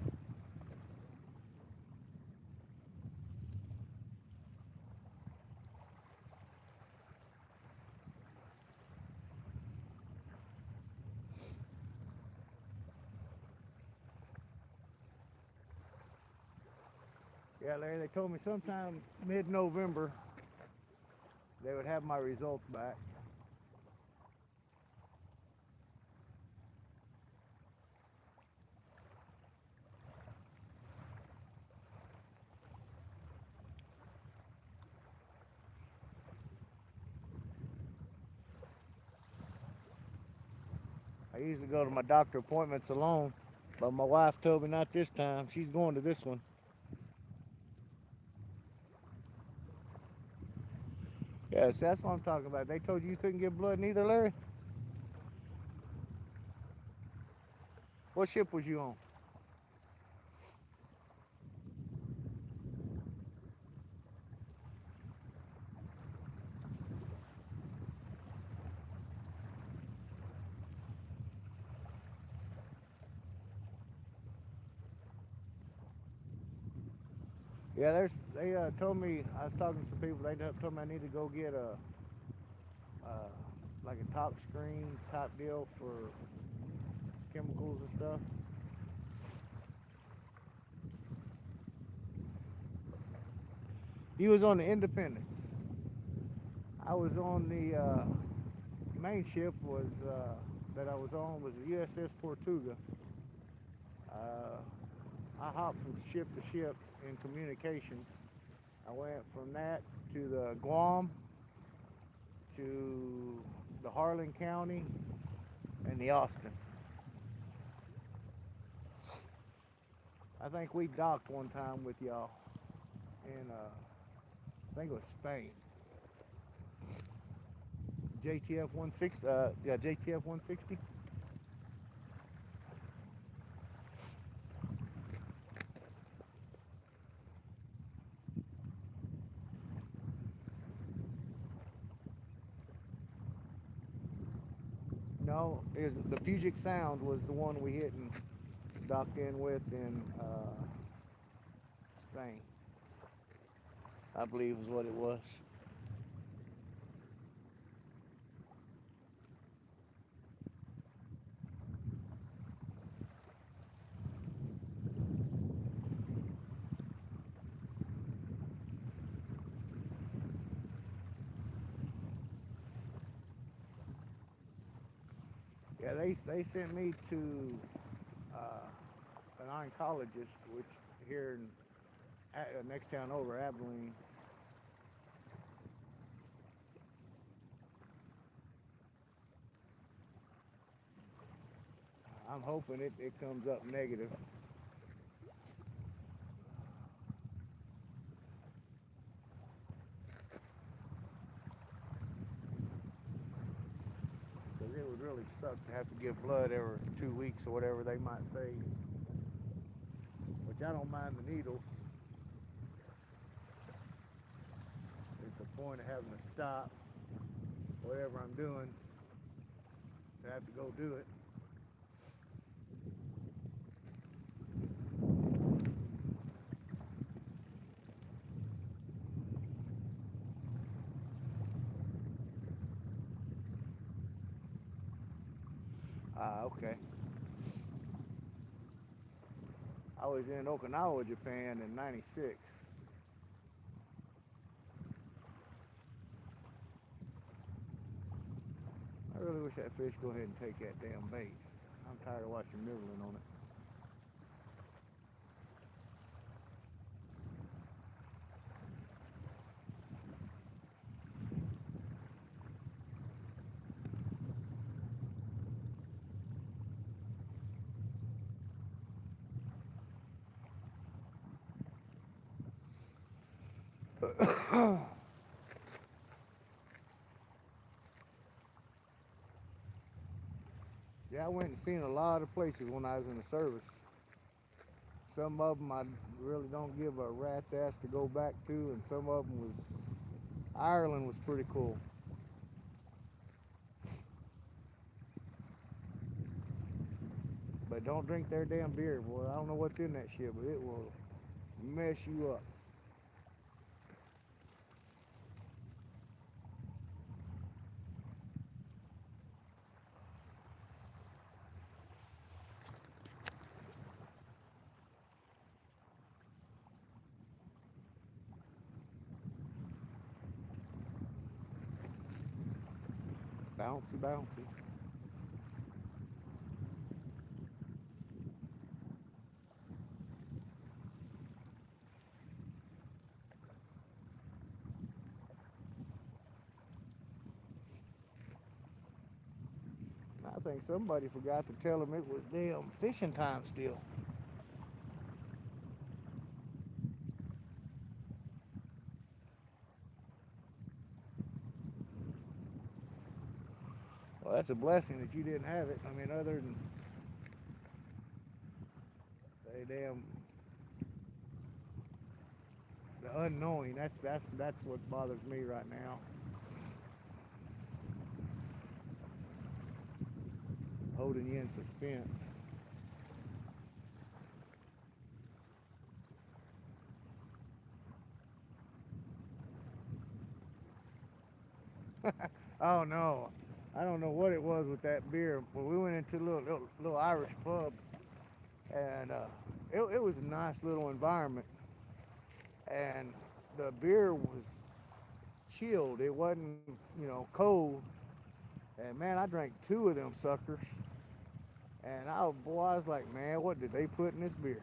Yeah, Larry, they told me sometime mid-November they would have my results back. I usually go to my doctor appointments alone, but my wife told me not this time. She's going to this one. Yes, that's what I'm talking about. They told you couldn't give blood neither, Larry? What ship was you on? Yeah, they told me I was talking to some people. They told me I need to go get uh, like a top screen type deal for chemicals and stuff. He was on the Independence. I was on the main ship was that I was on was the USS Tortuga. Uh, I hopped from ship to ship in communications. I went from that to the Guam to the Harlan County and the Austin. I think we docked one time with y'all in I think it was Spain. JTF 160. Yeah, JTF 160. No, the Puget Sound was the one we hit and docked in with in Spain. I believe is what it was. Yeah, they sent me to uh, an oncologist, which here in next town over, Abilene. I'm hoping it comes up negative. Because it would really suck to have to give blood every 2 weeks or whatever they might say. Which I don't mind the needles. It's the point of having to stop whatever I'm doing to have to go do it. Ah, okay. I was in Okinawa, Japan in '96. I really wish that fish go ahead and take that damn bait. I'm tired of watching nibbling on it. Yeah, I went and seen a lot of places when I was in the service. Some of them I really don't give a rat's ass to go back to, and some of them was Ireland was pretty cool. But don't drink their damn beer, boy. I don't know what's in that shit, but it will mess you up. Bouncy, bouncy. I think somebody forgot to tell him it was damn fishing time still. Well, that's a blessing that you didn't have it. I mean, other than they damn the unknowing. That's what bothers me right now. Holding you in suspense. Oh no, I don't know what it was with that beer, but we went into a little Irish pub, and it was a nice little environment, and the beer was chilled. It wasn't cold, and man, I drank two of them suckers, and I was like, man, what did they put in this beer?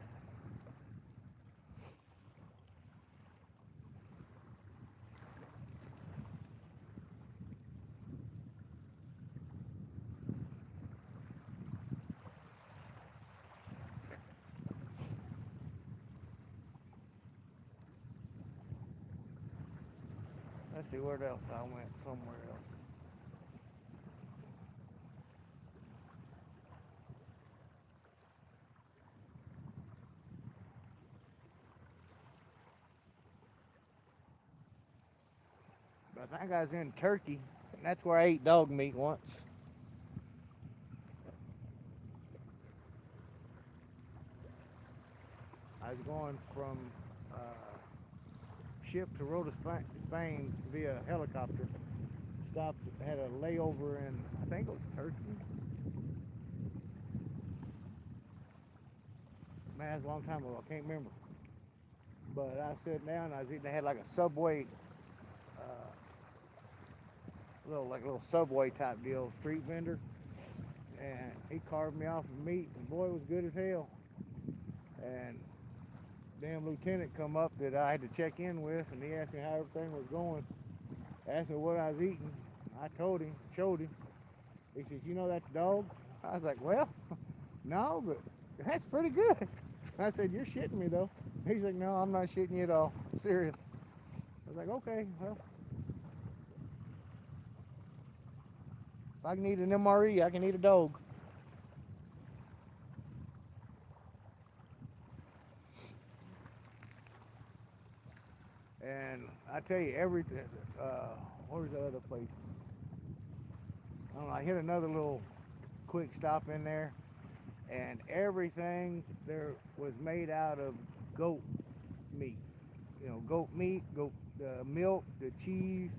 Let's see where else I went. Somewhere else. But I think I was in Turkey, and that's where I ate dog meat once. I was going from ship to Rhodes, Spain via helicopter. Stopped, had a layover in, I think it was Turkey. Man, that's a long time ago. I can't remember. But I sat down. I was eating. They had like a Subway, little Subway type deal, street vendor, and he carved me off of meat, and boy, it was good as hell. And damn lieutenant come up that I had to check in with, and he asked me how everything was going. Asked me what I was eating. I told him, showed him. He says, "You know that's dog?" I was like, "Well, no, but that's pretty good." I said, "You're shitting me though." He's like, "No, I'm not shitting you at all. Serious." I was like, "Okay, well, if I can eat an MRE, I can eat a dog." And I tell you, everything. Where's the other place? I don't know. I hit another little quick stop in there, and everything there was made out of goat meat. Goat meat, goat milk, the cheese,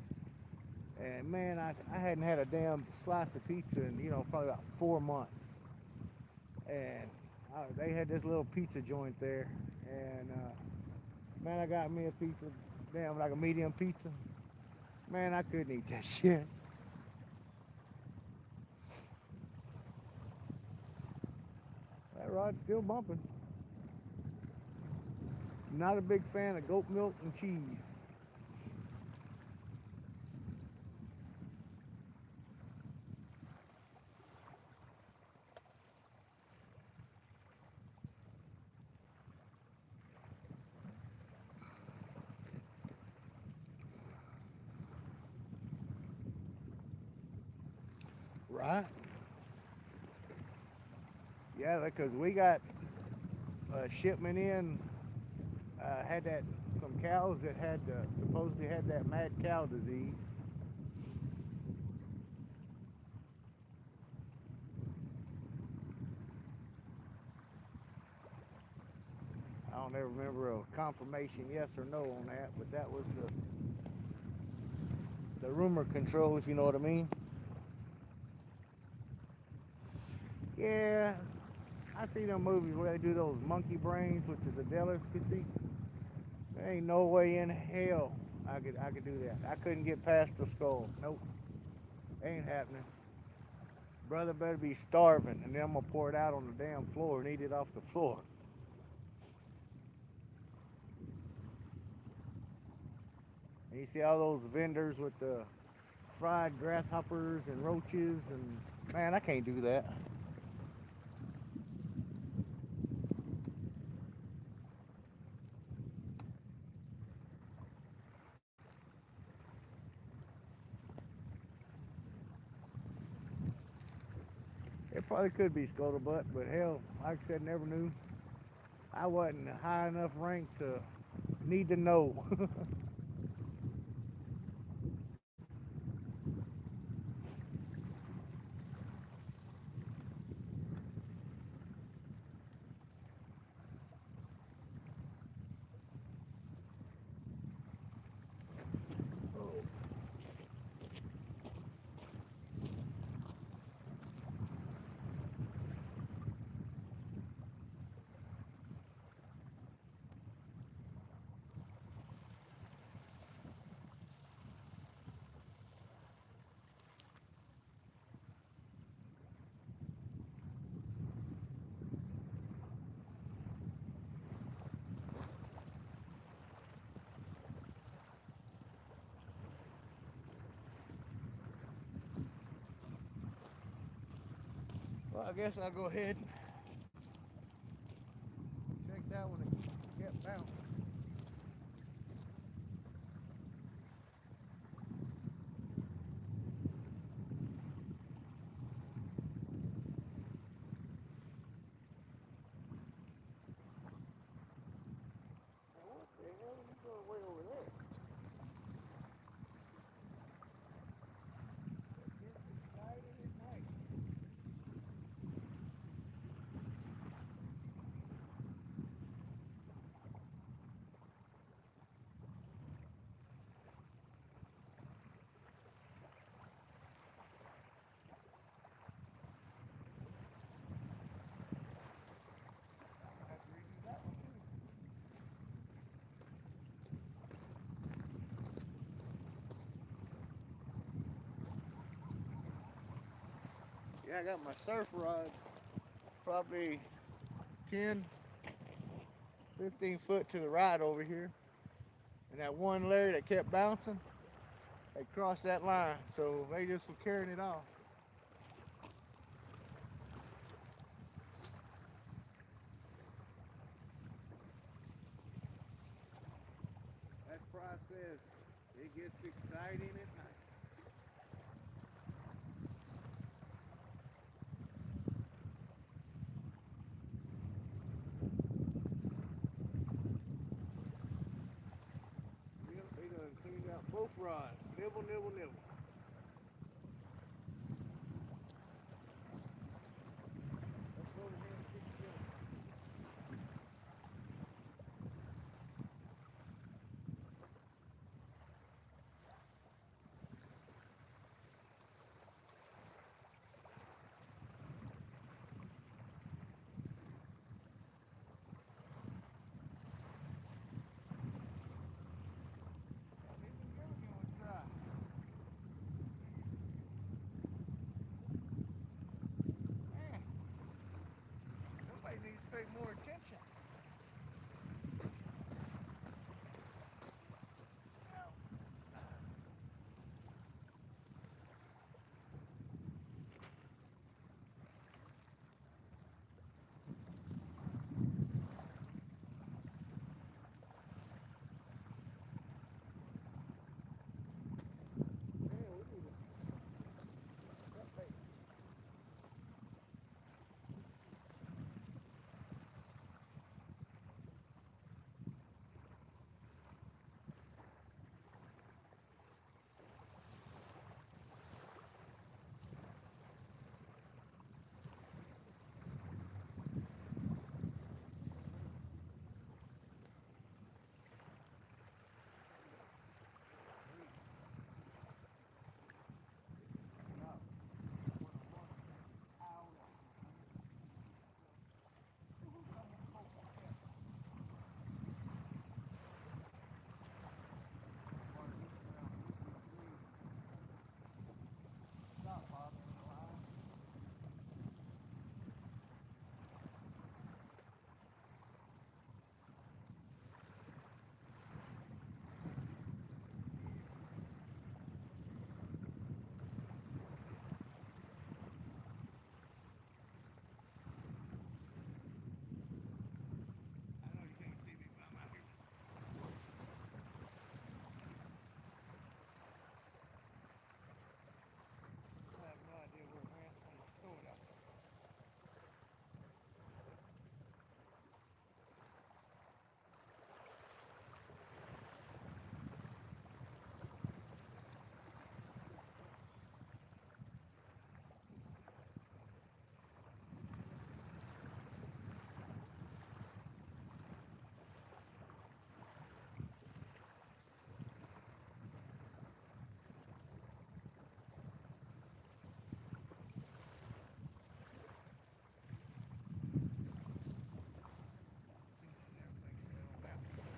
and man, I hadn't had a damn slice of pizza in probably about 4 months, and they had this little pizza joint there, and man, I got me a piece of damn like a medium pizza. Man, I couldn't eat that shit. That rod's still bumping. Not a big fan of goat milk and cheese. Right? Yeah, because we got a shipment in, had that some cows that had supposedly had that mad cow disease. I don't ever remember a confirmation yes or no on that, but that was the rumor control, if you know what I mean. Yeah, I see them movies where they do those monkey brains, which is a delicacy. There ain't no way in hell I could do that. I couldn't get past the skull. Nope, ain't happening. Brother better be starving, and then I'm gonna pour it out on the damn floor and eat it off the floor. And you see all those vendors with the fried grasshoppers and roaches, and man, I can't do that. It probably could be scuttlebutt, but hell, like I said, never knew. I wasn't high enough ranked to need to know. Well, I guess I'll go ahead and check that one and get bouncing. Now, what the hell are you going way over there? It's exciting at night. I have to redo that one too. Yeah, I got my surf rod probably 10, 15 foot to the right over here. And that one Larry that kept bouncing, they crossed that line. So they just were carrying it off. That's process. It gets exciting at night. Yep, they done cleaned out both rods. Nibble, nibble, nibble. Let's go over here and fix the other. Maybe the other one was dry. Man, somebody needs to pay more attention. Man, we need to stop bait. Stop. Ow. Stop bothering the line. I know you can't see me, but I'm out here. I have no idea where it went. I just throw it out there. Everything settled out.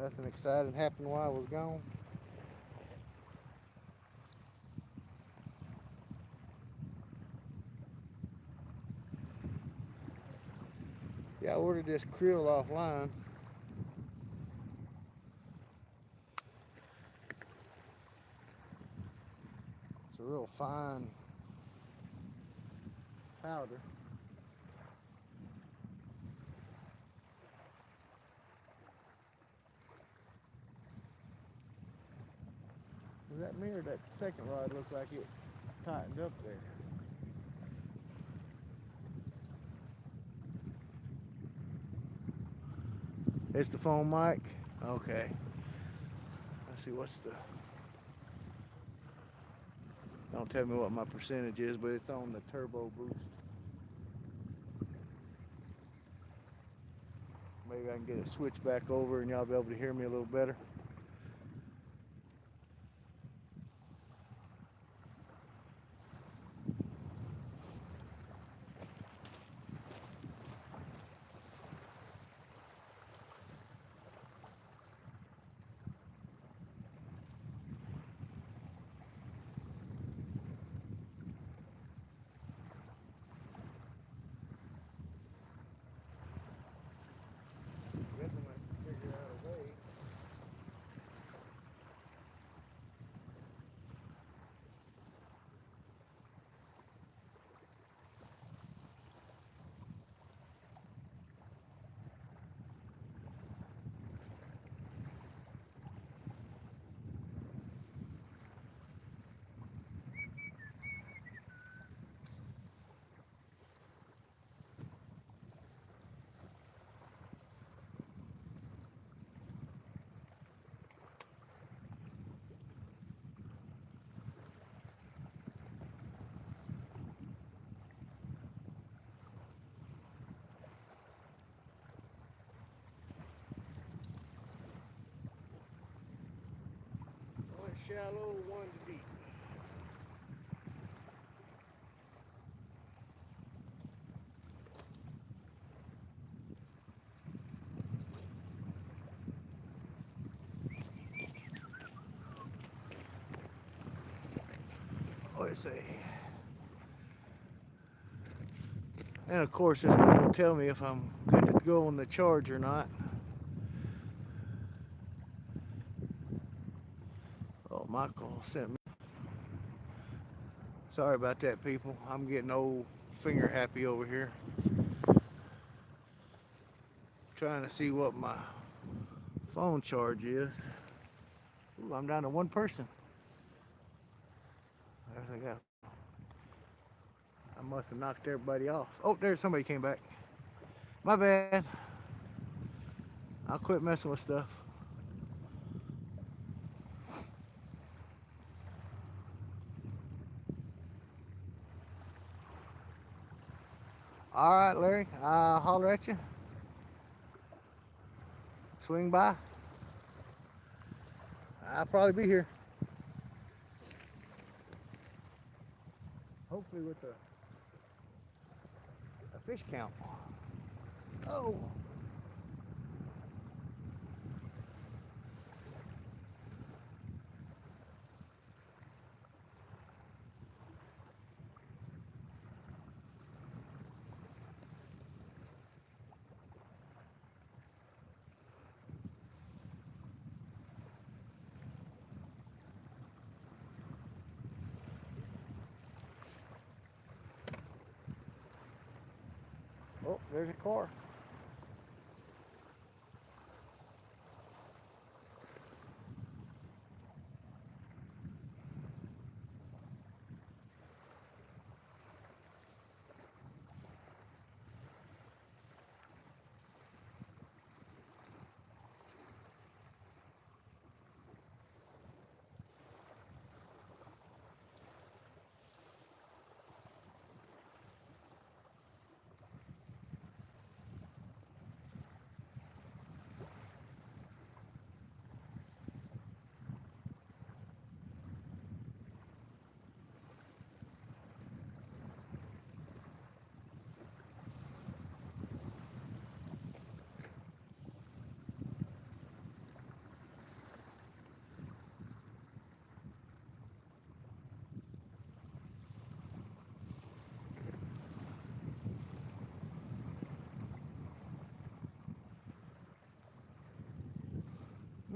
Nothing exciting happened while I was gone. Yeah, I ordered this krill offline. It's a real fine powder. Was that me or that second rod looked like it tightened up there? It's the phone mic. Okay. Let's see what's the. Don't tell me what my percentage is, but it's on the turbo boost. Maybe I can get it switched back over and y'all be able to hear me a little better. Guess I might figure out a way. One shallow, one's deep. Let's see. And of course, it's not going to tell me if I'm good to go on the charge or not. Oh, Michael sent me. Sorry about that, people. I'm getting old finger happy over here. Trying to see what my phone charge is. Ooh, I'm down to one person. There's I go. I must have knocked everybody off. Oh, there's somebody came back. My bad. I'll quit messing with stuff. All right, Larry. I'll holler at you. Swing by. I'll probably be here. Hopefully with a fish count. Oh. Oh, there's a car.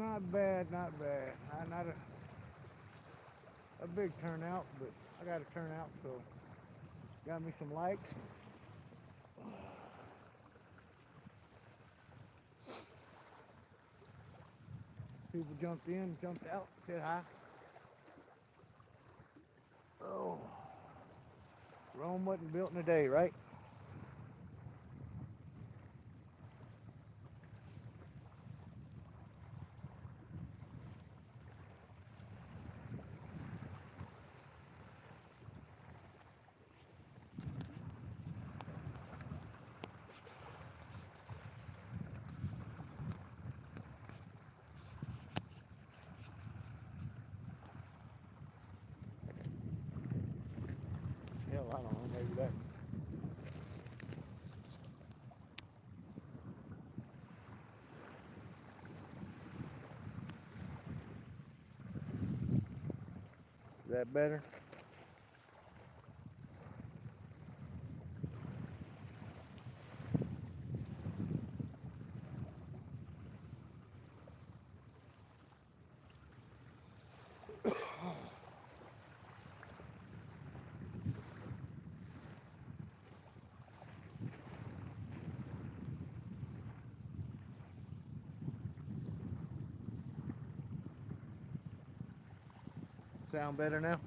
Not bad, not bad. Not a big turnout, but I got a turnout, so got me some likes. People jumped in, jumped out, said hi. Oh, Rome wasn't built in a day, right? Hell, I don't know, maybe that. Is that better? Sound better now? Can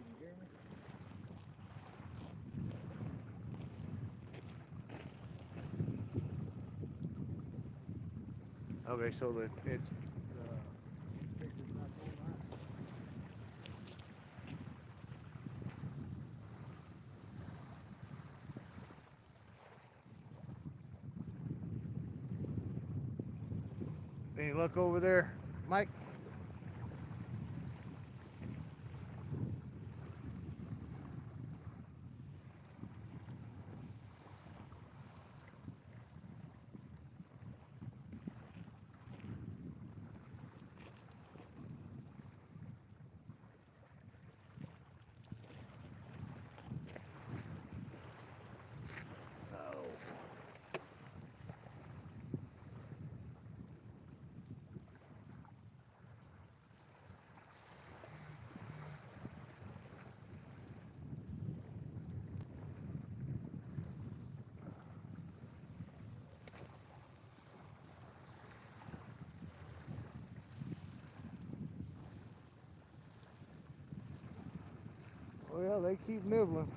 you hear me? Okay, so it's picture's not going right. Any luck over there, Mike? No. Well, they keep nibbling.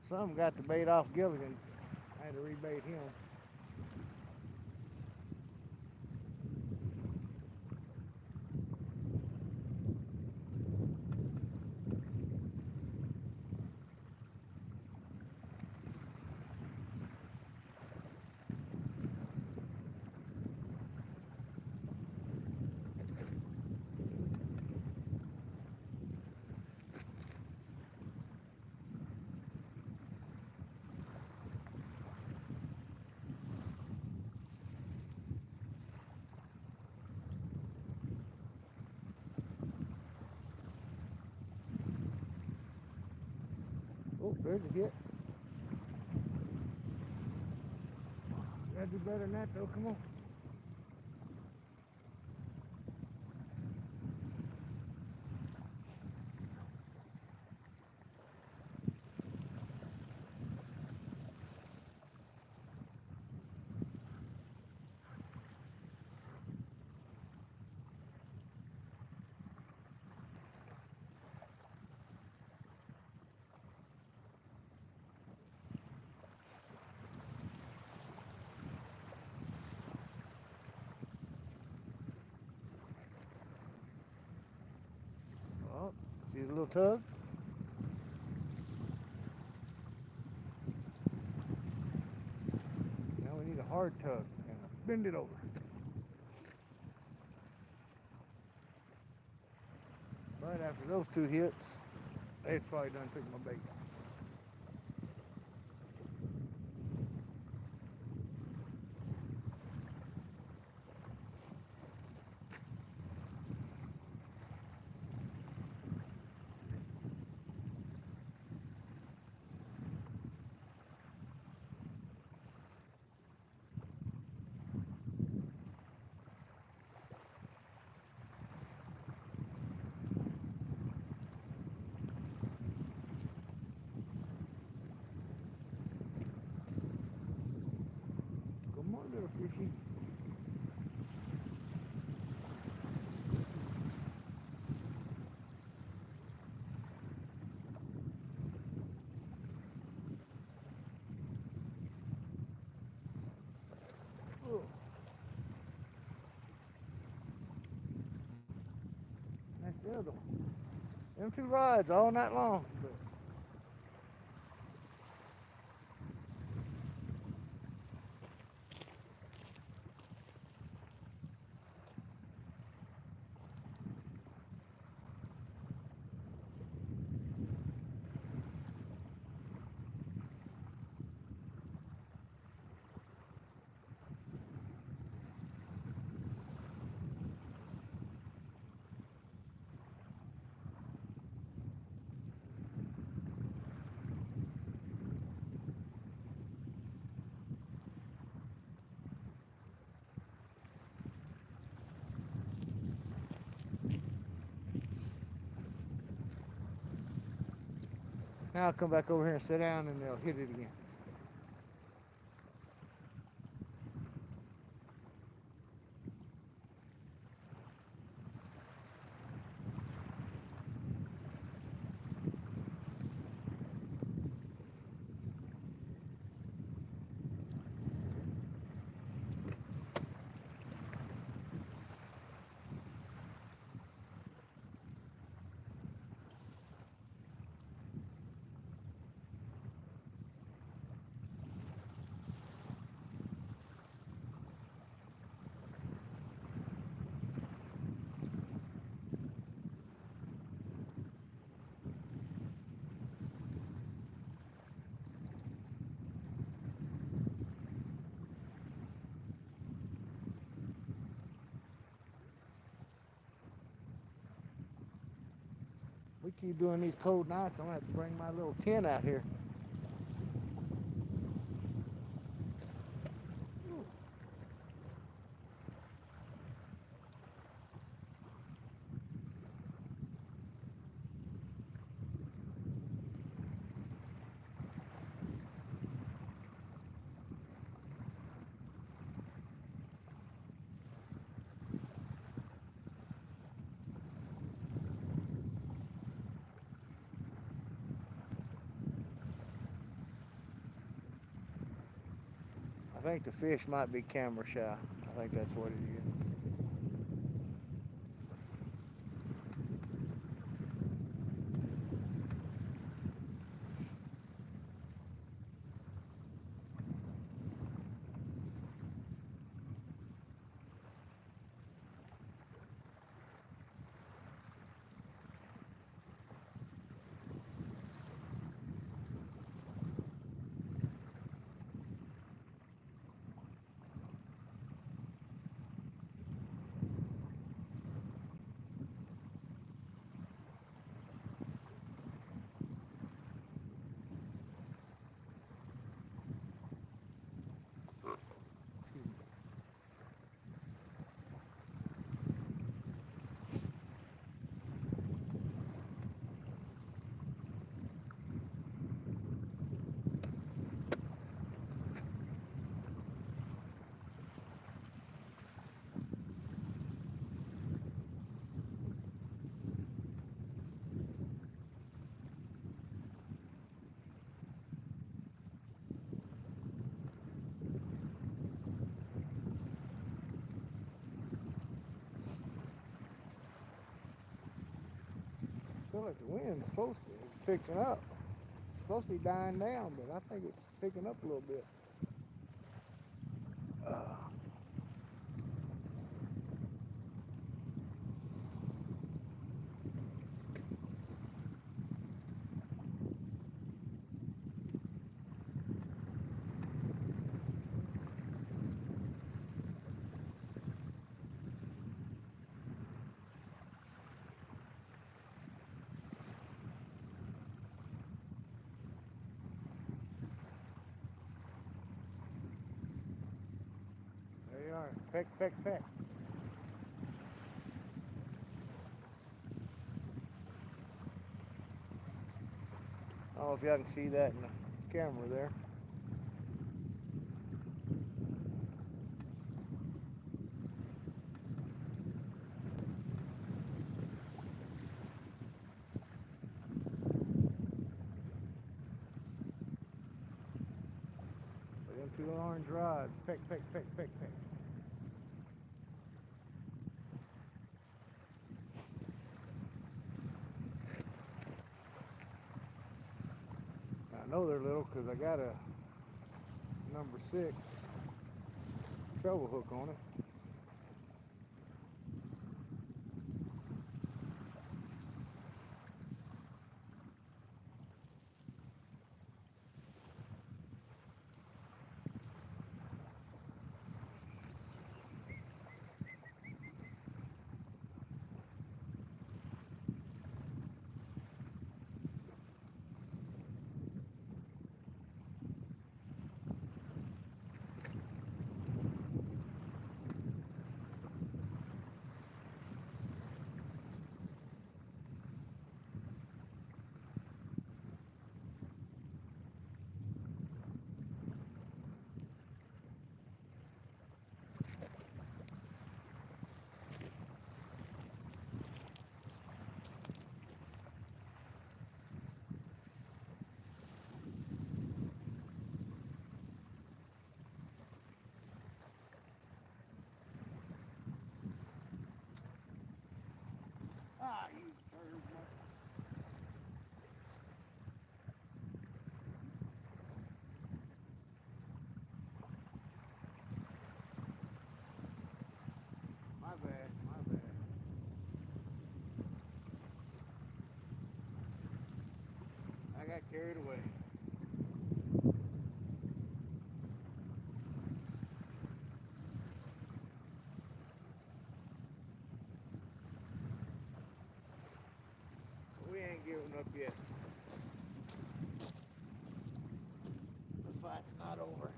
Some got the bait off Gilligan. I had to rebait him. Oh, there's a hit. Gotta do better than that, though. Come on. tug. Now we need a hard tug. And bend it over. But after those two hits, it's probably done took my bait. Come on, little fishy. Oh, that's the other one. Them two rods all night long. But now I'll come back over here and sit down and they'll hit it again. We keep doing these cold nights, I'm gonna have to bring my little tent out here. I think the fish might be camera shy. I think that's what it is. feel like the wind's supposed to. It's picking up. It's supposed to be dying down, but I think it's picking up a little bit. There you are. Peck, peck, peck. I don't know if y'all can see that in the camera there. But them two orange rods. Peck, peck, peck, peck, peck. I know they're little because I got a number 6 treble hook on it. Ah, you turd. My bad, my bad. I got carried away. We ain't giving up yet. The fight's not over.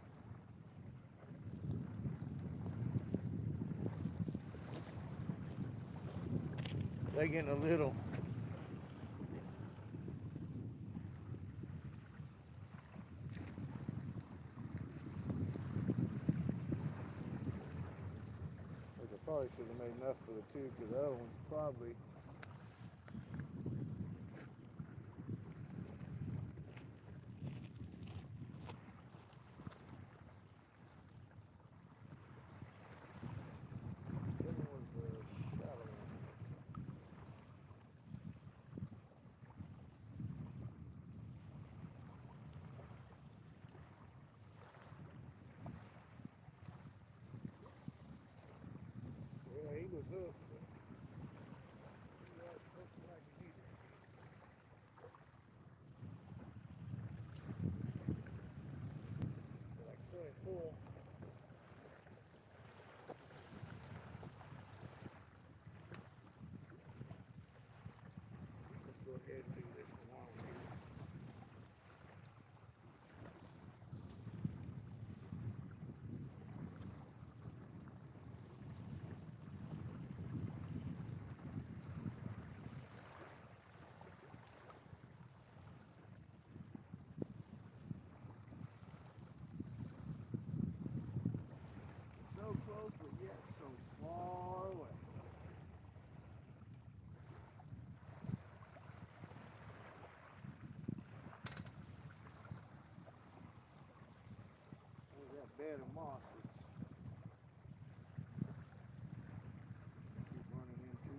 They're getting a little. I probably should have made enough for the two because the other one's probably. This one was the shallow one. Yeah, he was hooked. He was hooked like a heater. Like fully full. Let's go ahead and do this one on here. So close, but yet so far away. There's that bed of moss that's keep running into.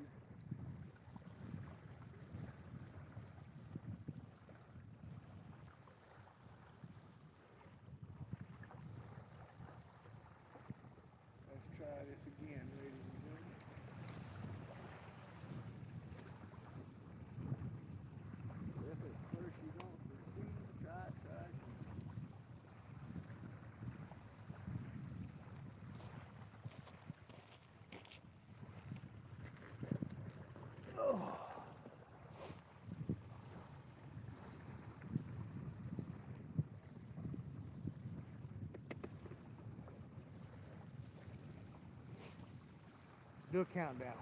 Do a countdown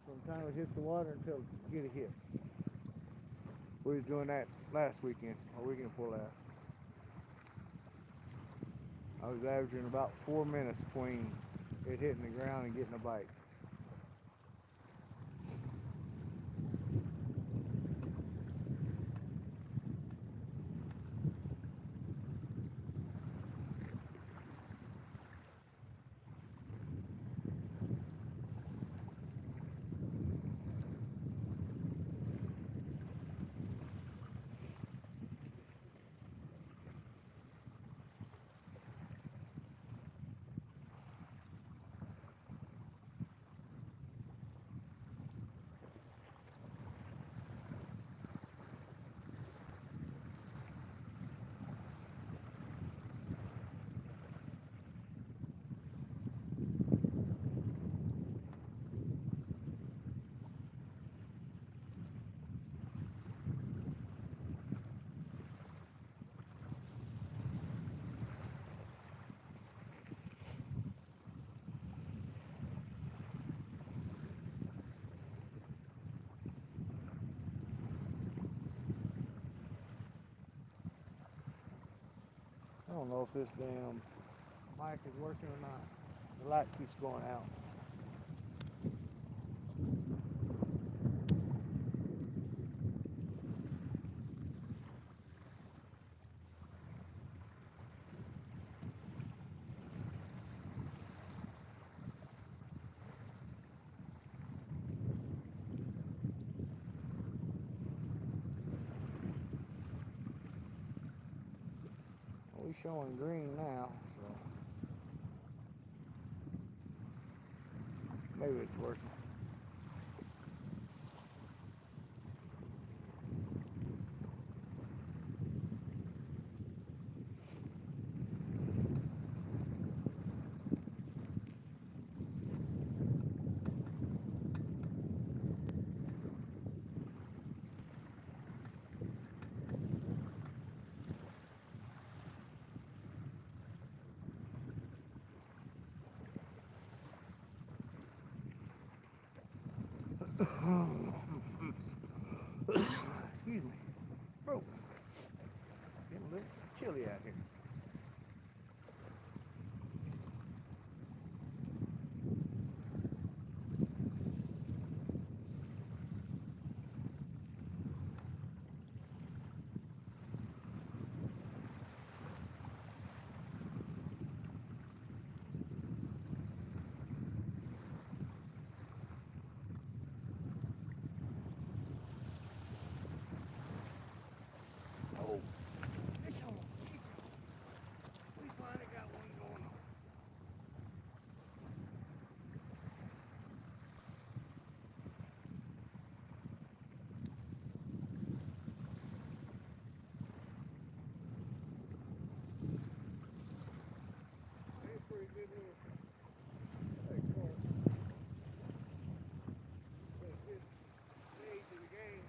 from the time it hits the water until you get a hit. We was doing that last weekend or weekend before last. I was averaging about 4 minutes between it hitting the ground and getting a bite. I don't know if this damn mic is working or not. The light keeps going out. We're showing green now, so maybe it's working. Excuse me. Bro, getting a little chilly out here. Oh, it's on. We finally got one going on. That's a pretty good little course. But this stage of the game,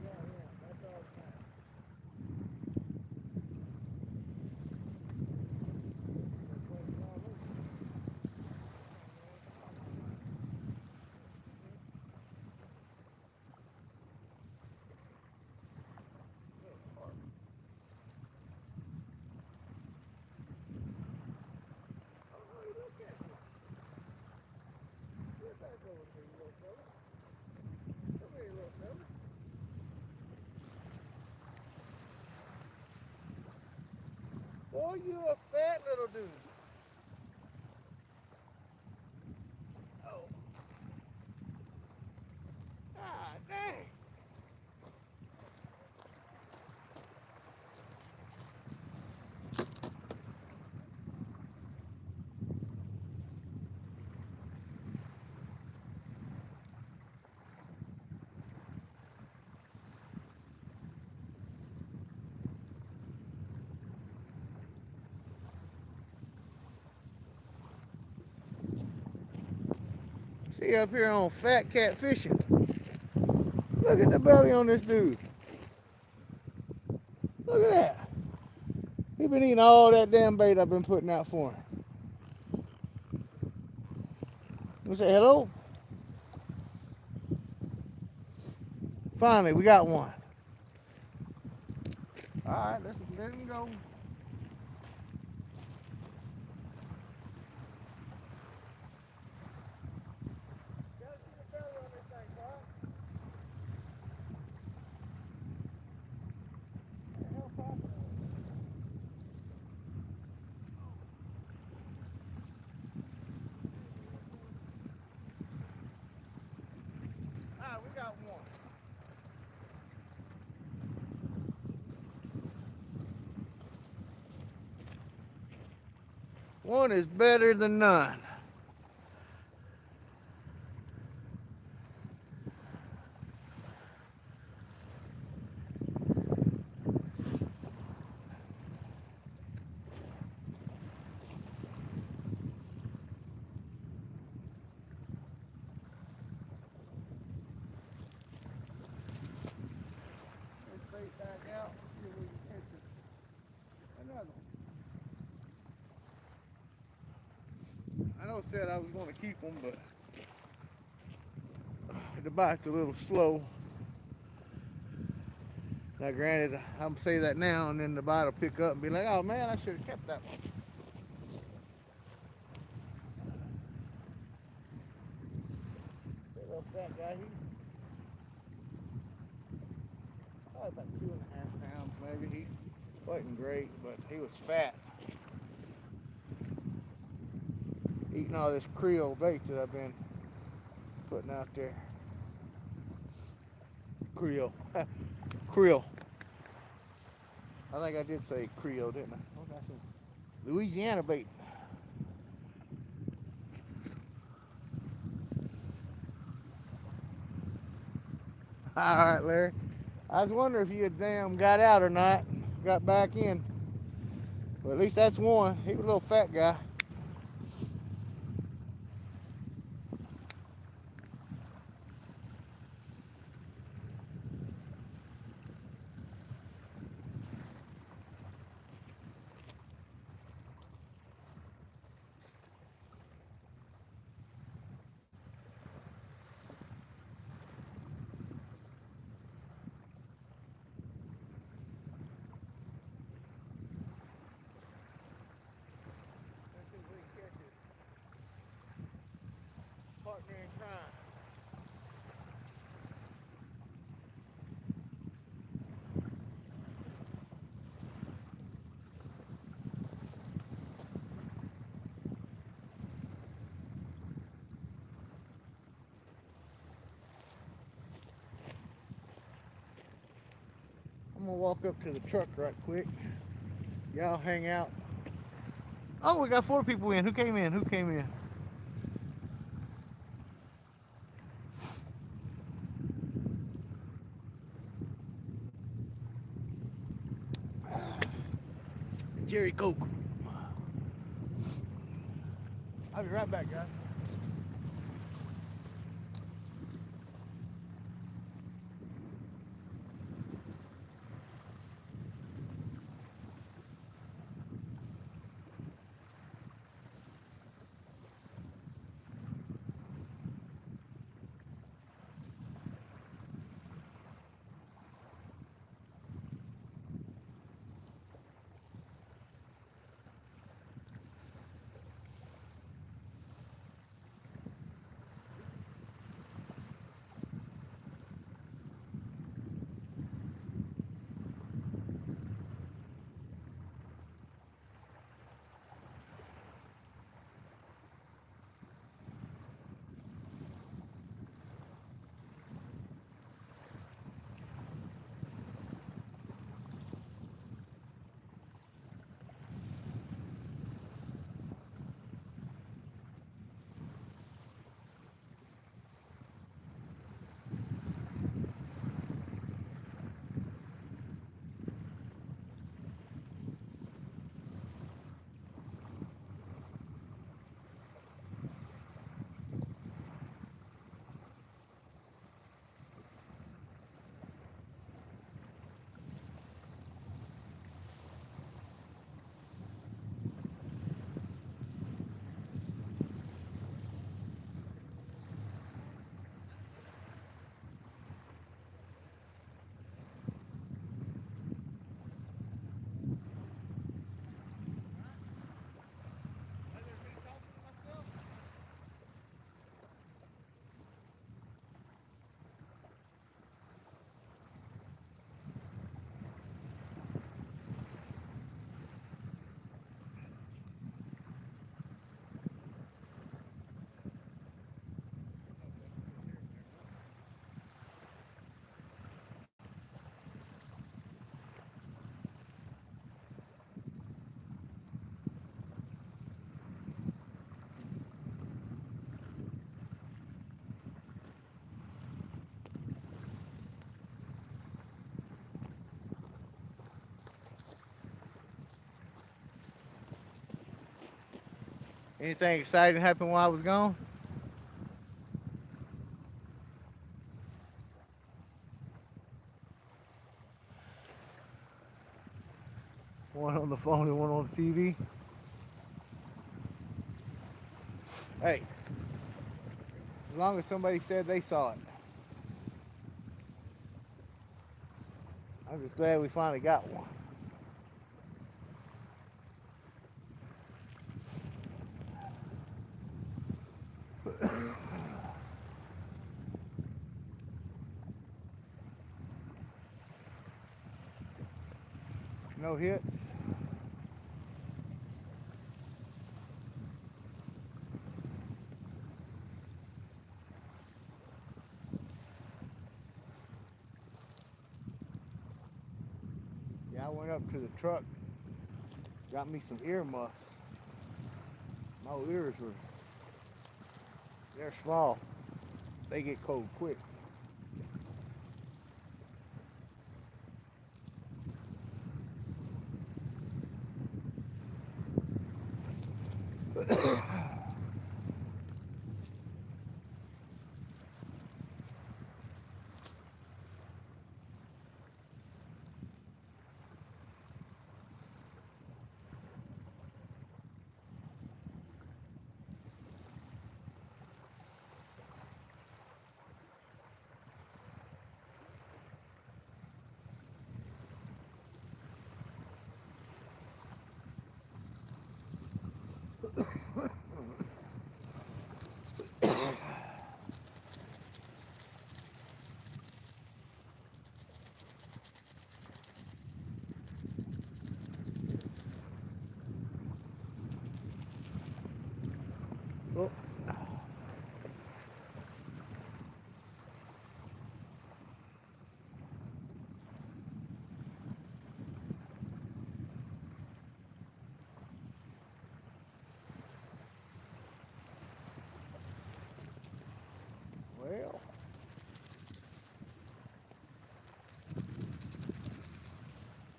yeah, that's all it matters. Boy, you a fat little dude. Oh. Ah, dang. See up here on Phatkat fishing. Look at the belly on this dude. Look at that. He been eating all that damn bait I've been putting out for him. You say hello? Finally, we got one. All right, let's let him go. We got one. One is better than none. Let's bait back out. See if we can catch another one. I know I said I was going to keep them, but the bite's a little slow. Now, granted, I'm say that now, and then the bite will pick up and be like, "Oh man, I should have kept that one." That little fat guy, he probably about 2.5 pounds, maybe. He wasn't great, but he was fat. Eating all this Creole bait that I've been putting out there. Creole. Creole. I think I did say Creole, didn't I? Oh, that's some Louisiana bait. All right, Larry. I was wondering if you had damn got out or not. Got back in. Well, at least that's one. He was a little fat guy. Partner in crime. I'm gonna walk up to the truck right quick. Y'all hang out. Oh, we got 4 people in. Who came in? Who came in? Jerry Coke. I'll be right back, guys. Anything exciting happened while I was gone? One on the phone and one on the TV. Hey, as long as somebody said they saw it, I'm just glad we finally got one. No hits. Yeah, I went up to the truck, got me some earmuffs. My ears they're small. They get cold quick. Oh, well,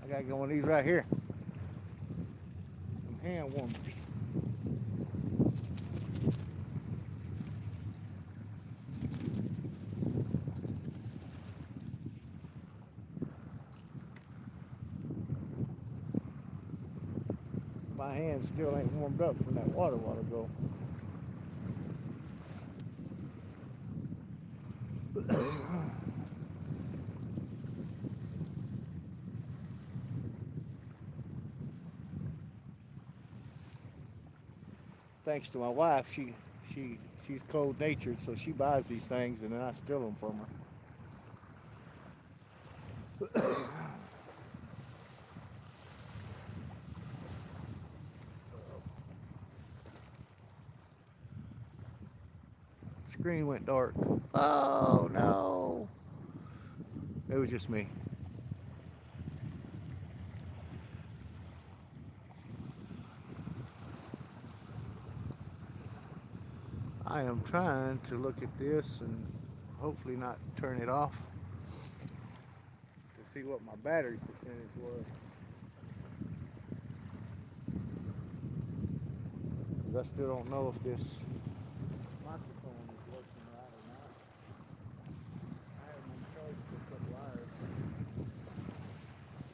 I gotta get one of these right here. Some hand warmers. My hands still ain't warmed up from that water a while ago. Thanks to my wife, she's cold natured, so she buys these things and then I steal them from her. Screen went dark. Oh no! It was just me. I am trying to look at this and hopefully not turn it off to see what my battery percentage was. 'Cause I still don't know if this microphone is working right or not. I have them on charge for a couple hours.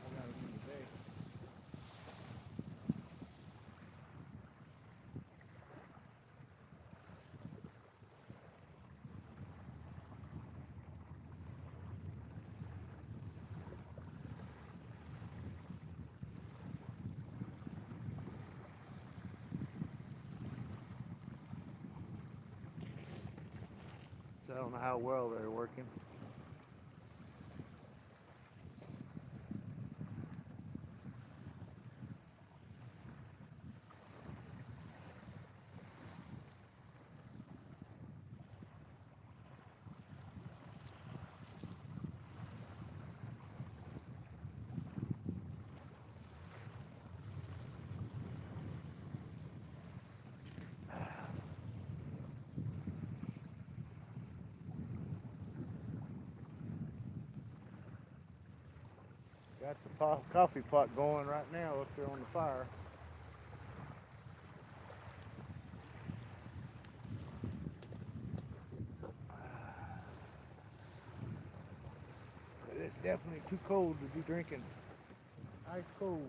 I got them in today. So I don't know how well they're working. Got the coffee pot going right now up there on the fire. Definitely too cold to be drinking ice cold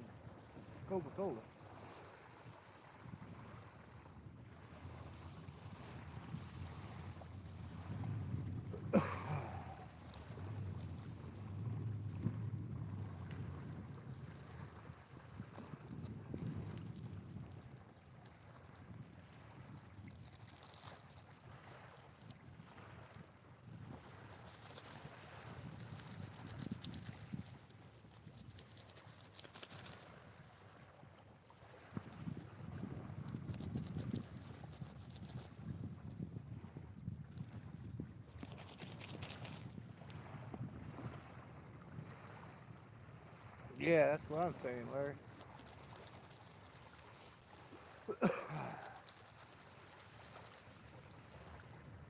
Coca-Cola. Yeah, that's what I'm saying, Larry.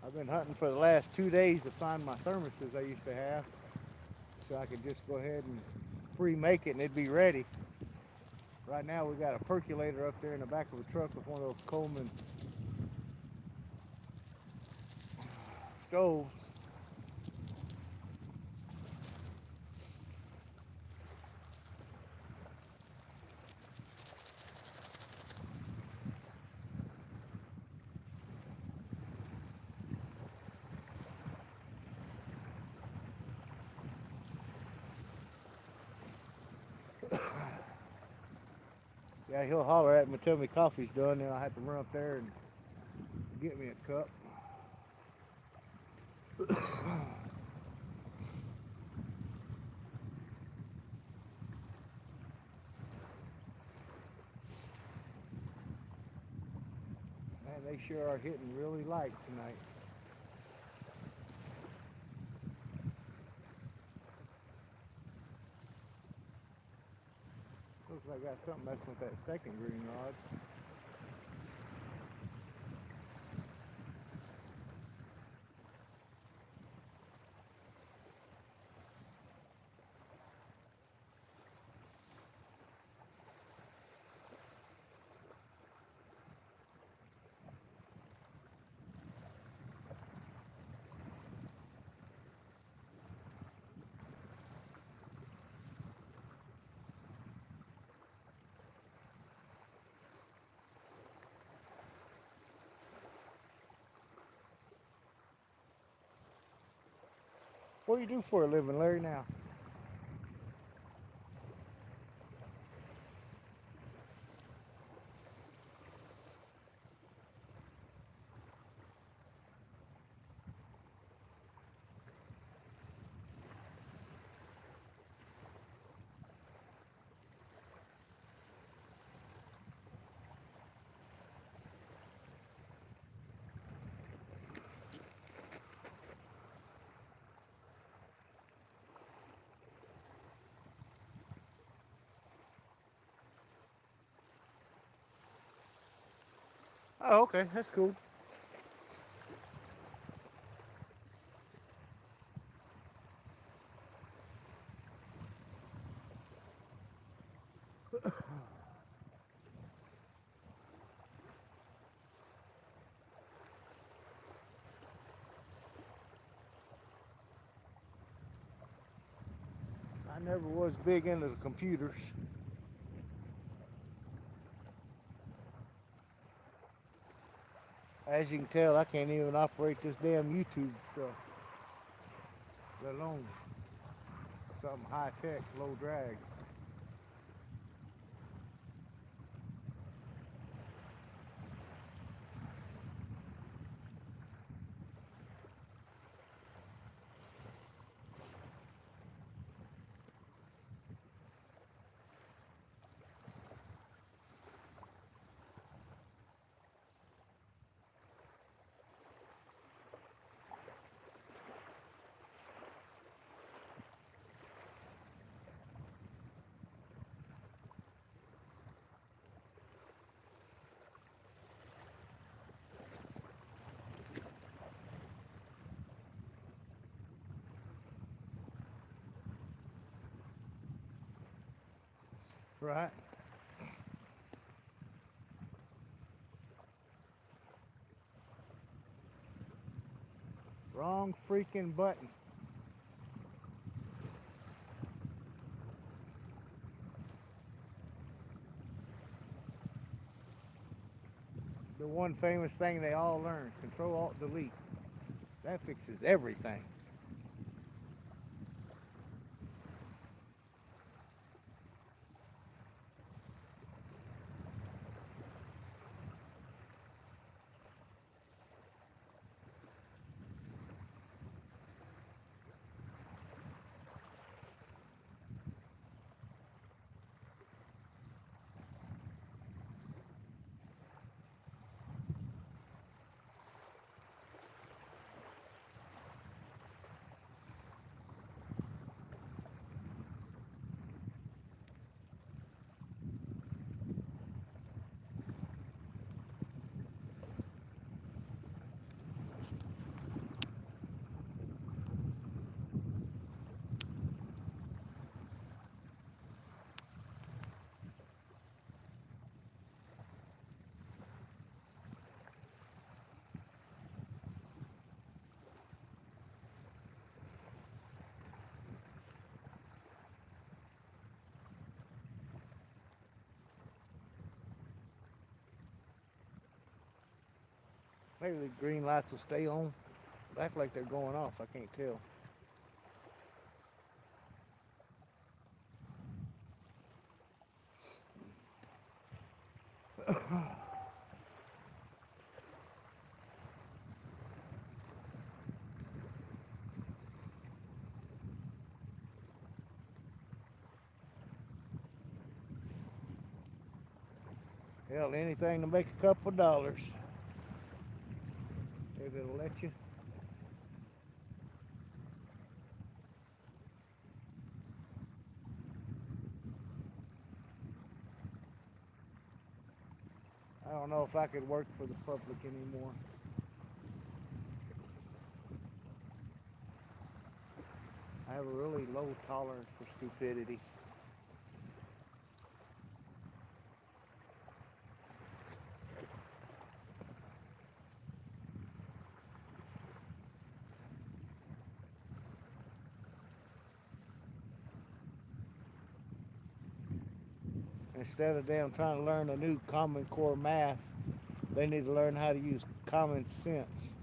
I've been hunting for the last 2 days to find my thermoses I used to have, so I could just go ahead and pre-make it and it'd be ready. Right now we got a percolator up there in the back of a truck with one of those Coleman stoves. Yeah, he'll holler at me and tell me coffee's done, then I have to run up there and get me a cup. Man, they sure are hitting really light tonight. Looks like I got something messing with that second green rod. What do you do for a living, Larry, now? Oh, okay, that's cool. I never was big into the computers. As you can tell, I can't even operate this damn YouTube stuff, let alone something high tech, low drag. Right? Wrong freaking button. one famous thing they all learn: Control Alt Delete. That fixes everything. Maybe the green lights will stay on. They act like they're going off. I can't tell. Hell, anything to make a couple dollars. If it'll let you. I don't know if I could work for the public anymore. I have a really low tolerance for stupidity. Instead of them trying to learn a new Common Core math, they need to learn how to use common sense.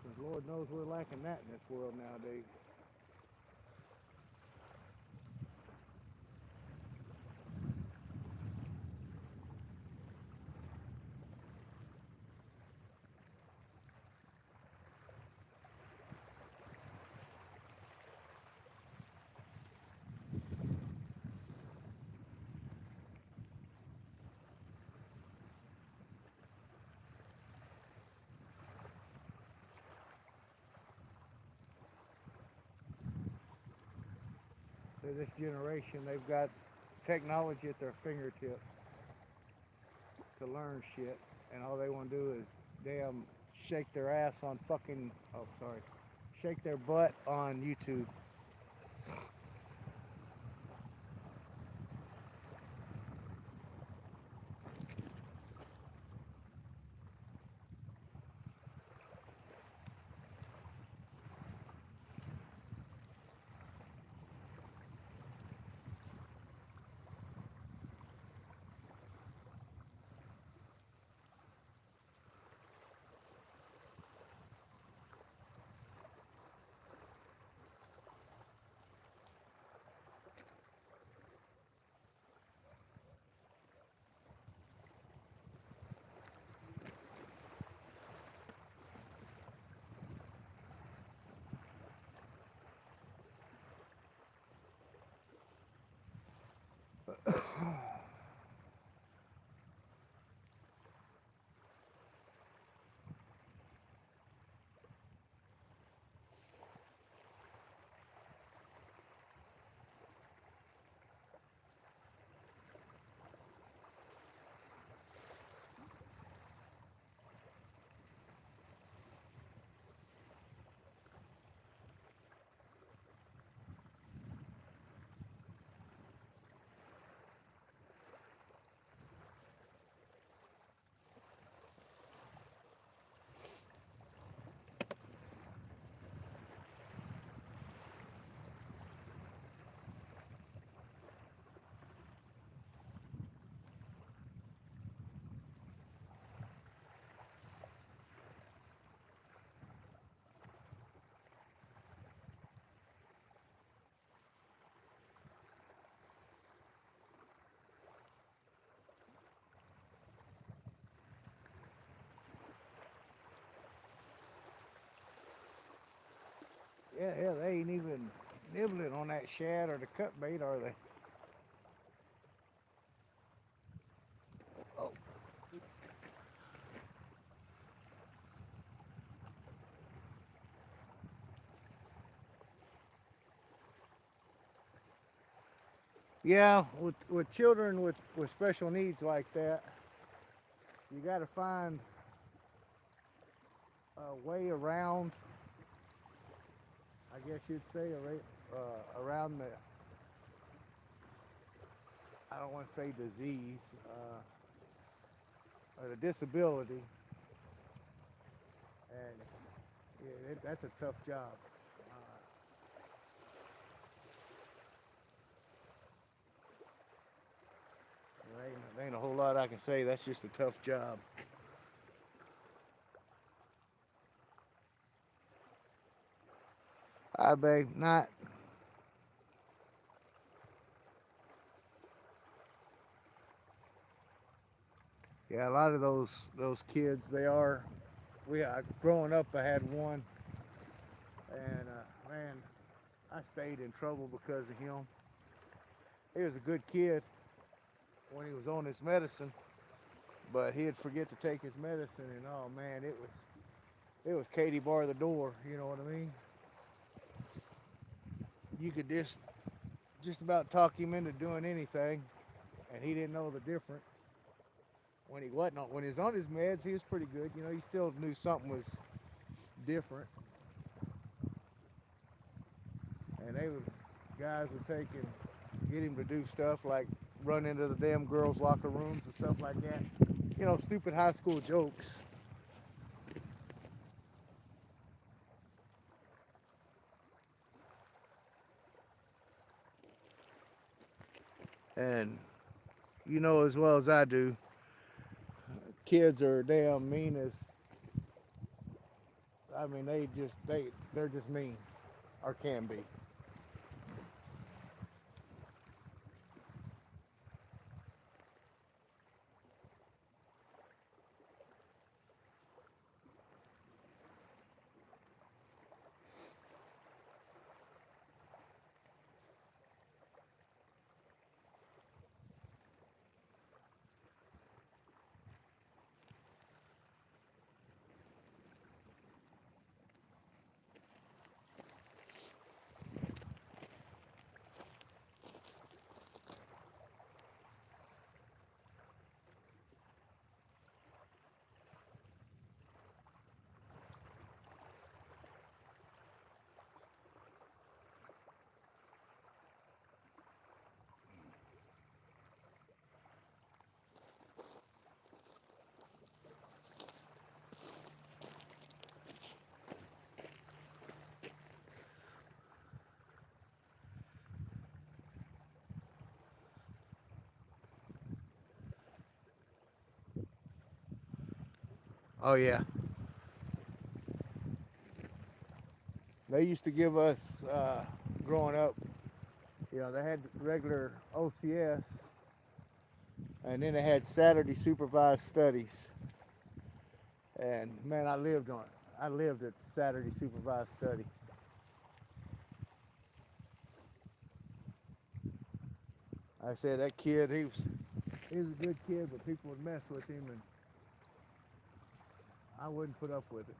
Because Lord knows we're lacking that in this world nowadays. So this generation, they've got technology at their fingertips to learn shit, and all they want to do is damn shake their ass on fucking, oh sorry, shake their butt on YouTube. Yeah, hell, they ain't even nibbling on that shad or the cut bait, are they? Oh. Yeah, with children with special needs like that, you got to find a way around, I guess you'd say, around the, I don't want to say disease, or the disability. And yeah, that's a tough job. There ain't a whole lot I can say. That's just a tough job. I babe, not. Yeah, a lot of those kids, they are. Growing up, I had one, and man, I stayed in trouble because of him. He was a good kid when he was on his medicine, but he'd forget to take his medicine, and oh man, it was Katie bar the door. You know what I mean? You could just about talk him into doing anything, and he didn't know the difference. When he was on his meds, he was pretty good. You know, he still knew something was different, and guys would get him to do stuff like run into the damn girls' locker rooms and stuff like that. You know, stupid high school jokes. And you know as well as I do, kids are damn mean as. I mean, they're just mean, or can be. Oh yeah, they used to give us growing up. You know, they had regular OCS, and then they had Saturday supervised studies. And man, I lived at Saturday supervised study. Like I said, that kid, he was a good kid, but people would mess with him, and I wouldn't put up with it.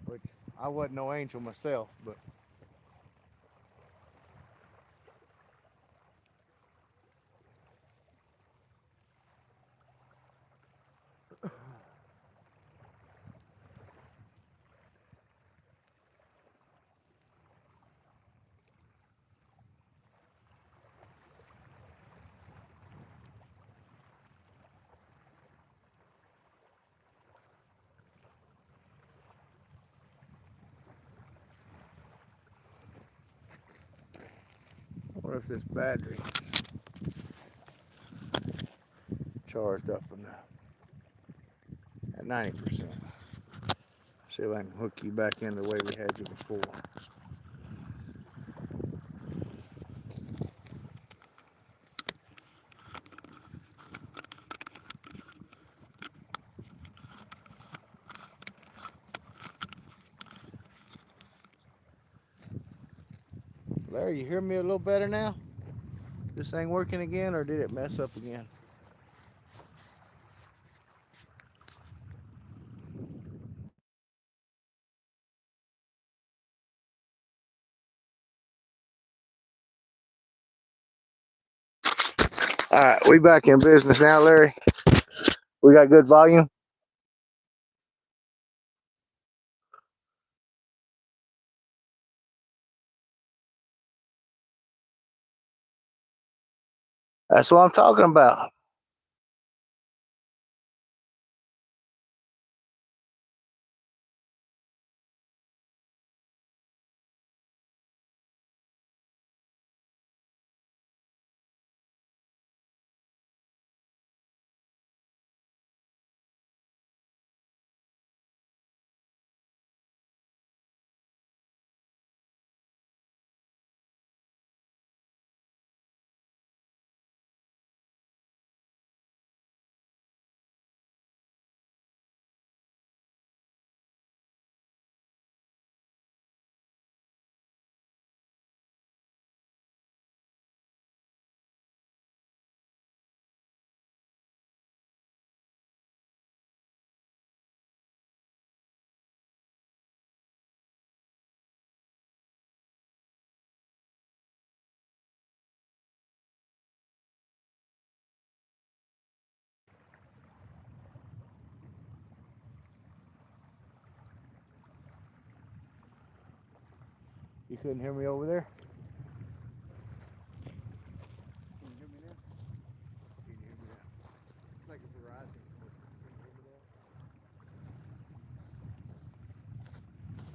Which I wasn't no angel myself, but I wonder if this battery is charged up at 90%. See if I can hook you back in the way we had you before. Larry, you hear me a little better now? This thing working again, or did it mess up again? All right, we back in business now, Larry. We got good volume. That's what I'm talking about. You couldn't hear me over there? Can you hear me now? Can you hear me now? It's like a Verizon.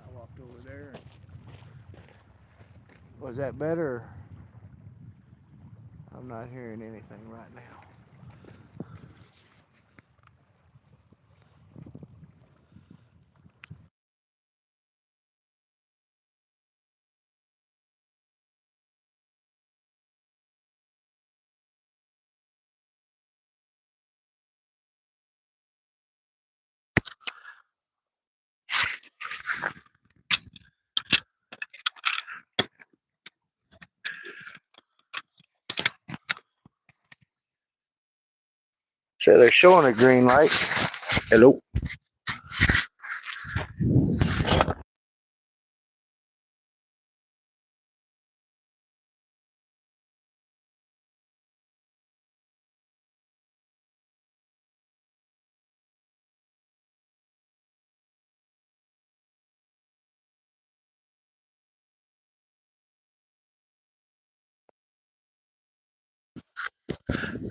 I walked over there. Was that better? I'm not hearing anything right now. So they're showing a green light. Hello.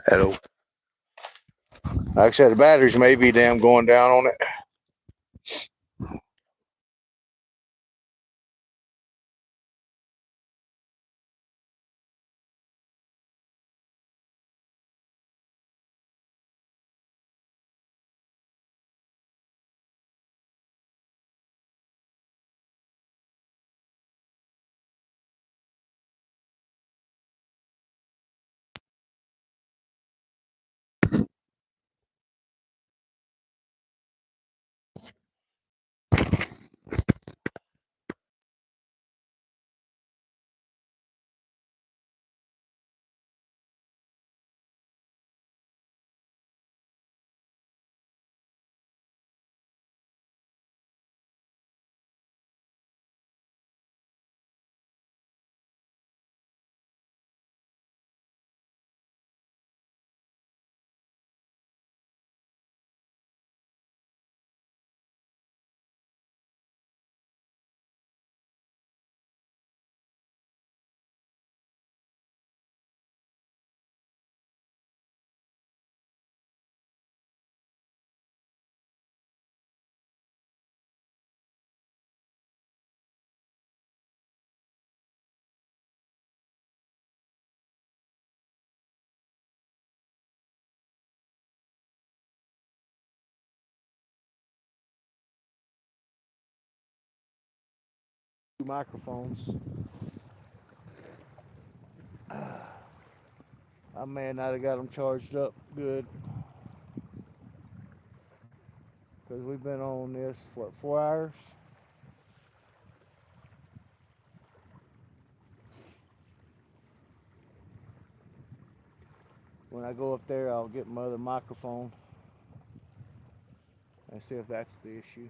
Hello. Like I said, the batteries may be damn going down on it. Microphones. I may not have got them charged up good because we've been on this for 4 hours. When I go up there, I'll get my other microphone and see if that's the issue.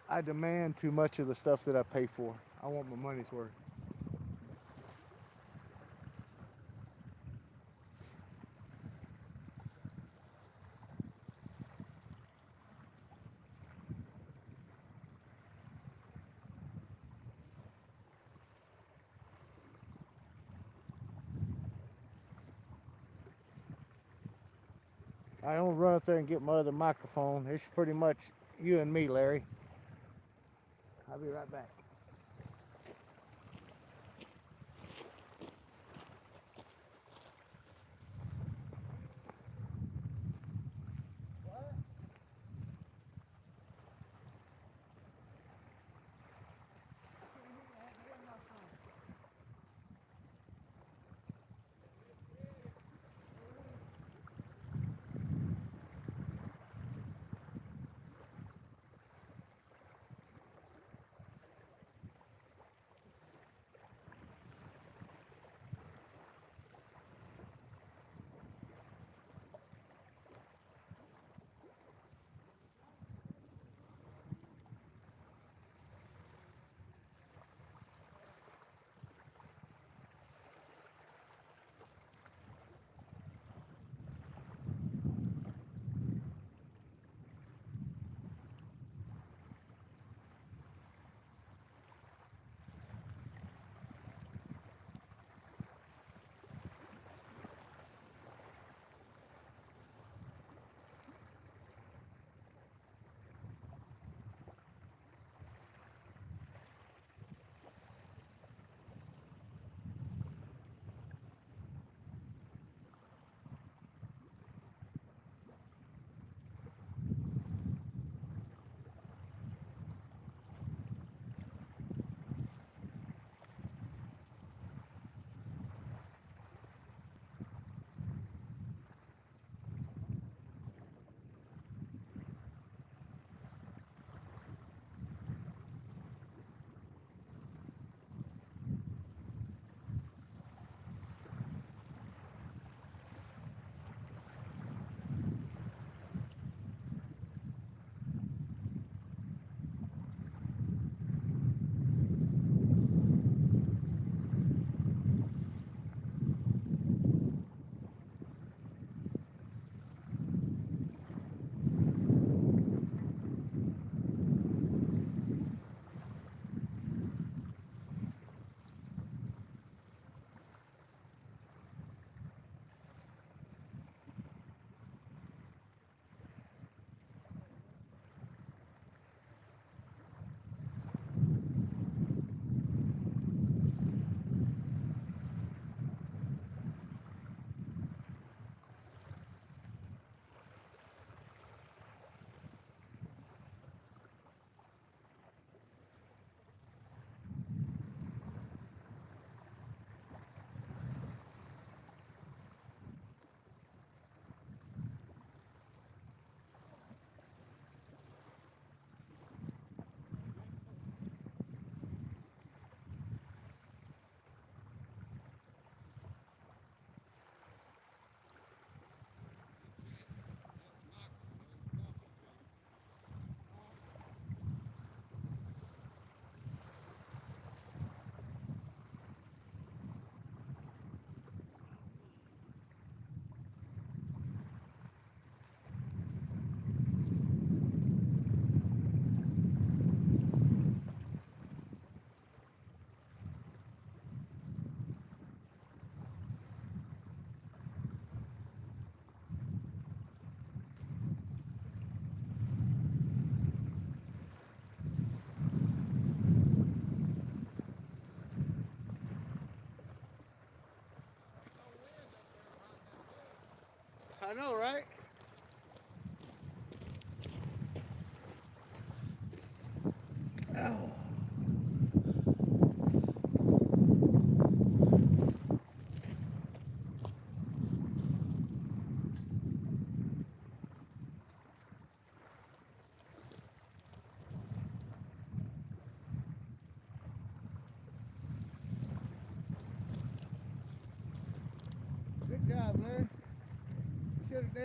I demand too much of the stuff that I pay for. I want my money's worth. I don't run up there and get my other microphone. It's pretty much you and me, Larry. I'll be right back.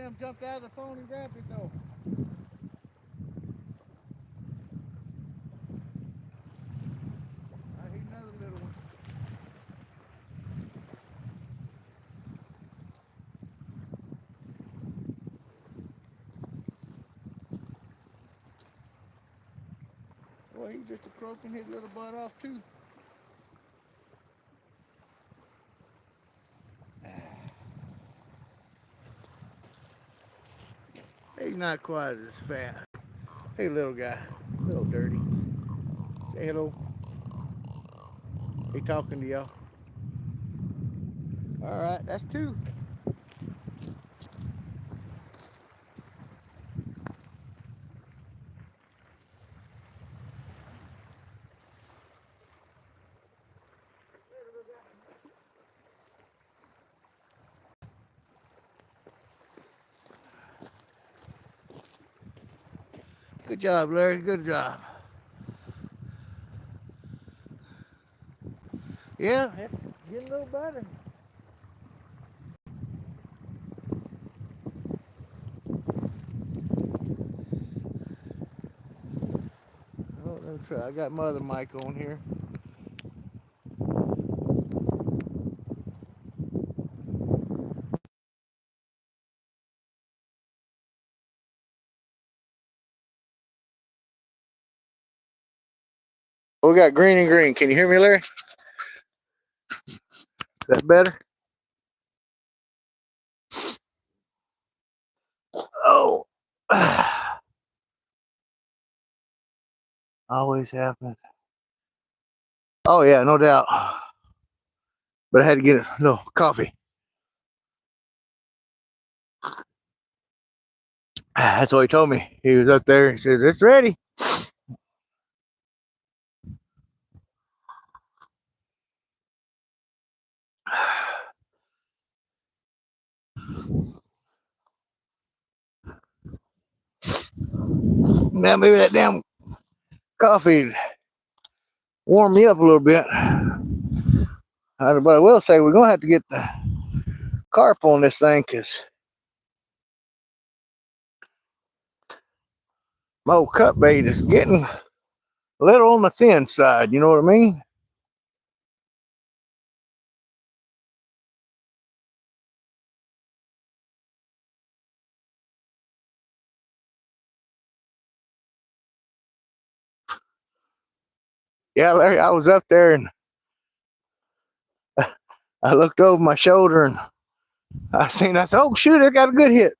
him jumped out of the phone and grabbed it though. Here's another little one. Well, he's just a croaking his little butt off too. He's not quite as fat. Hey, little guy, a little dirty. Say hello. He talking to y'all. All right, that's two. Good job, Larry. Good job. Yeah, it's getting a little better. Oh, let me try. I got my other mic on here. We got green and green. Can you hear me, Larry? Is that better? Oh, always happens. Oh yeah, no doubt. But I had to get a little coffee. That's what he told me. He was up there. He says it's ready. Now maybe that damn coffee warm me up a little bit. But I will say we're gonna have to get the carp on this thing because my old cut bait is getting a little on the thin side. You know what I mean? Yeah, Larry, I was up there and I looked over my shoulder and I said, oh shoot, I got a good hit.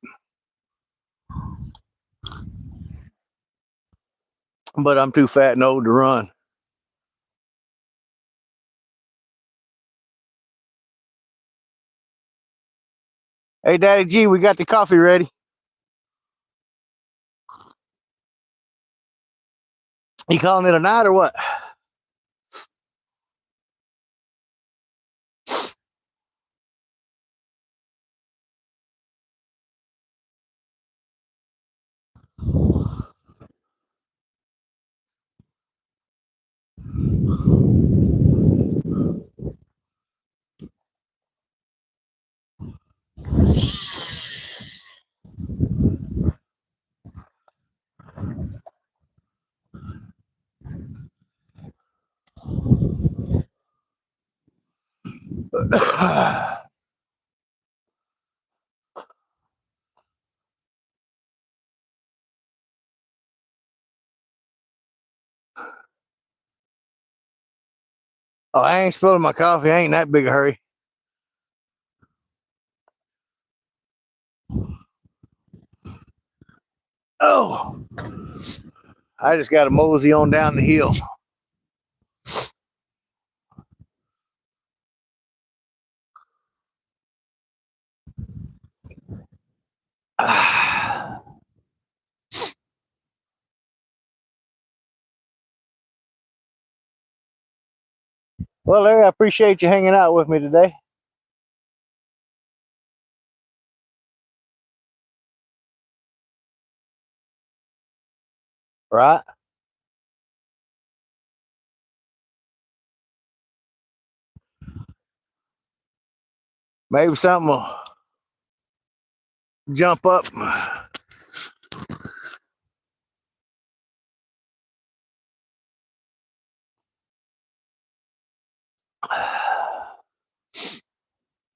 But I'm too fat and old to run. Hey, Daddy G, we got the coffee ready. You calling it a night or what? Oh, I ain't spilling my coffee. I ain't in that big a hurry. Oh, I just got to mosey on down the hill. Well, Larry, I appreciate you hanging out with me today. Right? Maybe something will jump up.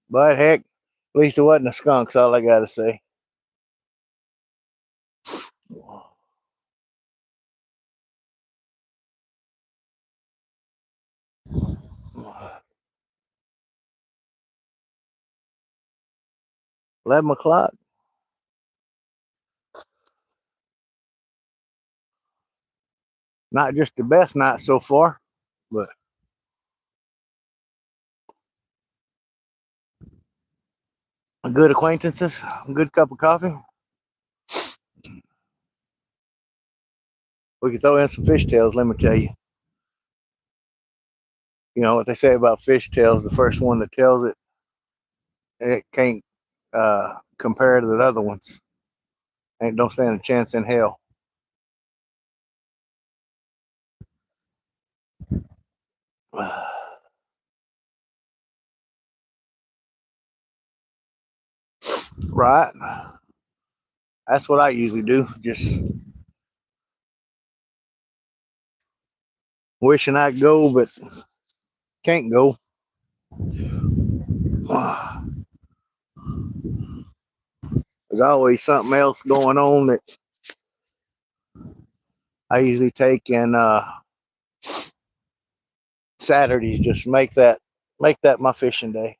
But heck, at least it wasn't a skunk. That's all I gotta say. $11 o'clock. Not just the best night so far, but good acquaintances, a good cup of coffee. We can throw in some fishtails, let me tell you. You know what they say about fishtails, the first one that tells it, it can't compare to the other ones. Don't stand a chance in hell. Right. That's what I usually do. Just wishing I could go, but can't go. There's always something else going on that I usually take in Saturdays. Just make that my fishing day.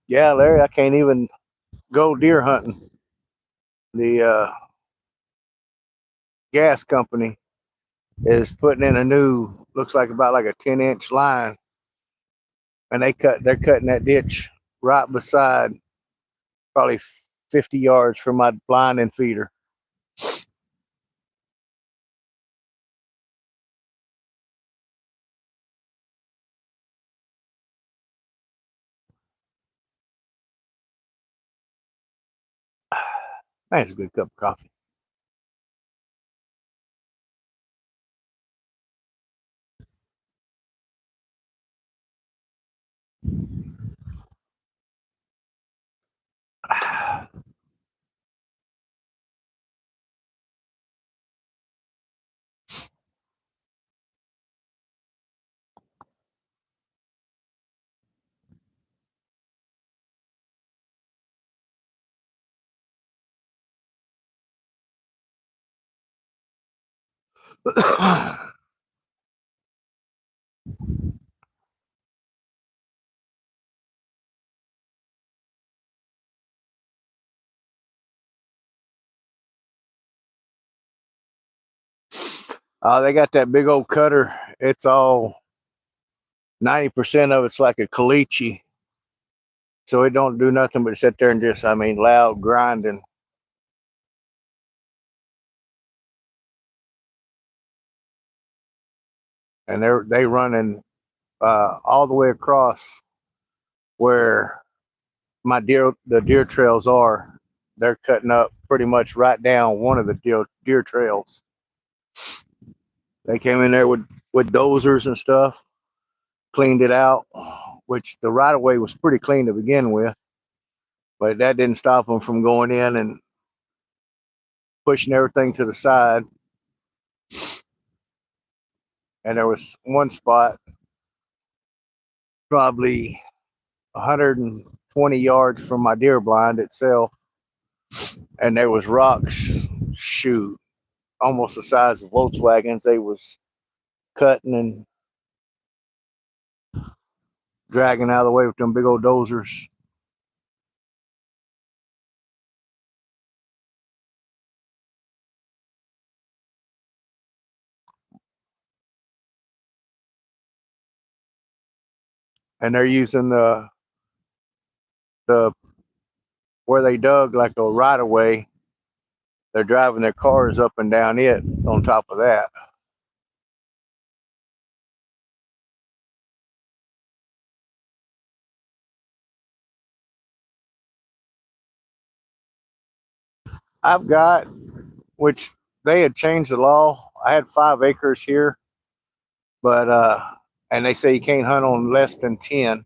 Yeah, Larry, I can't even go deer hunting. The gas company is putting in a new, looks like about like a 10-inch line, and they're cutting that ditch right beside, probably 50 yards from my blind and feeder. Man, it's a good cup of coffee. They got that big old cutter. It's all 90% of it's like a caliche, so it don't do nothing but sit there and just, I mean, loud grinding. And they running all the way across where the deer trails are. They're cutting up pretty much right down one of the deer trails. They came in there with dozers and stuff, cleaned it out, which the right of way was pretty clean to begin with, but that didn't stop them from going in and pushing everything to the side. And there was one spot, probably 120 yards from my deer blind itself, and there was rocks, shoot, almost the size of Volkswagens. They was cutting and dragging out of the way with them big old dozers. And they're using the where they dug like a right of way. they're driving their cars up and down it on top of that. I've got, which they had changed the law. I had 5 acres here, but and they say you can't hunt on less than 10.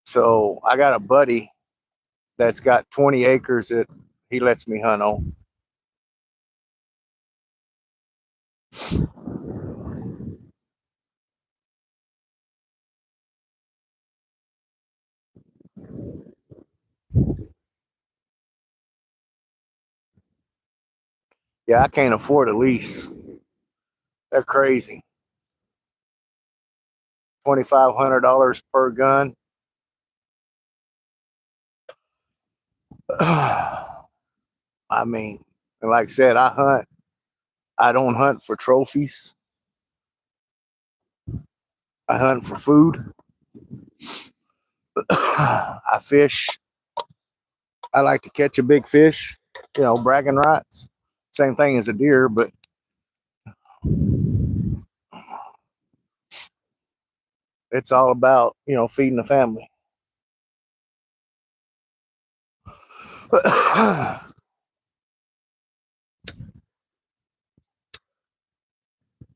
So I got a buddy that's got 20 acres that he lets me hunt on. Yeah, I can't afford a lease. They're crazy. $2,500 per gun. I mean, like I said, I hunt. I don't hunt for trophies. I hunt for food. I fish. I like to catch a big fish, bragging rights. Same thing as a deer, but it's all about, feeding the family.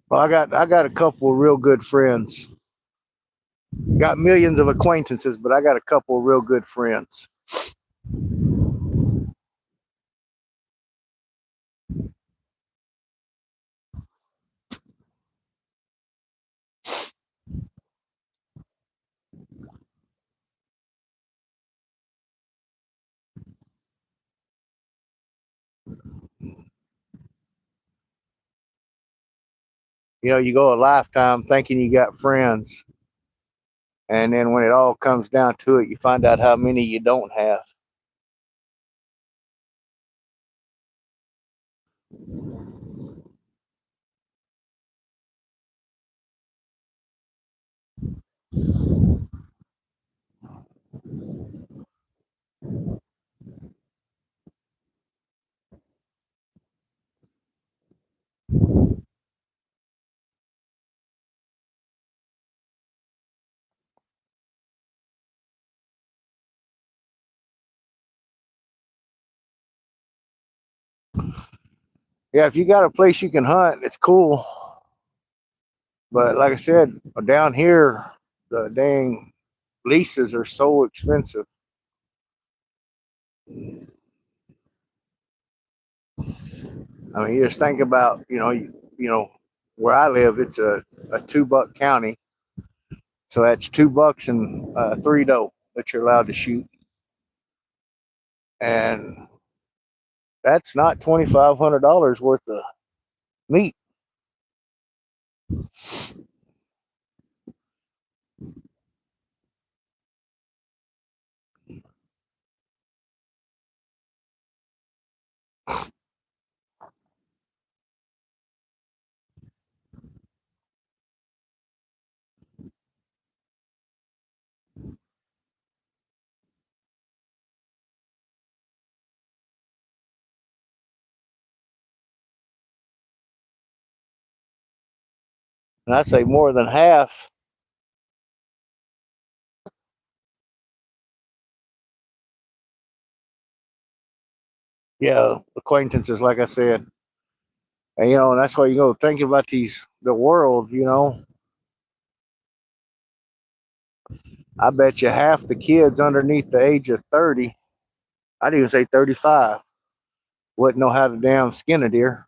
Well, I got a couple of real good friends. Got millions of acquaintances, but I got a couple of real good friends. You go a lifetime thinking you got friends, and then when it all comes down to it, you find out how many you don't have. Yeah, if you got a place you can hunt, it's cool. But like I said, down here, the dang leases are so expensive. I mean, you just think about, where I live, it's a $2 county. So that's $2 and 3 doe that you're allowed to shoot. And that's not $2,500 worth of meat. And I say more than half. Yeah, acquaintances, like I said. And, and that's why you go thinking about the world, I bet you half the kids underneath the age of 30, I'd even say 35, wouldn't know how to damn skin a deer,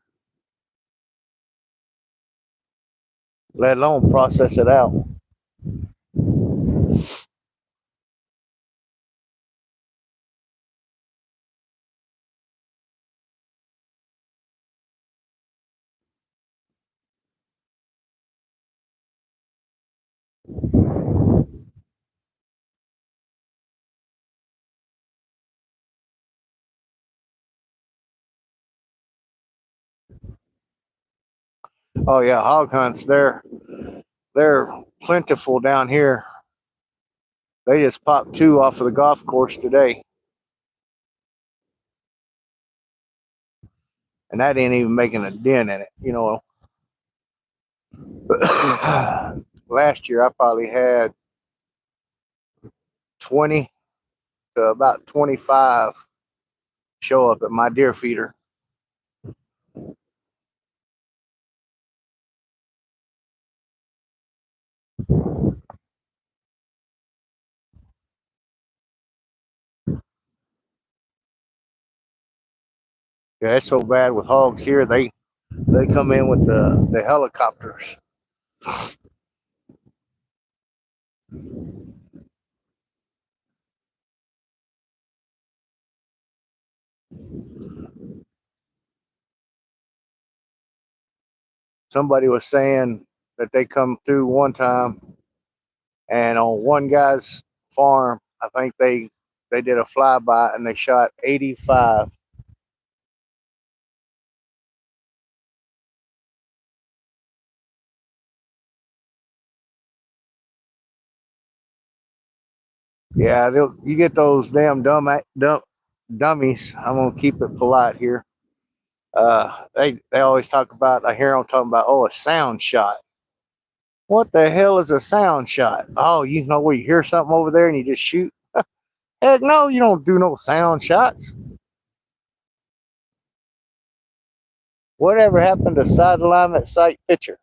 let alone process it out. Oh yeah, hog hunts, they're plentiful down here. They just popped 2 off of the golf course today. and that ain't even making a dent in it, you know. Last year I probably had 20 to about 25 show up at my deer feeder. Yeah, it's so bad with hogs here. They come in with the helicopters. Somebody was saying that they come through one time, and on one guy's farm, I think they did a flyby and they shot 85. Yeah, you get those damn dummies. I'm gonna keep it polite here. They always talk about. I hear them talking about, oh, a sound shot. What the hell is a sound shot? Oh, you know where you hear something over there and you just shoot? Heck no, you don't do no sound shots. Whatever happened to side alignment sight picture?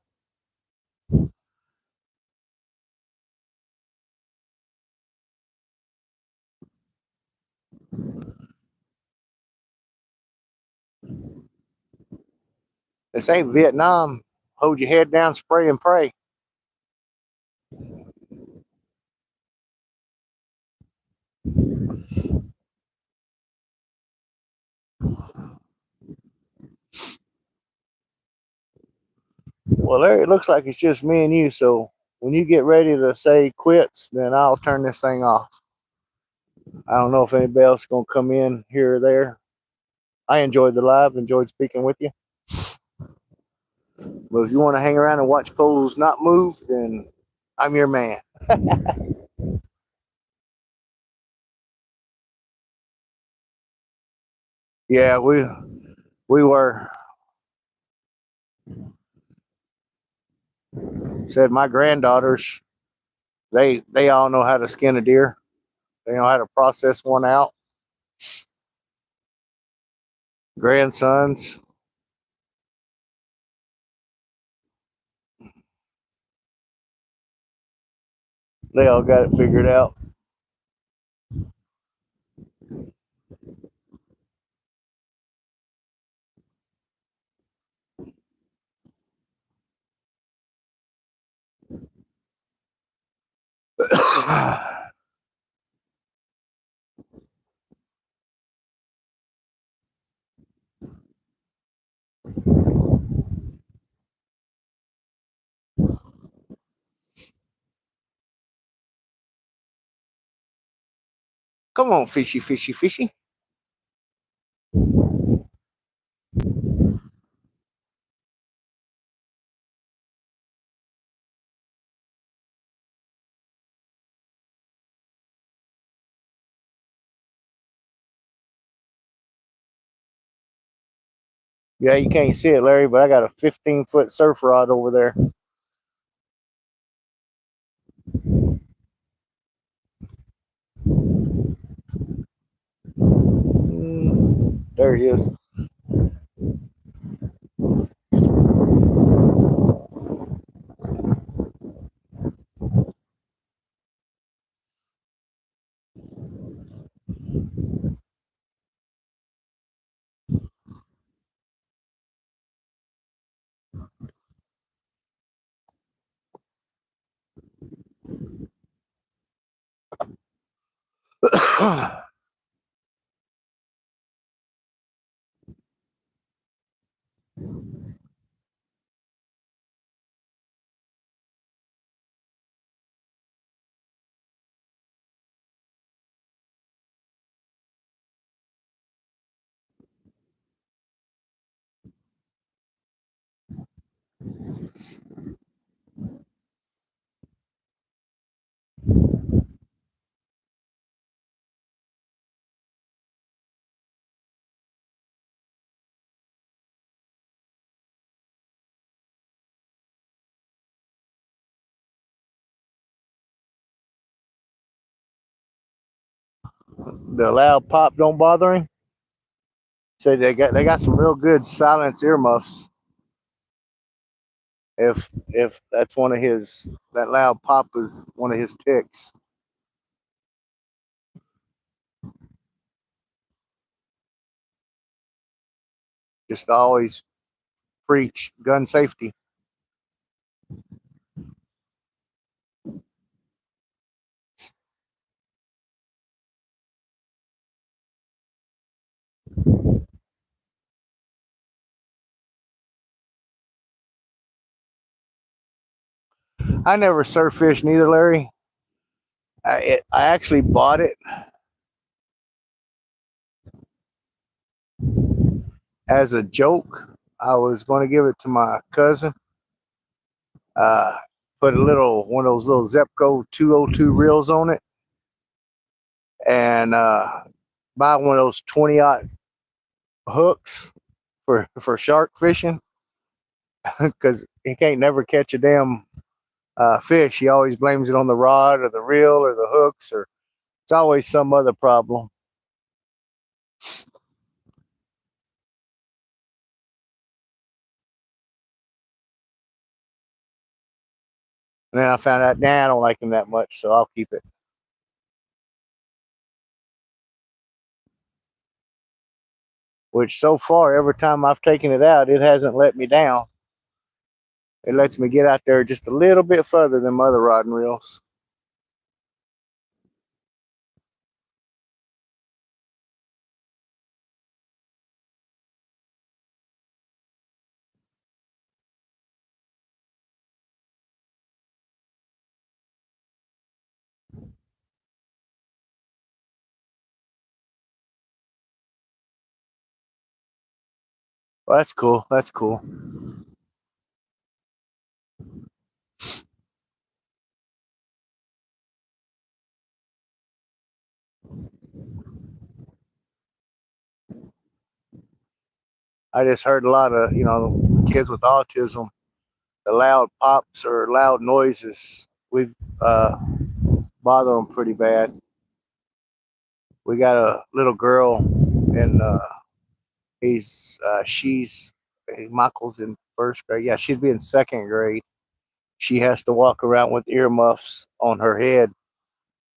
This ain't Vietnam. Hold your head down, spray and pray. Well, there it looks like it's just me and you. So when you get ready to say quits, then I'll turn this thing off. I don't know if anybody else is gonna come in here or there. I enjoyed the live, enjoyed speaking with you. But if you want to hang around and watch poles not move, then I'm your man. Yeah, we were. Said my granddaughters, they all know how to skin a deer. They know how to process one out. Grandsons, they all got it figured out. Come on, fishy, fishy, fishy. Yeah, you can't see it, Larry, but I got a 15-foot surf rod over there. There he is. The loud pop don't bother him. Say they got some real good silence earmuffs. If that's one of his, that loud pop is one of his ticks. Just always preach gun safety. I never surf fish neither, Larry. I actually bought it as a joke. I was going to give it to my cousin. Uh, put a little one of those little Zepco 202 reels on it, and buy one of those 20-aught hooks for shark fishing because he can't never catch a damn fish. He always blames it on the rod or the reel or the hooks, or it's always some other problem. And then I found out, nah, I don't like him that much, so I'll keep it. Which so far, every time I've taken it out, it hasn't let me down. It lets me get out there just a little bit further than other rod and reels. Well, that's cool. That's cool. I just heard a lot of, kids with autism, the loud pops or loud noises, we've bother them pretty bad. We got a little girl, and she's Michael's in first grade. Yeah, she'd be in second grade. She has to walk around with earmuffs on her head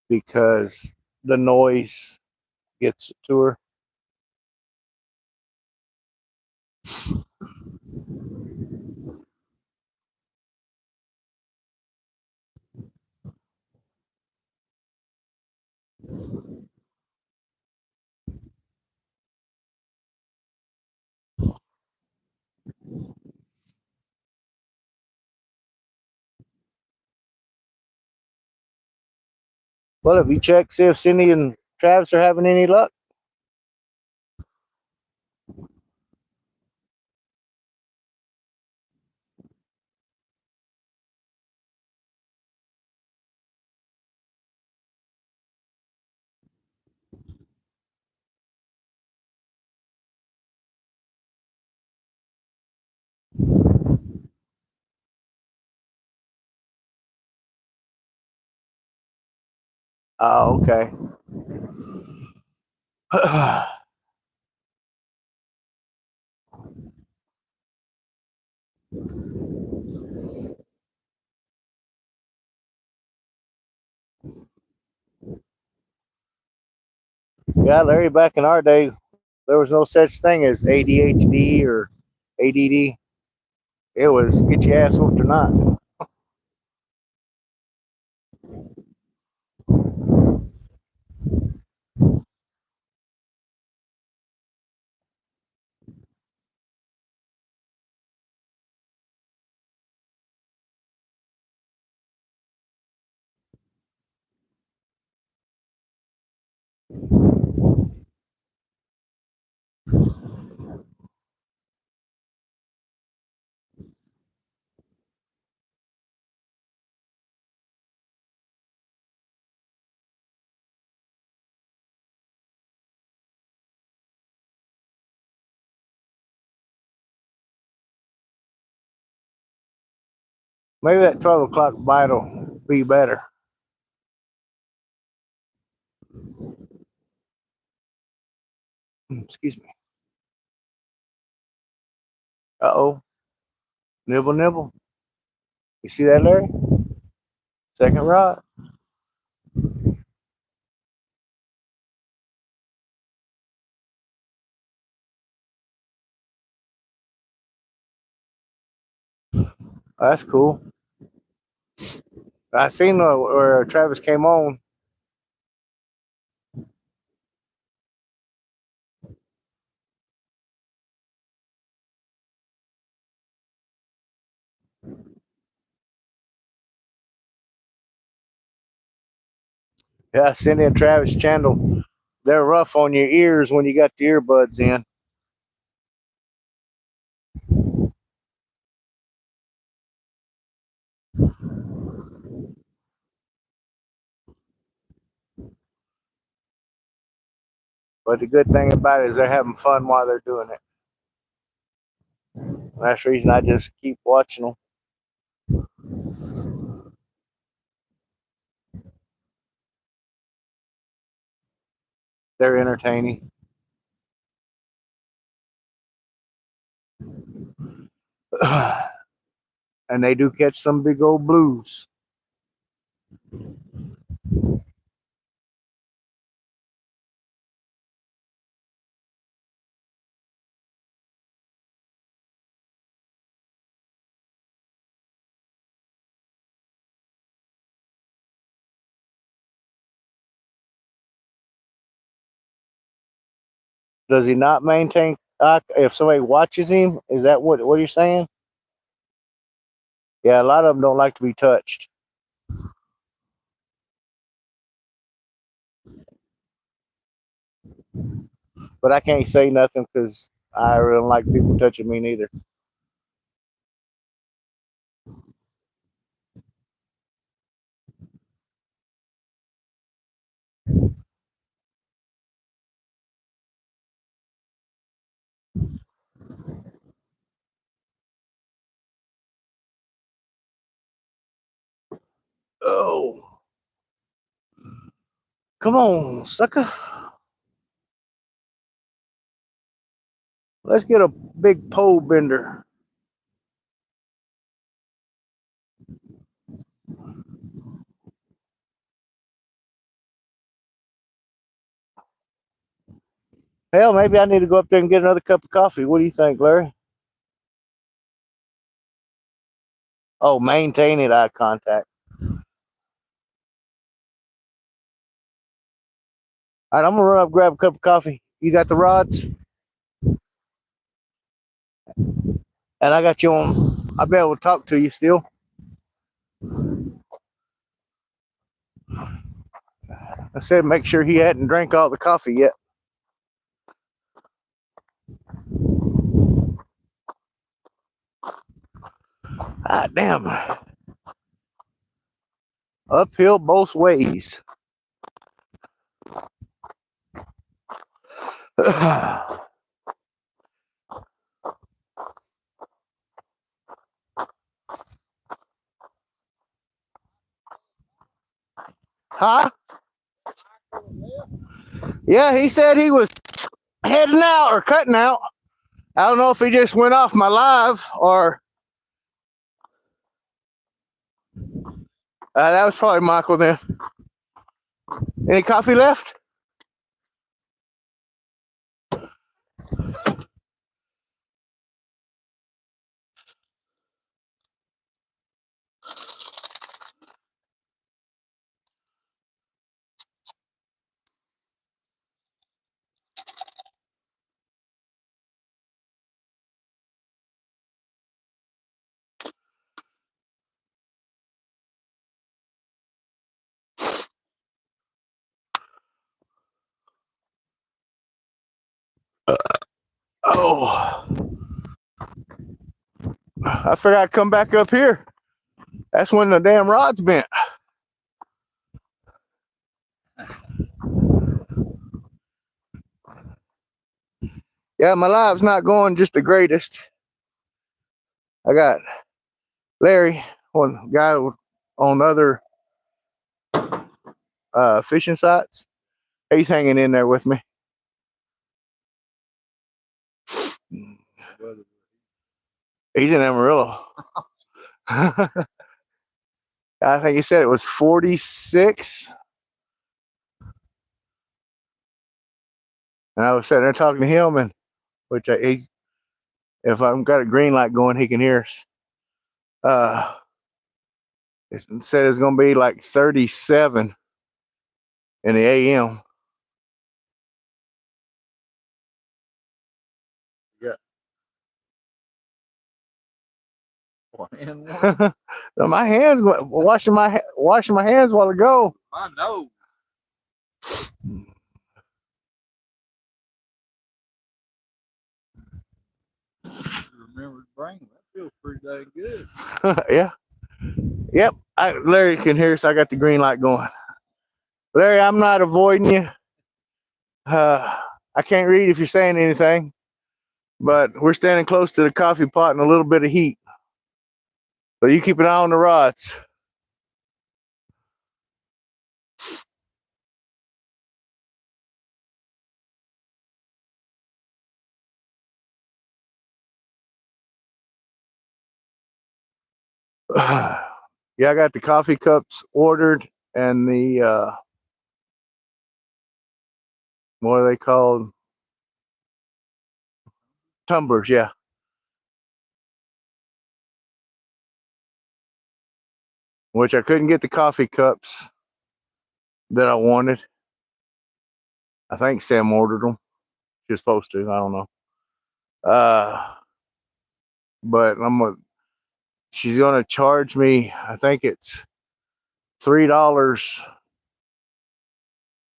because the noise gets to her. Well, have you checked see if Cindy and Travis are having any luck? Oh, okay. Yeah, Larry, back in our day, there was no such thing as ADHD or ADD. It was get your ass whooped or not. Maybe that 12 o'clock bite will be better. Excuse me. Uh-oh. Nibble, nibble. You see that, Larry? Second rod. Oh, that's cool. I seen where Travis came on. Yeah, Cindy and Travis channel. They're rough on your ears when you got the earbuds in. But the good thing about it is they're having fun while they're doing it. That's the reason I just keep watching them. They're entertaining. And they do catch some big old blues. Does he not maintain? If somebody watches him, is that what you're saying? Yeah, a lot of them don't like to be touched. But I can't say nothing because I really don't like people touching me neither. Oh, come on, sucker. Let's get a big pole bender. Hell, maybe I need to go up there and get another cup of coffee. What do you think, Larry? Oh, maintaining eye contact. All right, I'm gonna run up and grab a cup of coffee. You got the rods, and I got you on. I'll be able to talk to you still. I said make sure he hadn't drank all the coffee yet. Ah, damn. Uphill both ways. Huh? Yeah, he said he was heading out or cutting out. I don't know if he just went off my live or that was probably Michael then. Any coffee left? Oh, I figured I'd come back up here. That's when the damn rod's bent. Yeah, my live's not going just the greatest. I got Larry, one guy on other fishing sites. He's hanging in there with me. He's in Amarillo. I think he said it was 46. And I was sitting there talking to him, and he's, if I've got a green light going, he can hear us. It said it's going to be like 37 in the AM. Yeah. My hands washing my hands a while ago. I know. Remember the brain. That feels pretty dang good. Yeah. Yep. Larry can hear us. I got the green light going. Larry, I'm not avoiding you. I can't read if you're saying anything, but we're standing close to the coffee pot and a little bit of heat. So you keep an eye on the rods. Yeah, I got the coffee cups ordered and the what are they called? Tumblers, yeah. Which I couldn't get the coffee cups that I wanted. I think Sam ordered them. She was supposed to. I don't know. But she's gonna charge me. I think it's $3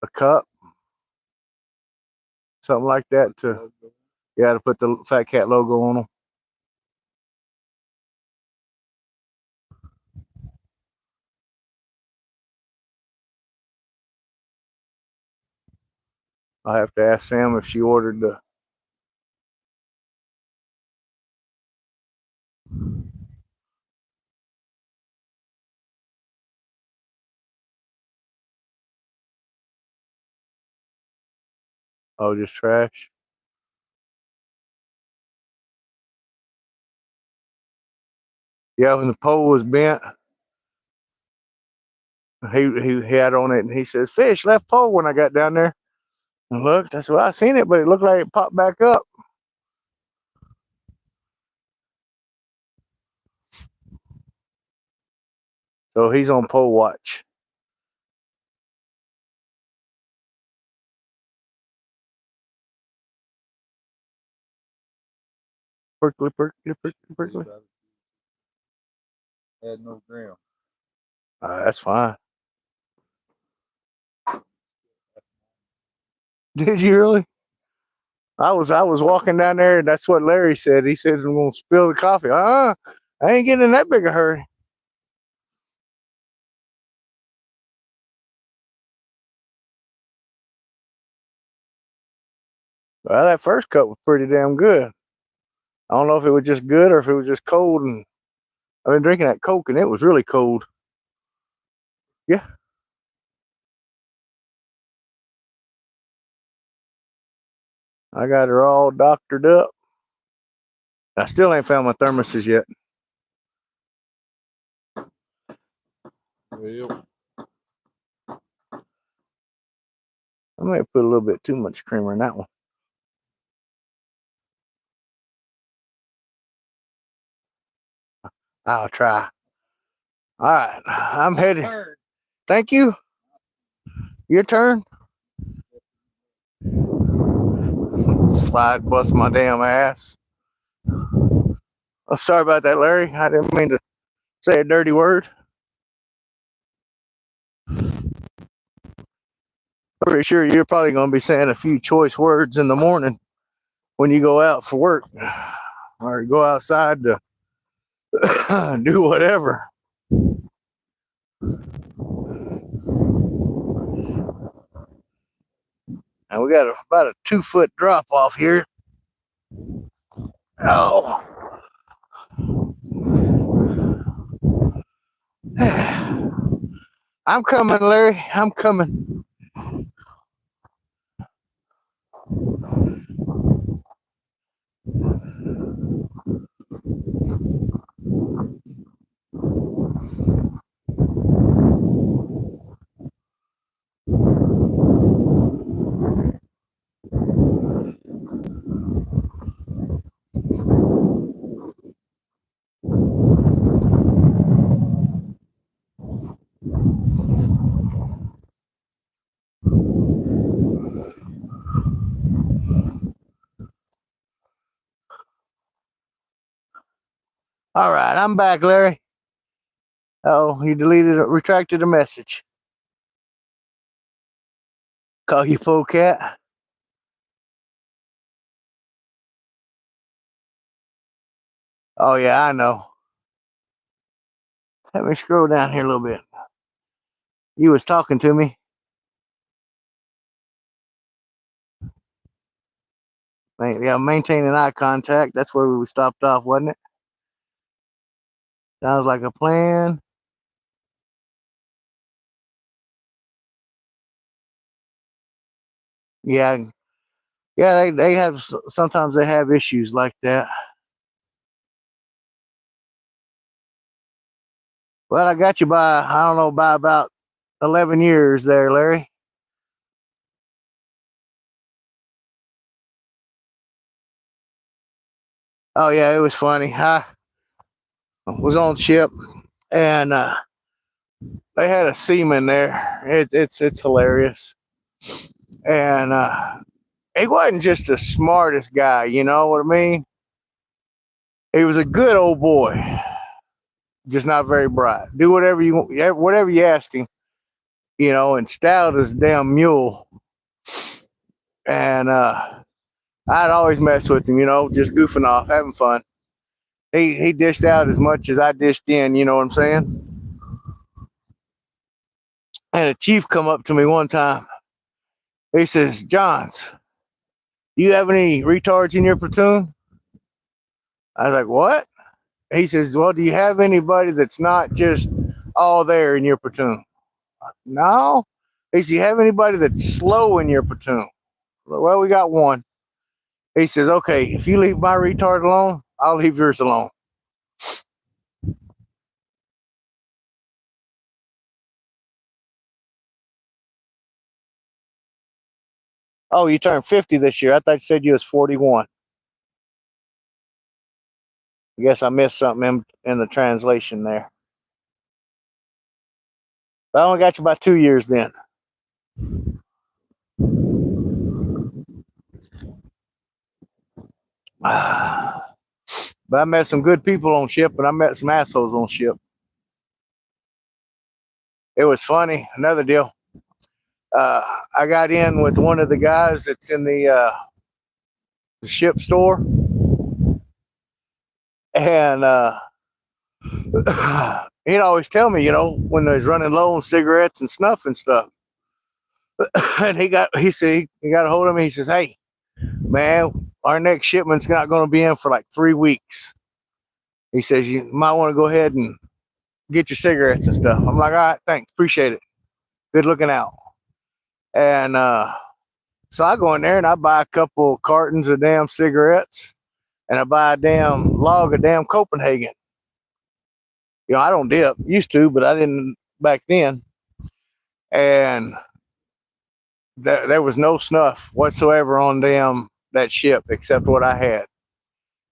a cup, something like that. To put the Phatkat logo on them. I have to ask Sam if she ordered the. Oh, just trash. Yeah, when the pole was bent, he had on it, and he says, "Fish left pole." When I got down there and looked, that's why I seen it, but it looked like it popped back up. So he's on pole watch. Perkly. Had no ground. That's fine. Did you really? I was walking down there, and that's what Larry said. He said, "I'm gonna spill the coffee." I ain't getting in that big a hurry. Well, that first cup was pretty damn good. I don't know if it was just good or if it was just cold, and I've been drinking that Coke, and it was really cold. Yeah. I got her all doctored up. I still ain't found my thermoses yet. Well, I may have put a little bit too much creamer in that one. I'll try. All right, I'm headed. Thank you. Your turn. Slide bust my damn ass. I'm sorry about that, Larry. I didn't mean to say a dirty word. I'm pretty sure you're probably going to be saying a few choice words in the morning when you go out for work or go outside to do whatever. And we got about a 2-foot drop off here. Oh. I'm coming, Larry. I'm coming. All right, I'm back, Larry. Oh, he retracted the message. Call you Phatkat. Oh yeah, I know. Let me scroll down here a little bit. You was talking to me. Yeah, maintaining eye contact. That's where we stopped off, wasn't it? Sounds like a plan. Yeah, yeah. They have sometimes they have issues like that. Well, I got you by I don't know by about 11 years there, Larry. Oh yeah, it was funny. I was on ship and they had a seaman there. It's hilarious, and he wasn't just the smartest guy. You know what I mean? He was a good old boy, just not very bright. Do whatever you asked him, and stout as a damn mule. And I'd always mess with him, just goofing off, having fun. He dished out as much as I dished in. You know what I'm saying? And a chief come up to me one time. He says, "Johns, do you have any retards in your platoon?" I was like, "What?" He says, "Well, do you have anybody that's not just all there in your platoon?" No. He says, "You have anybody that's slow in your platoon?" Well, we got one. He says, "Okay, if you leave my retard alone, I'll leave yours alone." Oh, you turned 50 this year. I thought you said you was 41. I guess I missed something in the translation there. But I only got you about 2 years then. But I met some good people on ship, and I met some assholes on ship. It was funny. Another deal. I got in with one of the guys that's in the ship store, and he'd always tell me, when I was running low on cigarettes and snuff and stuff. And he got a hold of me. He says, "Hey, man, our next shipment's not going to be in for like 3 weeks." He says, "You might want to go ahead and get your cigarettes and stuff." I'm like, "All right, thanks, appreciate it. Good looking out." And so I go in there and I buy a couple cartons of damn cigarettes, and I buy a damn log of damn Copenhagen. I don't dip, used to, but I didn't back then. And there was no snuff whatsoever on that ship except what I had.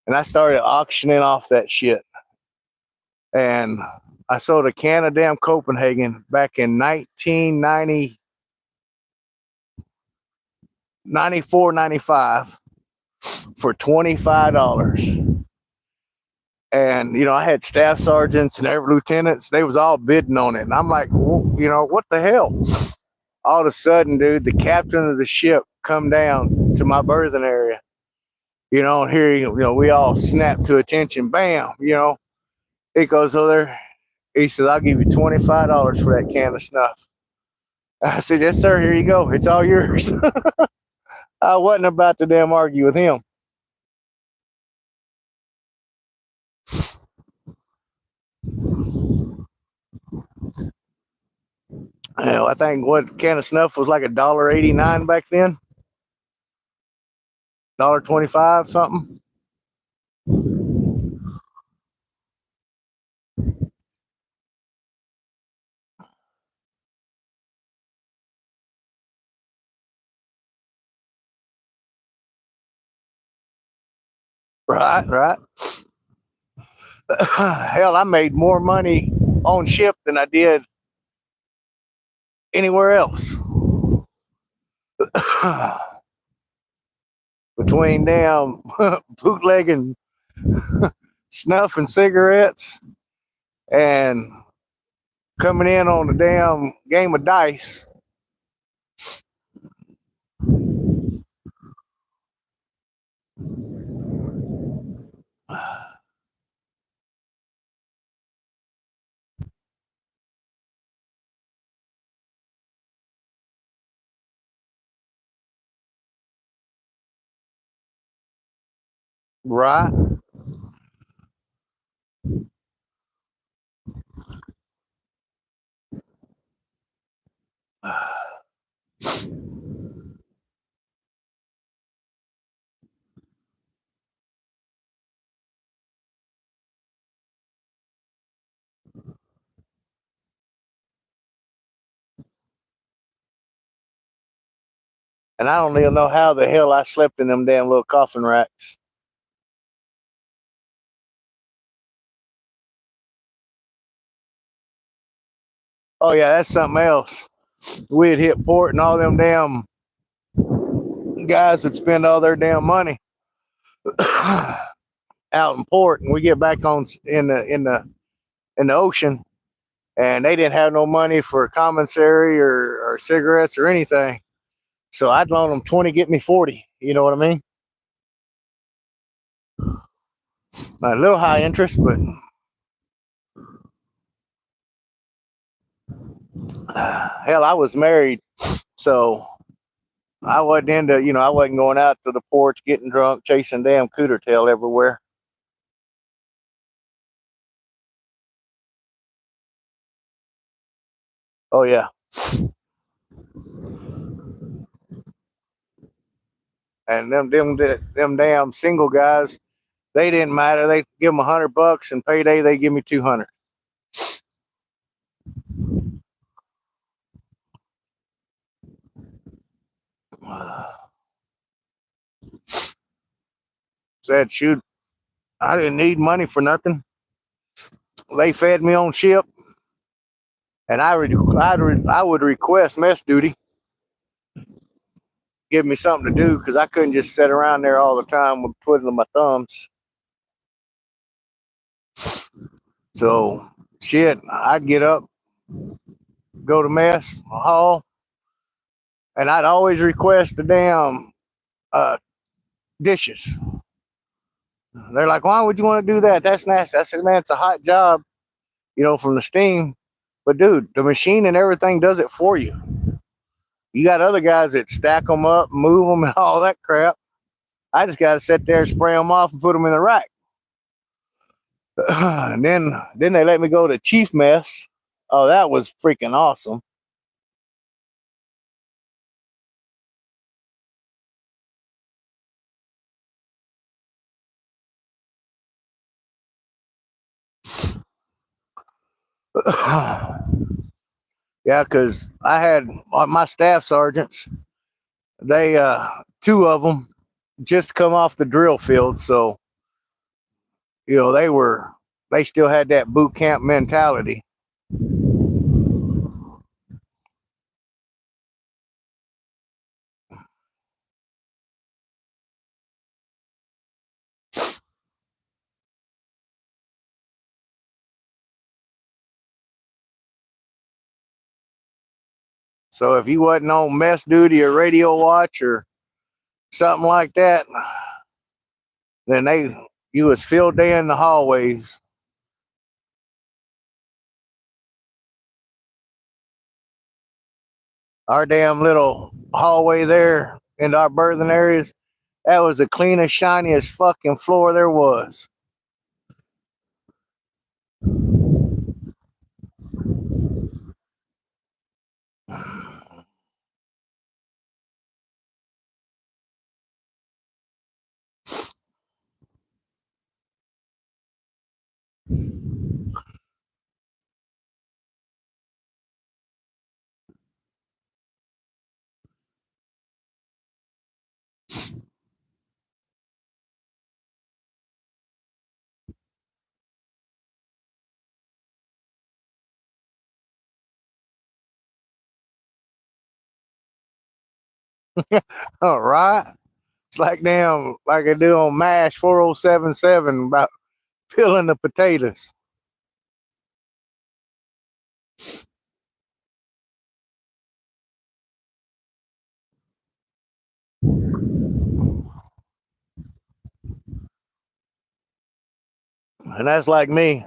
And I started auctioning off that shit. And I sold a can of damn Copenhagen back in 1990, 94, 95 for $25. And I had staff sergeants and every lieutenants. They was all bidding on it, and I'm like, well, what the hell? All of a sudden, dude, the captain of the ship come down to my berthing area. And here, we all snap to attention. Bam, he goes over there. He says, "I'll give you $25 for that can of snuff." I said, "Yes, sir. Here you go. It's all yours." I wasn't about to damn argue with him. I think what can of snuff was like $1.89 back then. $1.25 something. Right, right. Hell, I made more money on ship than I did anywhere else. Between damn bootlegging snuffing cigarettes and coming in on the damn game of dice. Right. And I don't even know how the hell I slept in them damn little coffin racks. Oh yeah, that's something else. We'd hit port and all them damn guys that spend all their damn money out in port, and we get back on in the ocean, and they didn't have no money for commissary or cigarettes or anything. So I'd loan them 20, get me 40. You know what I mean? A little high interest, but hell, I was married, so I wasn't into, I wasn't going out to the porch, getting drunk, chasing damn cooter tail everywhere. Oh yeah, and them damn single guys, they didn't matter. They give them $100 and payday, they give me 200. Said, shoot, I didn't need money for nothing. They fed me on ship, and I would request mess duty, give me something to do because I couldn't just sit around there all the time with twiddling my thumbs. So shit, I'd get up, go to mess hall, and I'd always request the damn uh, dishes. They're like, why would you want to do that? That's nasty. I said, man, it's a hot job, from the steam. But dude, the machine and everything does it for you. You got other guys that stack them up, move them, and all that crap. I just got to sit there, spray them off, and put them in the rack. And then they let me go to chief mess. Oh, that was freaking awesome. Yeah, because I had my staff sergeants. They two of them just come off the drill field, so they still had that boot camp mentality. So if you wasn't on mess duty or radio watch or something like that, then you was field day in the hallways. Our damn little hallway there into our berthing areas, that was the cleanest, shiniest fucking floor there was. All right. It's like damn, like I do on MASH 4077 about peeling the potatoes. And that's like me.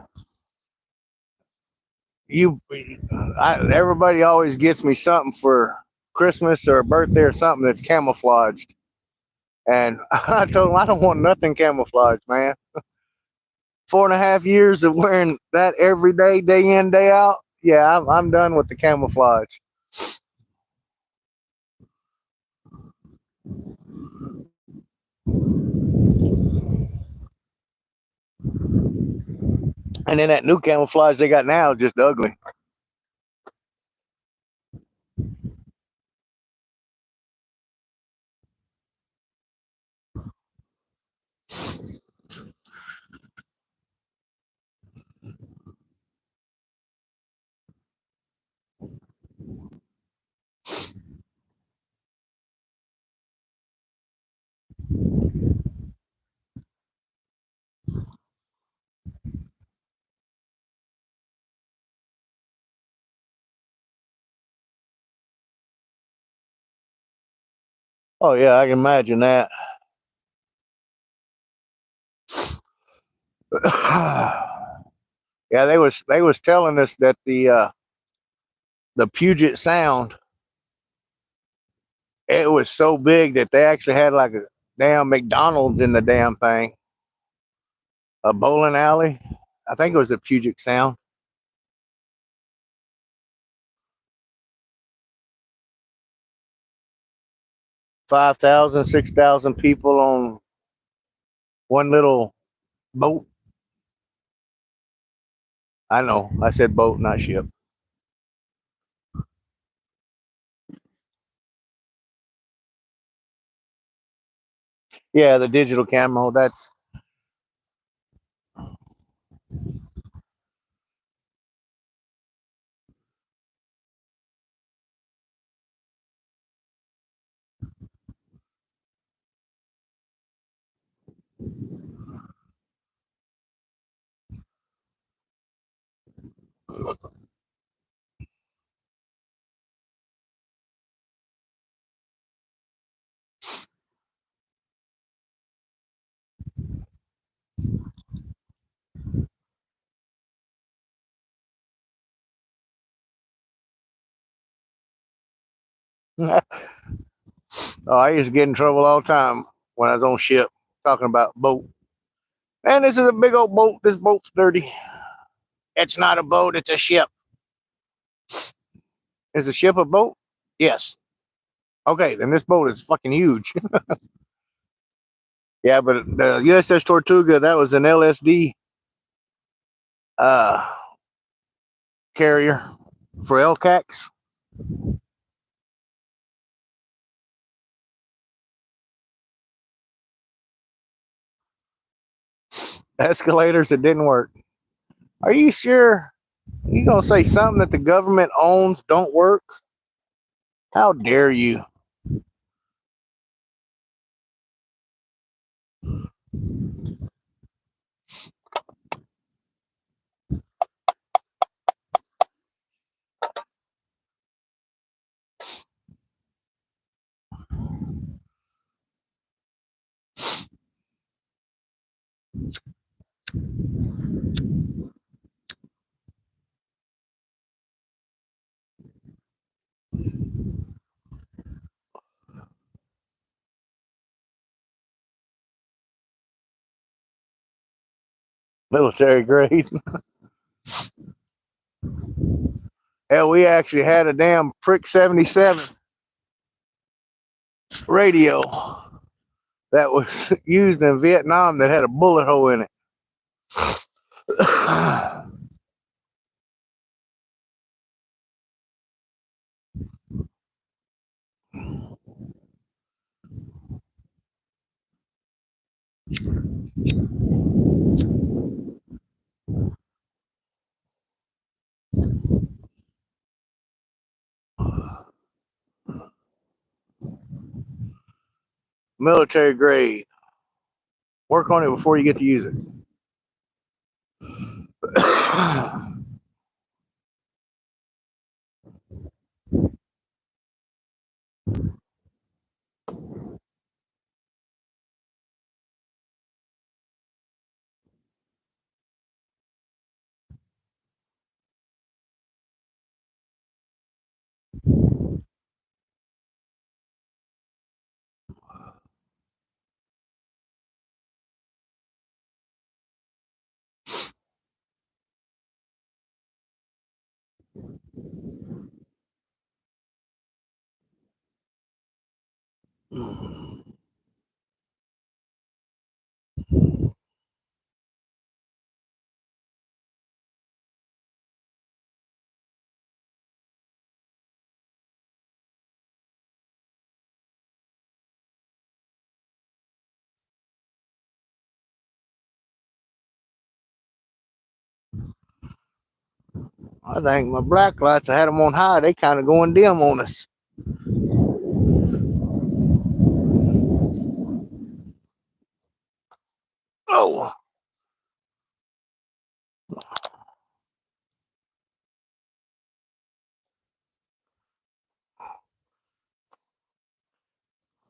Everybody always gets me something for Christmas or a birthday or something that's camouflaged. And I told them I don't want nothing camouflaged, man. 4.5 years of wearing that every day, day in, day out. Yeah, I'm done with the camouflage. And then that new camouflage they got now is just ugly. Oh yeah, I can imagine that. Yeah, they was telling us that the Puget Sound, it was so big that they actually had like a damn McDonald's in the damn thing, a bowling alley. I think it was the Puget Sound. 5,000, 6,000 people on one little boat. I know, I said boat, not ship. Yeah, the digital camera. That's oh, I used to get in trouble all the time when I was on ship talking about boat. Man, this is a big old boat. This boat's dirty. It's not a boat. It's a ship. Is a ship a boat? Yes. Okay, then this boat is fucking huge. Yeah, but the USS Tortuga, that was an LSD uh, carrier for LCACs. Escalators that didn't work. Are you sure? You gonna say something that the government owns don't work? How dare you? Military grade. Hell, we actually had a damn Prick 77 radio that was used in Vietnam that had a bullet hole in it. Military grade. Work on it before you get to use it. I think my black lights, I had them on high, they kind of going dim on us. Oh.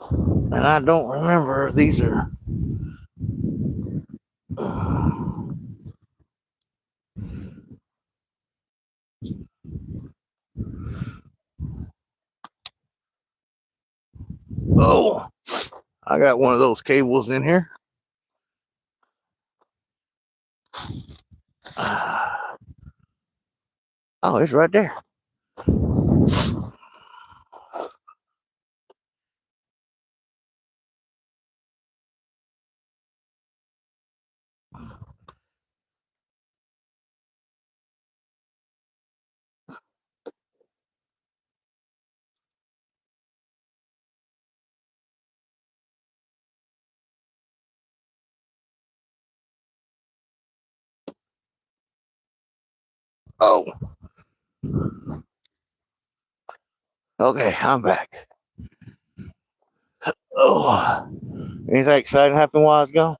And I don't remember if these are. Oh, I got one of those cables in here. Oh, it's right there. Oh, okay, I'm back. Oh, anything exciting happened while I was gone?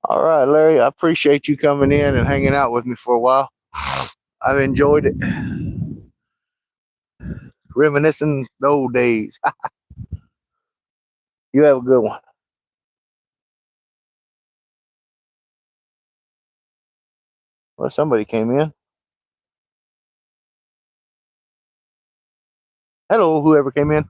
All right, Larry, I appreciate you coming in and hanging out with me for a while. I've enjoyed it. Reminiscing the old days. You have a good one. Well, somebody came in. Hello, whoever came in.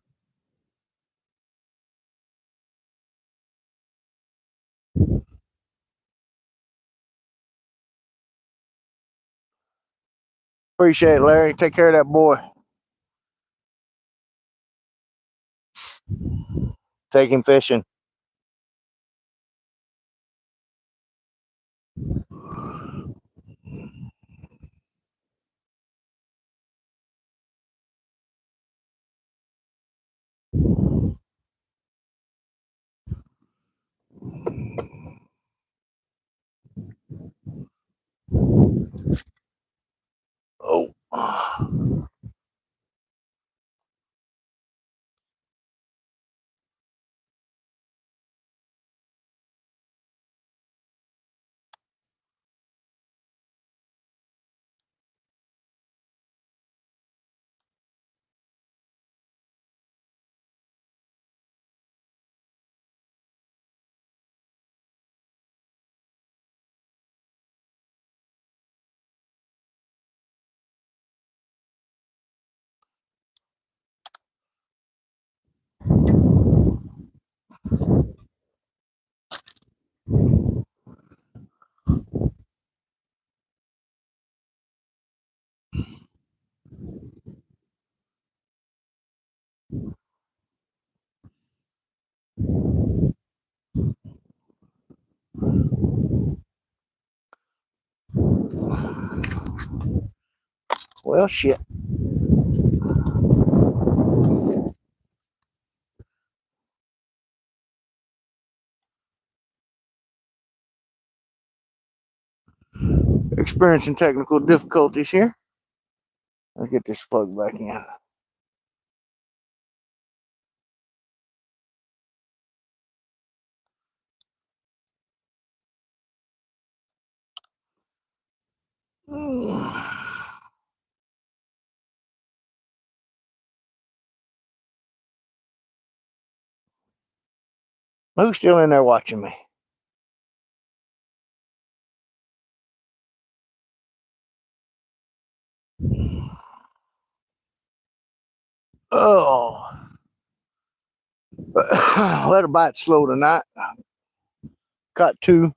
Appreciate it, Larry. Take care of that boy. Take him fishing. Oh. Well, shit. Experiencing technical difficulties here. Let's get this plug back in. Who's still in there watching me? Oh. Let a bite slow tonight. Caught two.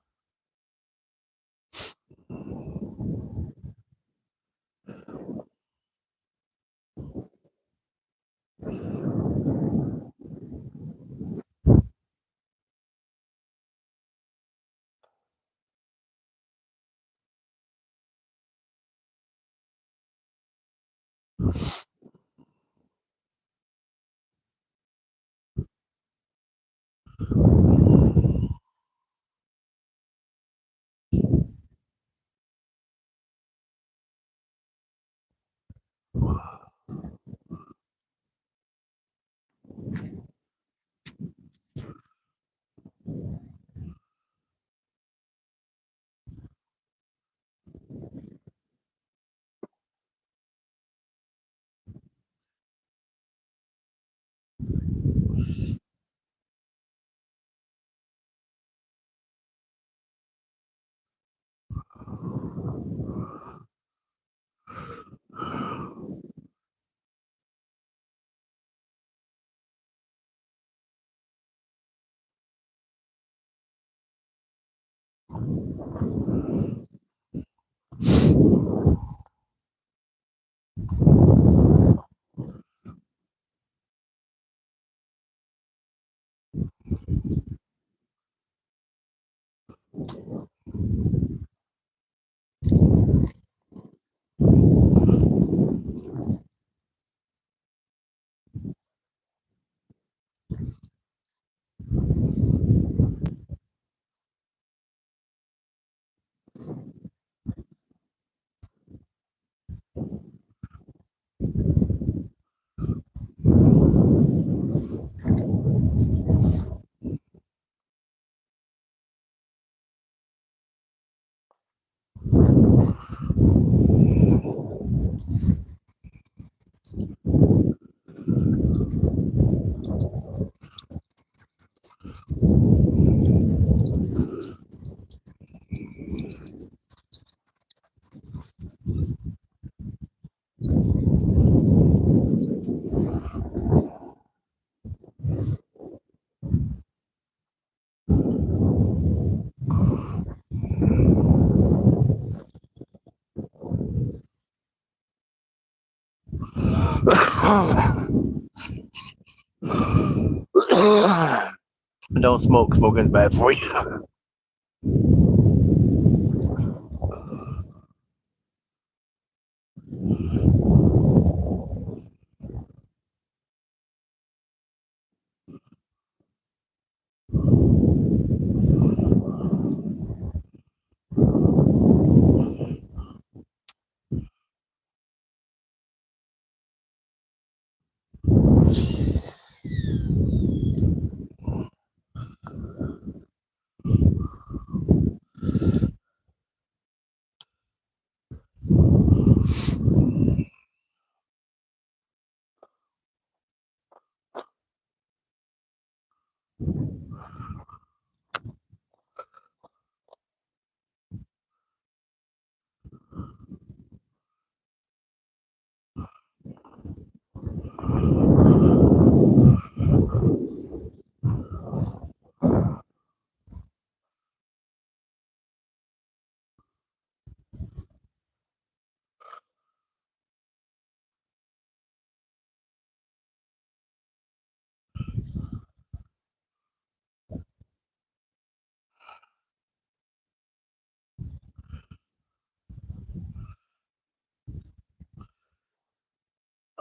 Don't smoke. Smoking's bad for you.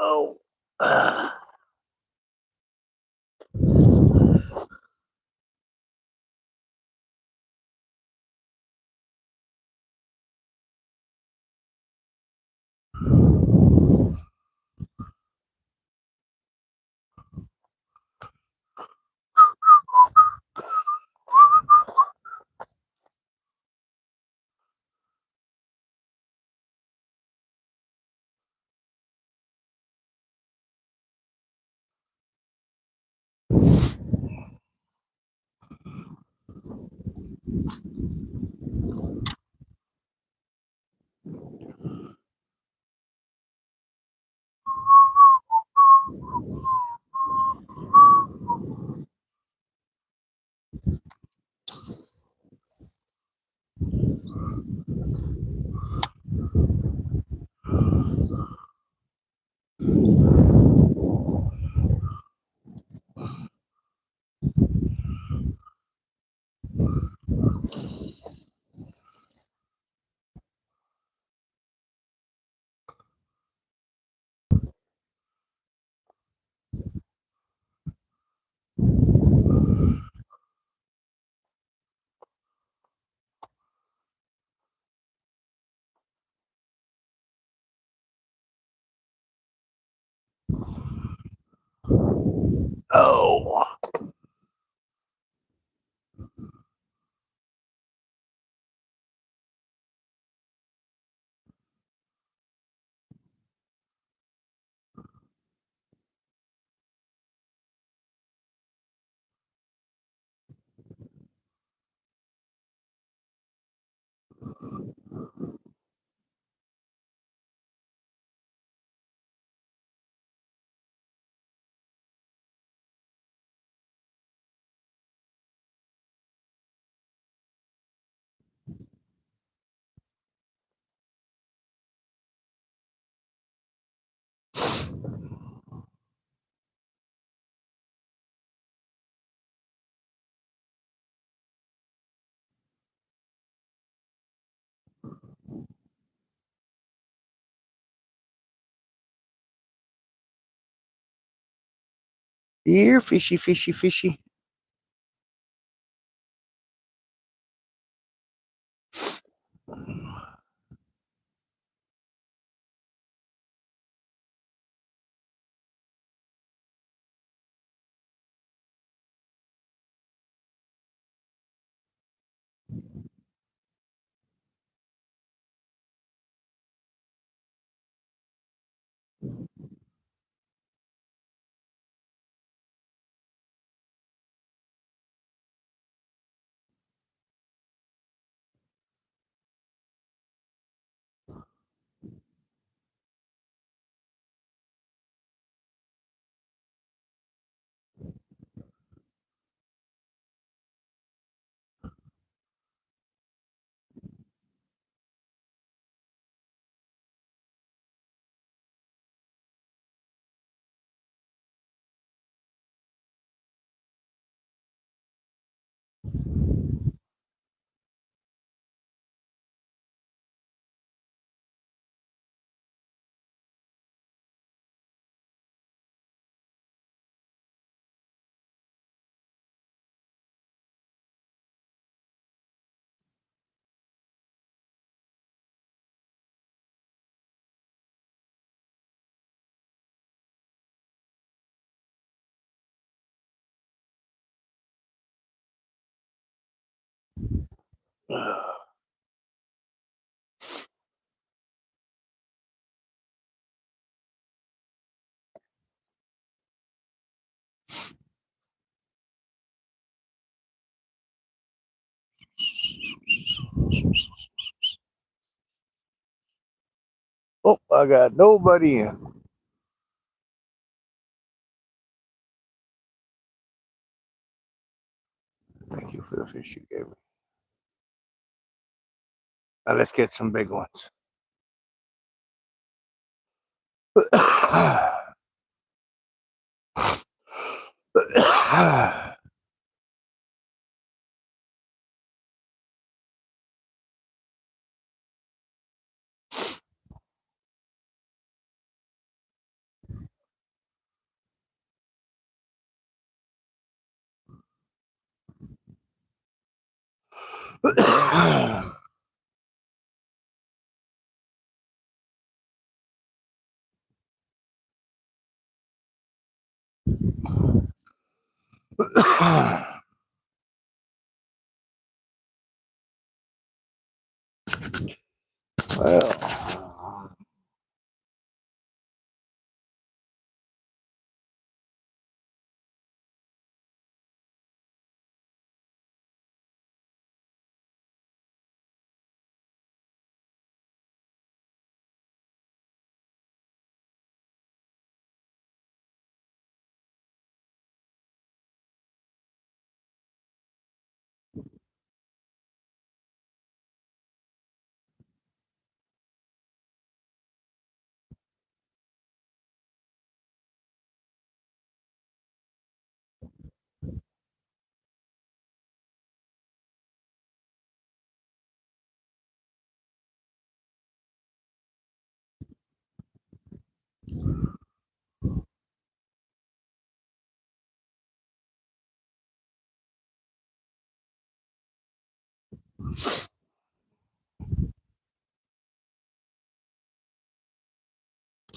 Oh. Oh. Here, fishy, fishy, fishy. Oh, I got nobody in. Thank you for the fish you gave me. Now let's get some big ones. Well,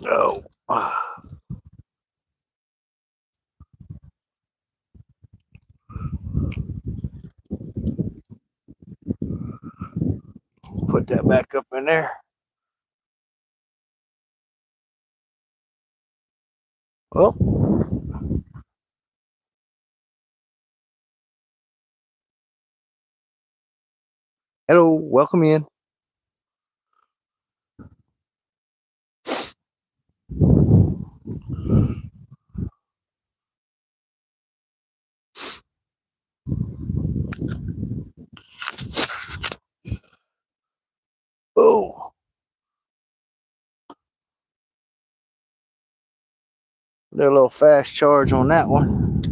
no. put that back up in there. Oh, hello, welcome in. Oh, did a little fast charge on that one.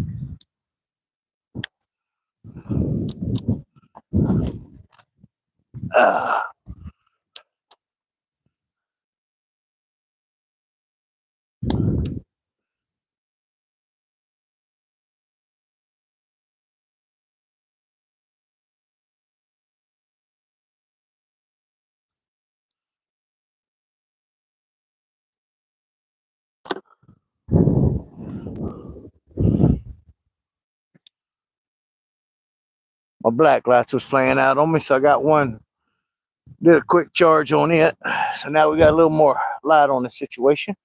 Ah, my black lights was playing out on me, so I got one. Did a quick charge on it, so now we got a little more light on the situation.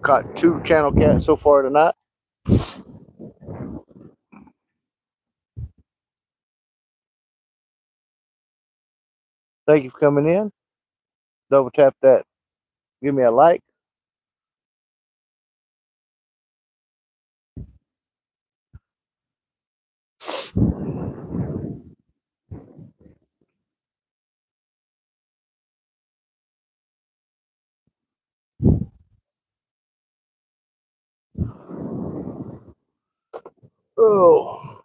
Caught 2 channel cats so far tonight. Thank you for coming in. Double tap that. Give me a like. Oh,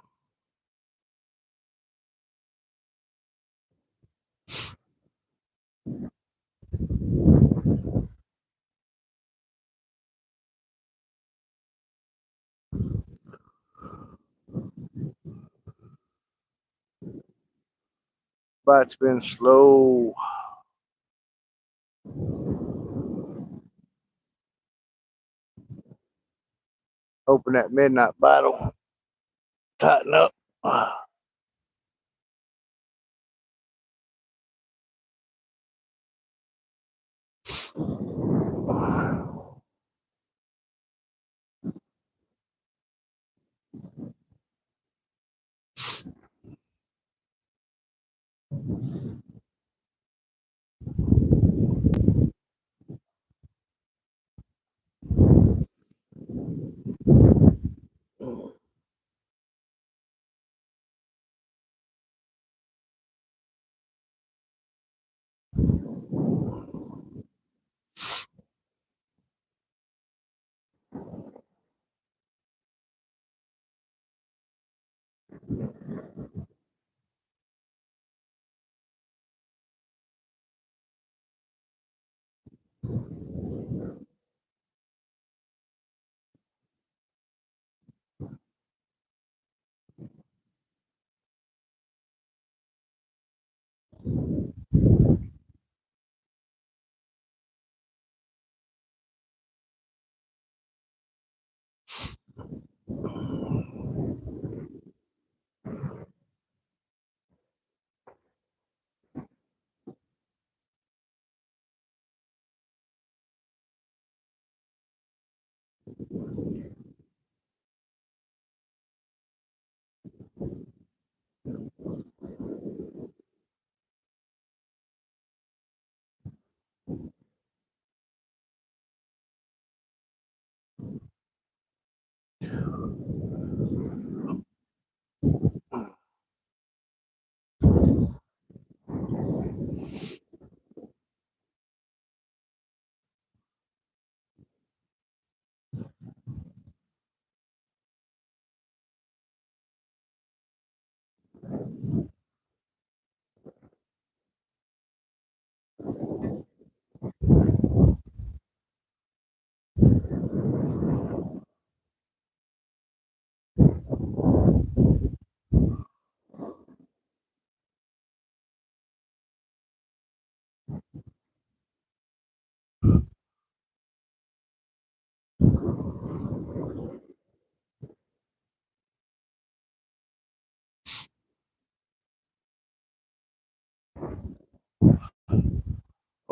bite's been slow. Hoping that midnight bite will tighten up.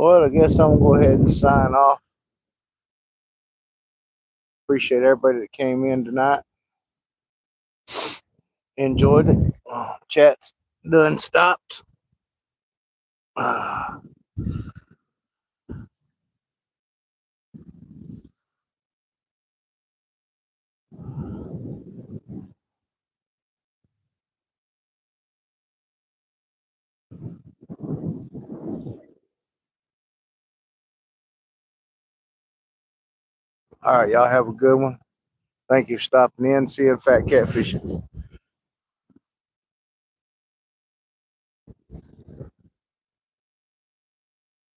Well, I guess I'm gonna go ahead and sign off. Appreciate everybody that came in tonight. Enjoyed it. Chat's done stopped. All right, y'all have a good one. Thank you for stopping in. See you at Fat Cat Fishing.